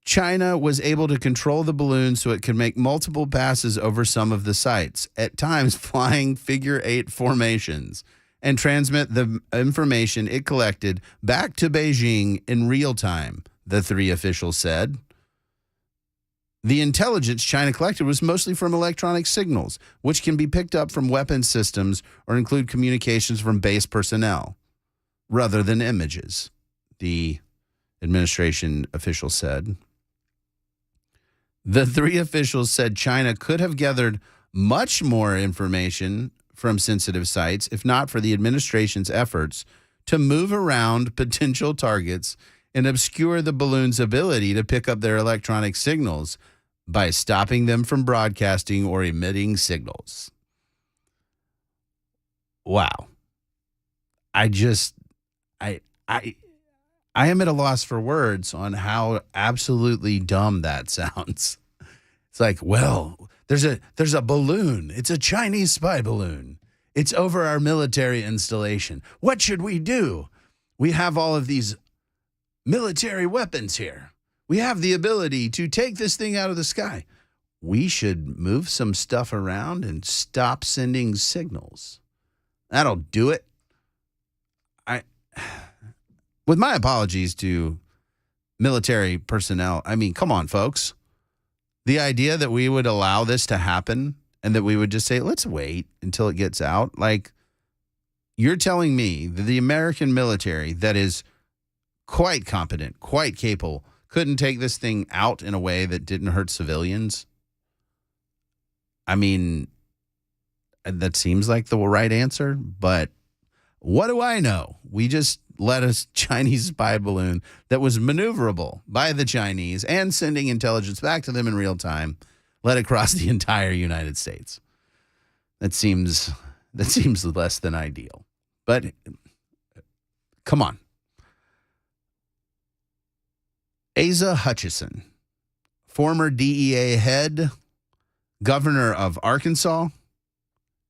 China was able to control the balloon so it could make multiple passes over some of the sites, at times flying figure-8 formations, and transmit the information it collected back to Beijing in real time, the three officials said. The intelligence China collected was mostly from electronic signals, which can be picked up from weapon systems or include communications from base personnel, rather than images, the administration official said. The three officials said China could have gathered much more information from sensitive sites if not for the administration's efforts to move around potential targets and obscure the balloon's ability to pick up their electronic signals by stopping them from broadcasting or emitting signals. Wow. I am at a loss for words on how absolutely dumb that sounds. It's like, well, there's a balloon. It's a Chinese spy balloon. It's over our military installation. What should we do? We have all of these military weapons here. We have the ability to take this thing out of the sky. We should move some stuff around and stop sending signals. That'll do it. With my apologies to military personnel, I mean, come on, folks. The idea that we would allow this to happen and that we would just say, let's wait until it gets out. Like, you're telling me that the American military that is quite competent, quite capable, couldn't take this thing out in a way that didn't hurt civilians? I mean, that seems like the right answer, but what do I know? We just let a Chinese spy balloon that was maneuverable by the Chinese and sending intelligence back to them in real time, let it cross the entire United States. That seems less than ideal. But come on. Asa Hutchinson, former DEA head, governor of Arkansas,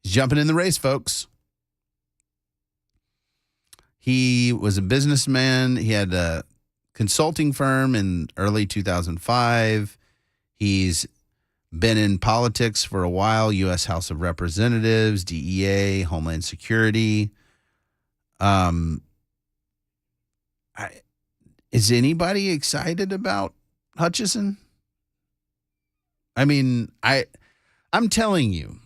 is jumping in the race, folks. He was a businessman. He had a consulting firm in early 2005. He's been in politics for a while, U.S. House of Representatives, DEA, Homeland Security. Is anybody excited about Hutchison? I mean, I'm telling you,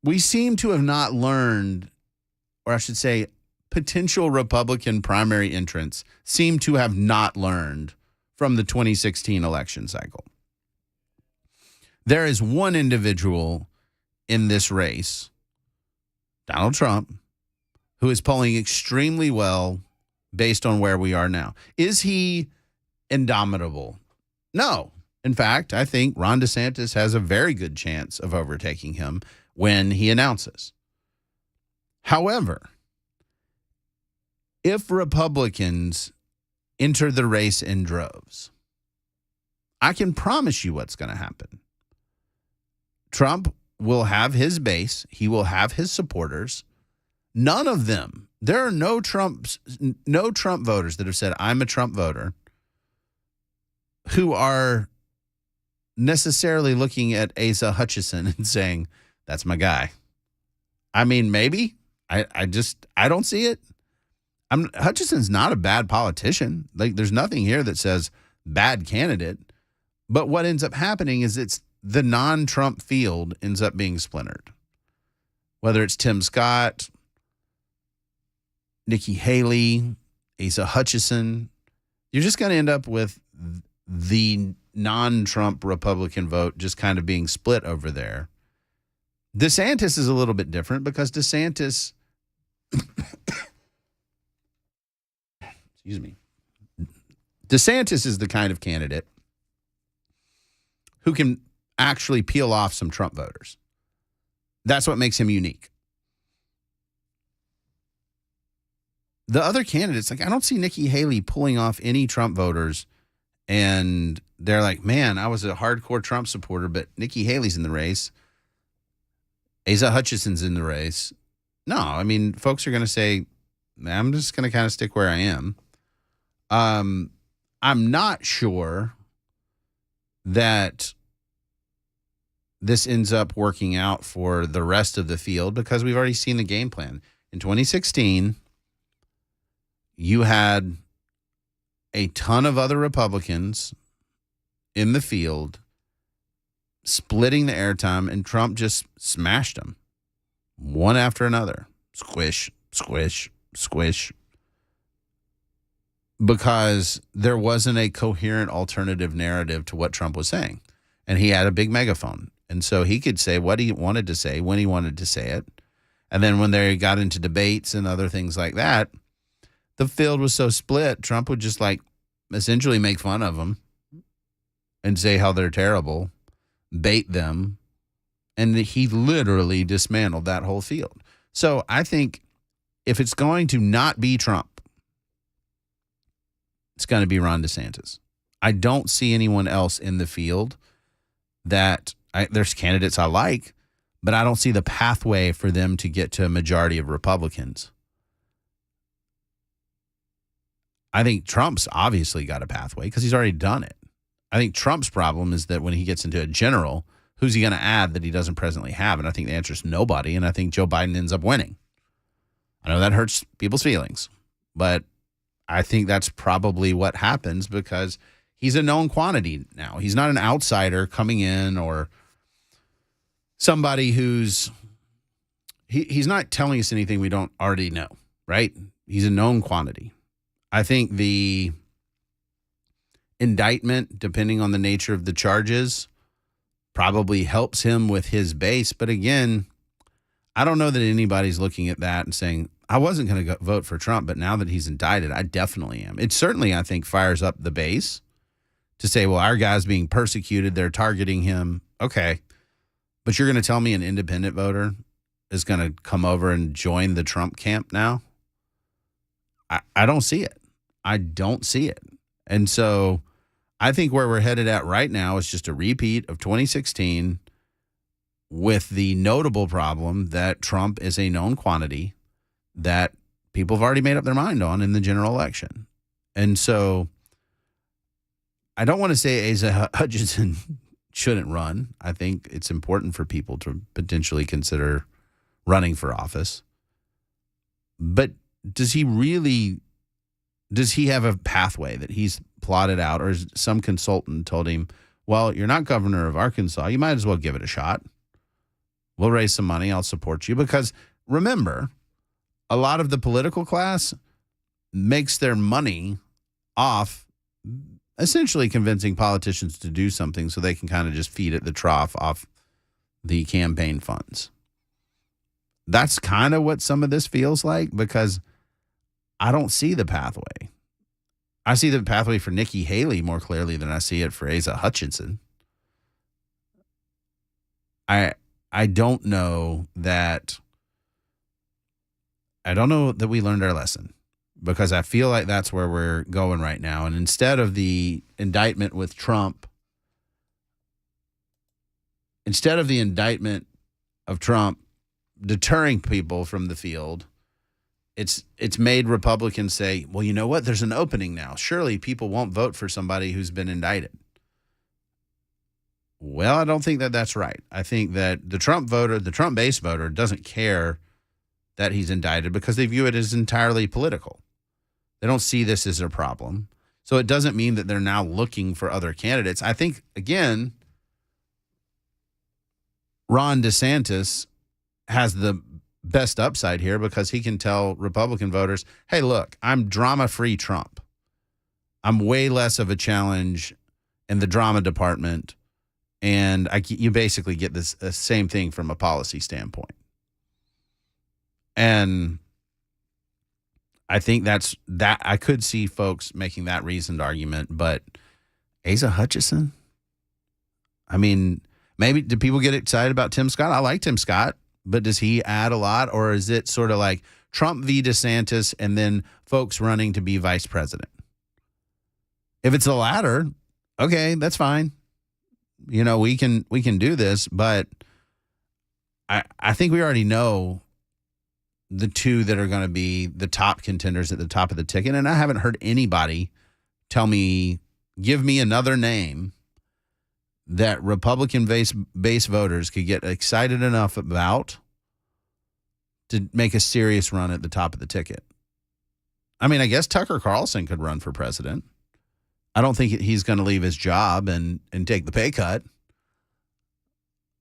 we seem to have not learned, or I should say, potential Republican primary entrants seem to have not learned from the 2016 election cycle. There is one individual in this race, Donald Trump, who is polling extremely well based on where we are now. Is he indomitable? No. In fact, I think Ron DeSantis has a very good chance of overtaking him when he announces. However, if Republicans enter the race in droves, I can promise you what's going to happen. Trump will have his base. He will have his supporters. None of them. There are no Trump voters that have said, I'm a Trump voter, who are necessarily looking at Asa Hutchinson and saying, that's my guy. I mean, maybe. I don't see it. Hutchison's not a bad politician. Like, there's nothing here that says bad candidate. But what ends up happening is it's the non-Trump field ends up being splintered. Whether it's Tim Scott, Nikki Haley, Asa Hutchinson, you're just going to end up with the non-Trump Republican vote just kind of being split over there. DeSantis is a little bit different because DeSantis, excuse me, DeSantis is the kind of candidate who can actually peel off some Trump voters. That's what makes him unique. The other candidates, like I don't see Nikki Haley pulling off any Trump voters, and they're like, man, I was a hardcore Trump supporter, but Nikki Haley's in the race. Asa Hutchinson's in the race. No, I mean, folks are going to say, I'm just going to kind of stick where I am. I'm not sure that this ends up working out for the rest of the field because we've already seen the game plan. In 2016, you had a ton of other Republicans in the field splitting the airtime, and Trump just smashed them one after another. Squish, squish, squish. Because there wasn't a coherent alternative narrative to what Trump was saying. And he had a big megaphone. And so he could say what he wanted to say when he wanted to say it. And then when they got into debates and other things like that, the field was so split, Trump would just like essentially make fun of them and say how they're terrible, bait them. And he literally dismantled that whole field. So I think if it's going to not be Trump, it's going to be Ron DeSantis. I don't see anyone else in the field that there's candidates I like, but I don't see the pathway for them to get to a majority of Republicans. I think Trump's obviously got a pathway because he's already done it. I think Trump's problem is that when he gets into a general, who's he going to add that he doesn't presently have? And I think the answer is nobody. And I think Joe Biden ends up winning. I know that hurts people's feelings, but I think that's probably what happens because he's a known quantity now. He's not an outsider coming in or somebody who's he's not telling us anything we don't already know, right? He's a known quantity. I think the indictment, depending on the nature of the charges, probably helps him with his base. But again, I don't know that anybody's looking at that and saying, I wasn't going to vote for Trump, but now that he's indicted, I definitely am. It certainly, I think, fires up the base to say, well, our guy's being persecuted. They're targeting him. Okay. But you're going to tell me an independent voter is going to come over and join the Trump camp now? I don't see it. I don't see it. And so I think where we're headed at right now is just a repeat of 2016 with the notable problem that Trump is a known quantity that people have already made up their mind on in the general election. And so I don't want to say Asa Hutchinson shouldn't run. I think it's important for people to potentially consider running for office. But does he have a pathway that he's plotted out, or is some consultant told him, well, you're not governor of Arkansas, you might as well give it a shot. We'll raise some money, I'll support you. Because remember, a lot of the political class makes their money off essentially convincing politicians to do something so they can kind of just feed at the trough off the campaign funds. That's kind of what some of this feels like, because I don't see the pathway. I see the pathway for Nikki Haley more clearly than I see it for Asa Hutchinson. I don't know that we learned our lesson, because I feel like that's where we're going right now. And instead of the indictment with Trump, deterring people from the field, it's made Republicans say, well, you know what? There's an opening now. Surely people won't vote for somebody who's been indicted. Well, I don't think that that's right. I think that the Trump base voter doesn't care that he's indicted because they view it as entirely political. They don't see this as a problem. So it doesn't mean that they're now looking for other candidates. I think, again, Ron DeSantis has the best upside here because he can tell Republican voters, hey, look, I'm drama-free Trump. I'm way less of a challenge and the drama department, and you basically get this same thing from a policy standpoint. And I think that I could see folks making that reasoned argument, but Asa Hutchinson? I mean, maybe do people get excited about Tim Scott? I like Tim Scott, but does he add a lot, or is it sort of like Trump v. DeSantis and then folks running to be vice president? If it's the latter, okay, that's fine. You know, we can do this, but I think we already know the two that are going to be the top contenders at the top of the ticket, and I haven't heard anybody give me another name that Republican base voters could get excited enough about to make a serious run at the top of the ticket. I mean, I guess Tucker Carlson could run for president. I don't think he's going to leave his job and take the pay cut.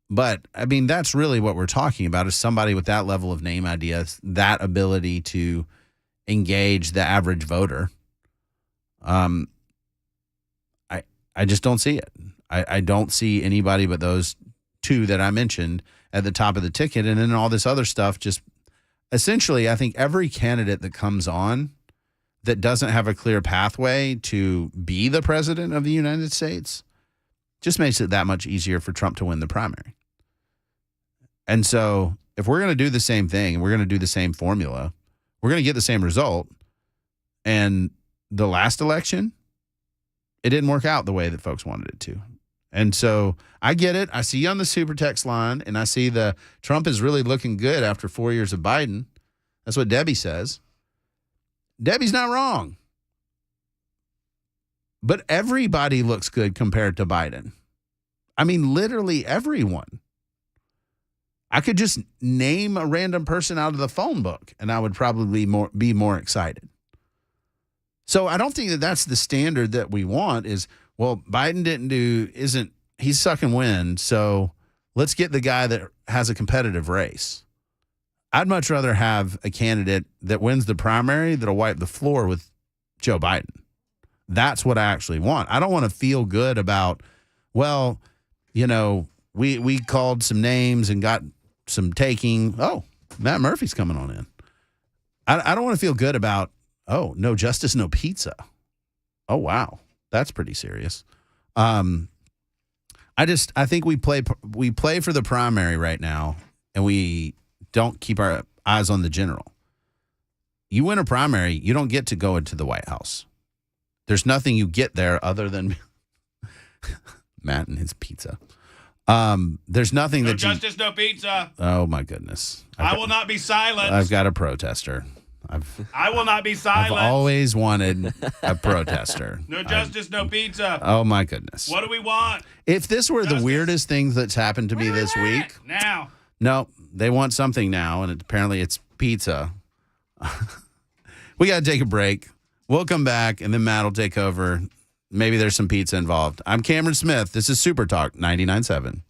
But, I mean, that's really what we're talking about, is somebody with that level of name ideas, that ability to engage the average voter. I just don't see it. I don't see anybody but those two that I mentioned at the top of the ticket. And then all this other stuff, just essentially, I think every candidate that comes on that doesn't have a clear pathway to be the president of the United States just makes it that much easier for Trump to win the primary. And so if we're going to do the same thing and we're going to do the same formula, we're going to get the same result. And the last election, it didn't work out the way that folks wanted it to. And so I get it. I see you on the super text line, and I see the Trump is really looking good after 4 years of Biden. That's what Debbie says. Debbie's not wrong. But everybody looks good compared to Biden. I mean, literally everyone. I could just name a random person out of the phone book, and I would probably be more excited. So I don't think that that's the standard that we want is, well, Biden he's sucking wind, so let's get the guy that has a competitive race. I'd much rather have a candidate that wins the primary that'll wipe the floor with Joe Biden. That's what I actually want. I don't want to feel good about, well, you know, we called some names and got some taking. Oh, Matt Murphy's coming on in. I don't want to feel good about, oh, no justice, no pizza. Oh, wow. That's pretty serious. I think we play for the primary right now, and we don't keep our eyes on the general. You win a primary, you don't get to go into the White House. There's nothing you get there other than Matt and his pizza. There's nothing no justice, no pizza. Oh, my goodness. I will not be silent. I've got a protester. I will not be silent. I've always wanted a protester. No justice, no pizza. Oh, my goodness. What do we want? If this were the weirdest thing that's happened to me this week. Now. No, they want something now, and apparently it's pizza. We got to take a break. We'll come back, and then Matt will take over. Maybe there's some pizza involved. I'm Cameron Smith. This is Super Talk 99.7.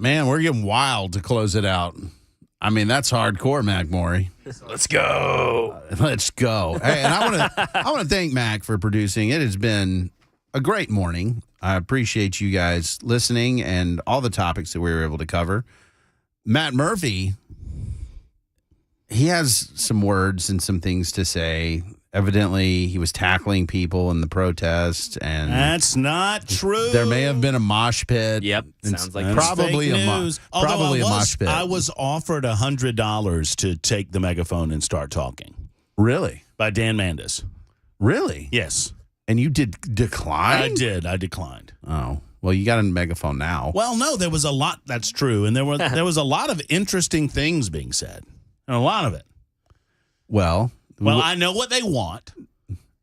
Man, we're getting wild to close it out. I mean, that's hardcore, Mac Maury. Let's go. Let's go. Hey, and I want to thank Mac for producing. It has been a great morning. I appreciate you guys listening and all the topics that we were able to cover. Matt Murphy, he has some words and some things to say. Evidently, he was tackling people in the protest, and that's not true. There may have been a mosh pit. Yep, sounds like probably fake a news. probably a mosh pit. I was offered $100 to take the megaphone and start talking. Really? By Dan Mandis. Really? Yes. And you did decline? I did. I declined. Oh. Well, you got a megaphone now. Well, no, there was a lot. That's true. And there was a lot of interesting things being said. And a lot of it. Well, I know what they want,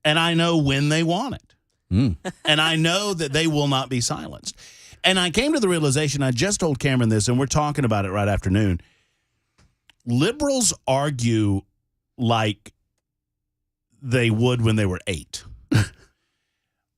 and I know when they want it. And I know that they will not be silenced. And I came to the realization, I just told Cameron this, and we're talking about it right after noon. Liberals argue like they would when they were 8.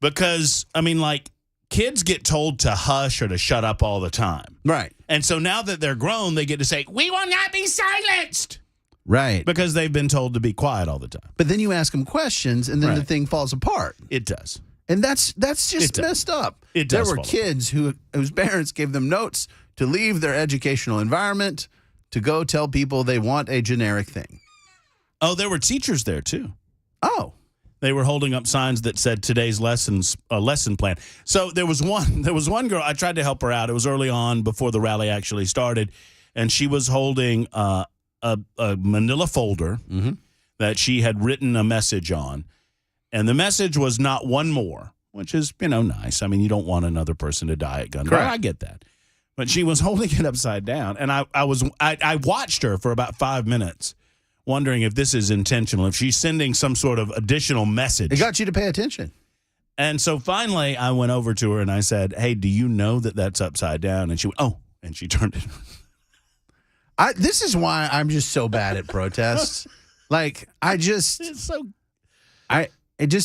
Because, I mean, like, kids get told to hush or to shut up all the time. Right. And so now that they're grown, they get to say, we will not be silenced. Right. Because they've been told to be quiet all the time. But then you ask them questions, and then the thing falls apart. It does. And that's just messed up. It does. There were kids whose parents gave them notes to leave their educational environment to go tell people they want a generic thing. Oh, there were teachers there, too. Oh. They were holding up signs that said today's lesson plan. So there was one girl, I tried to help her out. It was early on before the rally actually started, and she was holding a manila folder that she had written a message on, and the message was "not one more," which is, nice. I mean, you don't want another person to die at gunpoint. I get that. But she was holding it upside down, and I watched her for about 5 minutes, wondering if this is intentional, if she's sending some sort of additional message. It got you to pay attention. And so finally, I went over to her and I said, "Hey, do you know that that's upside down?" And she went, "Oh," and she turned it. This is why I'm just so bad at protests. Like, it just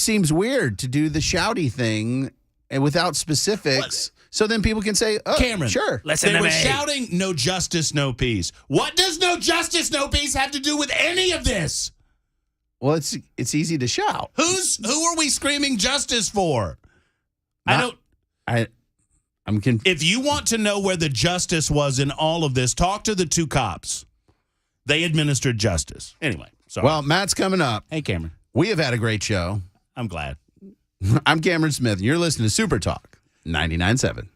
seems weird to do the shouty thing and without specifics. So then people can say, "Oh, Cameron, sure." They were shouting, "No justice, no peace." What does no justice, no peace have to do with any of this? Well, it's easy to shout. Who are we screaming justice for? If you want to know where the justice was in all of this, talk to the 2 cops. They administered justice. Anyway, sorry. Well, Matt's coming up. Hey, Cameron. We have had a great show. I'm glad. I'm Cameron Smith, and you're listening to Super Talk 99.7.